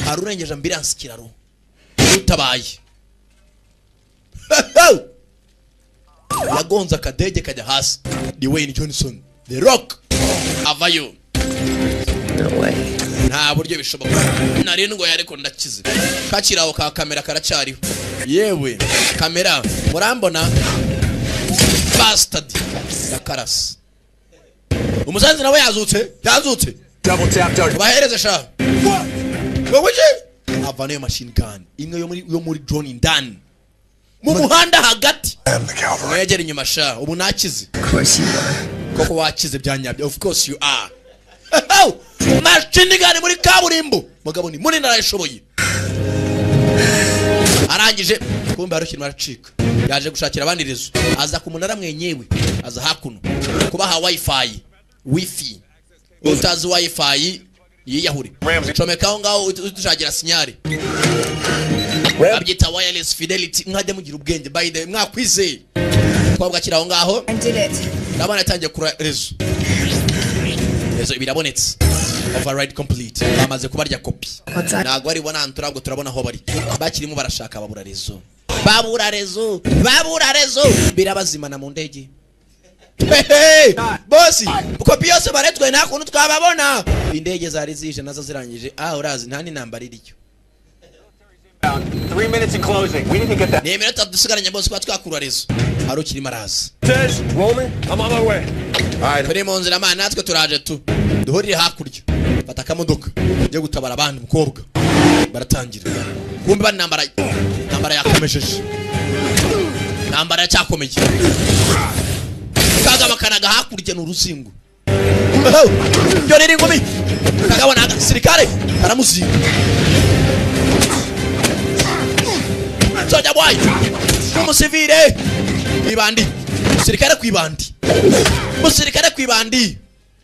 hari urengeje ambulance kiraro utabaye. Yagonza Kadege kajya hasi. Dwayne Johnson The Rock avayo. No way. Nta buryo bishoboka. Narindwo yareko ndakize. Kakiraho ka kamera karacyariho. Yewe kamera murambona bastard yakarasi. Umusanzi nawe yazutse. Double tap. Bahereze sha. Gogoje. Avane machine gun. Imwe yo muri drone indani. Mu muhanda hagati. Mwegera inyuma sha. Ubu nakize. Of course you are. Koko wakize byanyabye. Of course you are. Machine gun muri kaburimbo. Mugabo ni munini arayishoboye. Arangije kumbe arukira maracika. Yaje gushakira abandi rezo. Aza ku munara mwenyewe. Aza hakuno. Kubaha wifi. Utazi wifi yiyahuri. Chomekaho ngaho utushagira sinyari. Abyita wireless fidelity. Nkajya mugira ubwenge by the mwakwize. Kwabwa kiraho ngaho. Nabana yatangiye kura rezo. Rezo ibirabonetse. Override complete. Bamaze kubarya copy. Nagwa ari bona nturabwo turabona aho bari. Bakirimo barashaka babura rezo. Birabazimana mu ndege. Bosi, copy yose baretwe nta kuntu twababona. Indege zari zije nazo zirangije. Urazi nta ni namba riricyo. 3 minutes in closing. We need to get that. Ni minute dusigaranye bosi kwa twakura rezo. Arukiri marazi. Roman, I'm on my way. Turi mu nzira mana natwe turaje tu. Duhurire hakurya. Fata kamodoka. Nje gutabara abandi mukobwa. Baratangira. Kumbe bari nambara yakomejeje. Nambara cyakomeye. Kaga bakanaga hakurya n'uruzingo. Yo riri ngumi. Kagabona agasirikare karamuzinga. Soja boy. Umusivile. Ibandi. Musirikare kwibandi.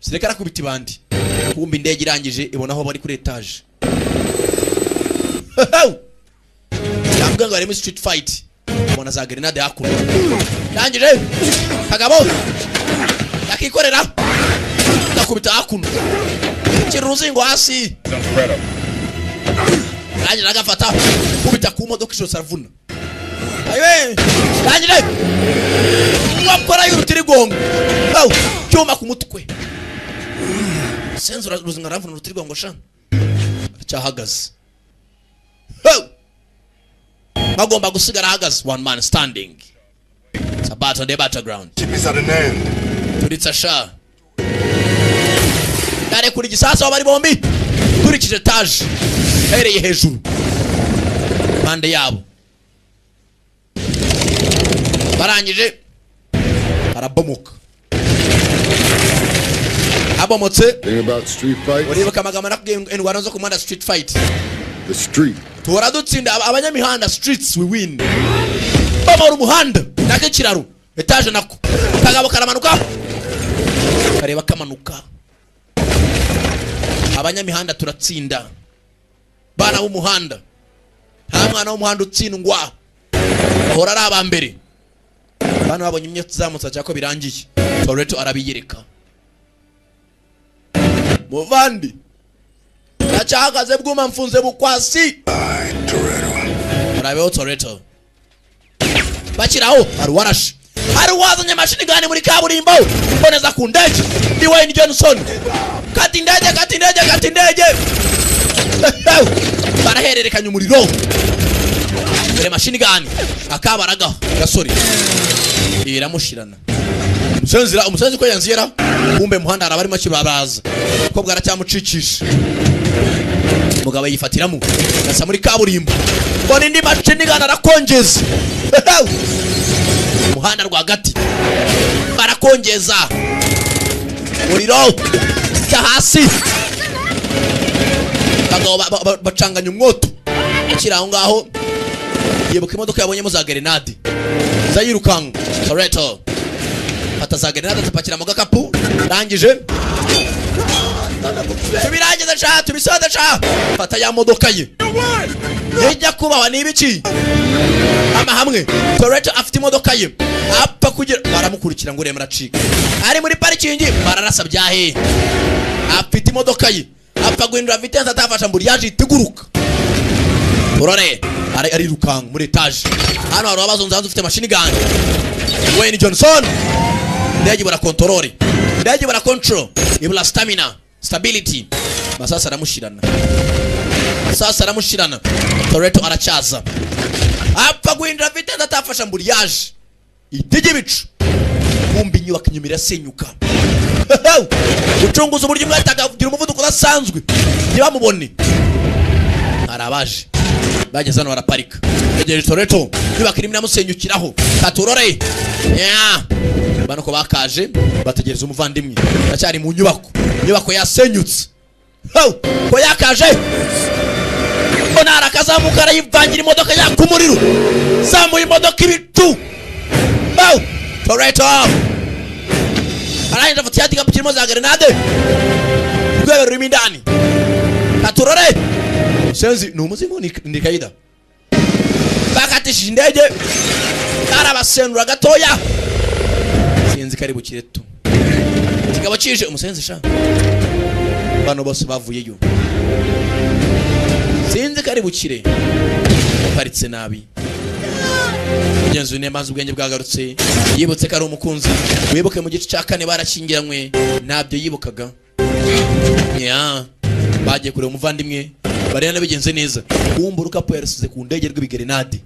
Sirikare kubita ibandi. Kumbe indege irangije ibona aho bari kuri etage. Yambwa ngo bari mu street fight. Bona za grenade hakuno. Rangije. Kagabo. Yakikorera. Nakubita hakuno. Kiruzingo hasi. Rangije agafata. Kubita ku modoka ishose aravuna. Ayiwe. Rangije. Wakora y'urutirigongo. Cyuma ku mutwe. Senzura ruzinga ravuna urutirigongo sha. Cyahagaze. Magomba gusigara hagaze, one man standing. It's a battle on the battleground. Turitsa sha. Dare kuri gisasa bari bombi. Kurikije etage. Hereye hejuru. Mande yabo. Barangije. Arabomoka. Abomotse. Thing about street fight. Uribuka amagama nakugenda zo kumanda street fight. The street. Turadutsinda abanyamihanda streets we win. Baba umuhanda nake kiraro etage nako. Kagabo karamanuka. Kareba kamanuka. Abanyamihanda turatsinda. Bana b'umuhanda. Nta mwana w'umuhanda utsindwa. Bahora ari abambere. Bana babonye imyotsi zamutsa cyako birangiye. Toretto arabiyereka. Muvandi. Nachahagaze bwuma mfunze bukwasi. Murabeho Toretto. Bakiraho arwarash. Arwazanye mashini gani muri kaburimbo. Boneza ku ndege. Dwayne Johnson. Kati ndege. Barahererekanya umuriro. Bere mashini gani. Akabaraga gasori. Iramushirana. Umusanzi ko yanzira. Kumbe muhanda arabari make babaza. Ko bwaracyamucikisha. Mugabo yifatiramo. Gasa muri kaburimbo. Bone ndi mashini gana arakongeza. Muhanda rwagati. Barakongeza. Muriro. Hasi. Bagabo bacanganya umwoto. Kiraho ngaho. Yebuka imodoka yabonyemo za grenade. Zayirukanga. Toretto. fata za grenade tupakira mu gakapu rangije tubirangiza sha tubisoza sha fata ya modoka ye yijya kubaho n'ibiki hamwe Toretto afite imodoka ye apfa kugira baramukurikira ngo uremera cika ari muri parikingi bararasa byahe afite imodoka ye apfa guhindura vitesse atafasha mburi yaje ituguruka urore ari rukanga muri etage hano hari abazonza ufite machine gun Wayne Johnson ndege bara control ndege bara control ibula stamina stability masasa aramushirana Toretto arachaza apfa guhindura vitesse atafasha mburi yaje itege bicu kumbi nyubako inyuma irasenyuka ucunguza uburyo mwataga kugira umuvuduko udasanzwe ntibamubone arabaje bageze hano baraparika egereje Toretto nyubako irimo iramusenyukiraho katurore bano ko bakaje bategereza umuvandimwe acyari mu nyubako yasenyutse ko yakaje onara kazamuka arayivangira imodoka yakumuriro zamuye imodoka ibitu Toretto arangije afata yati gapukirimo za grenade rwego rurimo indani katurore senzi ni umuzimu ni kaida bakatishije indege karabasenura gatoya sinzi kari bukiretu kigabo cije umusenzi sha bano bose bavuyeyo sinzi kari bukire paritse nabi Genzu ne maze ubwenge bwagarutse yibutse kari umukunzi wibuke mu gice cya 4 barakingiranywe nabyo yibukaga bagiye kure umuvandimwe barena bigenze neza kumburuka persize ku ndege rw'ibigrenade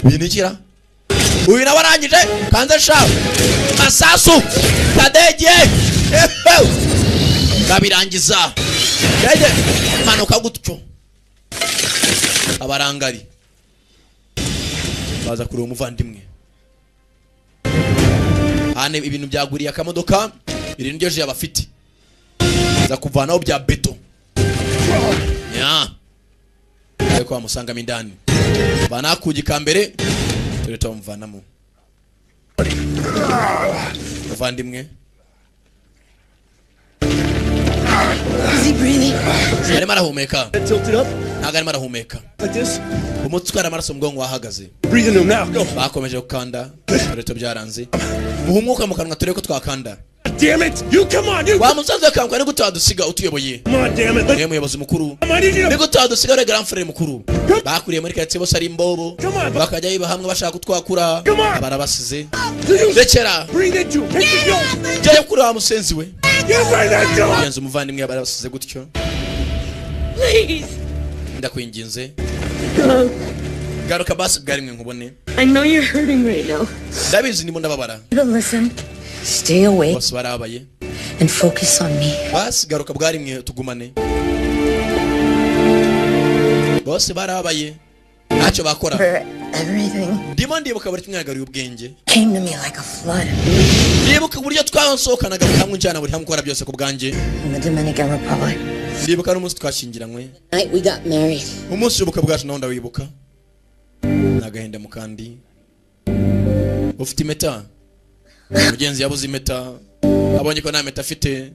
binikira uyu nabarangije kanze sha masasu kadege kabirangiza ndege manuka gutyo abarangari baza kure umuvandimwe hane ibintu byaguriye akamodoka iri ndyo je abafite za kuvanaho bya beto ariko bamusanga mindani banakugika mbere Toretto bamuvanamo umuvandimwe arimo arahumeka ntabwo arimo arahumeka umutwe amaraso mu bwonko wahagaze bakomeje gukanda Toretto byaranze muha umwuka mu kanwa turebe ko twakanda wa musaza w'akambwa ni gute wadusiga utuyoboye niwe muyobozi mukuru ni gute wadusiga uri grand frère mukuru bakuriye muri quartier bose ari imbobo bakajya yiba hamwe bashaka kutwakura barabasize rekera jya kuri wa musenzi we yenze umuvandimwe barabasize gutyo ndakwinginze garuka basi bwari mwe nkubone I know you're hurting right now. ndabizi ndimo ndababara Listen. Stay awake bose barabaye and focus on me. basi garuka bwari mwe tugumane bose barabaye ntacyo bakora ndimo ndibuka buri kimwe yagaruye ubwenge Came to me like a flood. ndibuka uburyo twasohokanaga hamwe njyana buri hamwe gukora byose ku bwanjye In the Dominican Republic. ndibuka n'umunsi twashingiranywe Night we got married. umunsi w'ubukwe bwacu naho ndawibuka nagahenda mukandi ufite impeta mugenzi yabuze impeta abonye ko nta impeta afite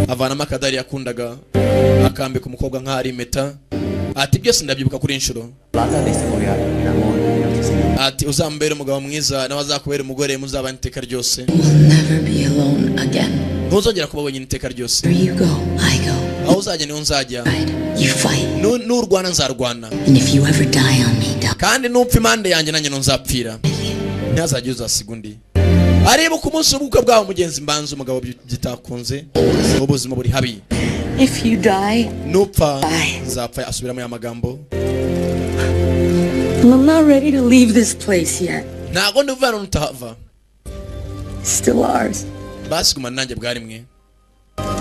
avanamo akadari yakundaga akambika umukobwa nk'ari impeta ati byose ndabyibuka kuri inshuro ati uzambere umugabo mwiza nawe azakubera umugore muzabana iteka ryose ntuzongera kuba wenyine iteka ryose aho uzajya niho nzajya n'urwana nzarwana kandi nupfa impande yanjye nanjye nzapfira ntazajya uzasiga undi aribuka umunsi w'ubukwe bwawe mugenzi mbanza umugabo byitakunze ubuzima buri habi If you die, nupfa nzapfa asubiramo ya magambo I'm not ready to leave this place yet. ntago nduvana n'utahava Still ours. basigumana nanjye bwari mwe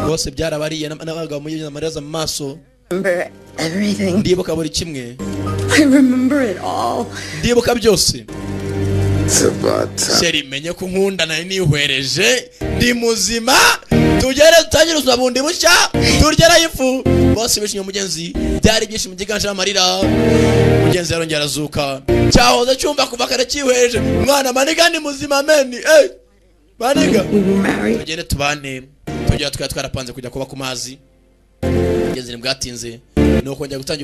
bose byarabariye n'abagabo mugeze amareza mu maso Remember everything. ndibuka buri kimwe I remember it all. ndibuka byose Tabata. Seri menye ko nkunda nari nihwereje ndi muzima tugere tutangire ubuzima bundi bushya turgera ifu bose bishinye mugenzi byari byishimo byiganje amarira mugenzi yarongera arazuka cyahoze cyumva kuva kare cyihweje mwana maniga ni muzima meni Baniga. We were married. Tugende tubane. Tujya twarapanze kujya kuba ku mazi. Ngeze ni bwatinze. No kongera gutangira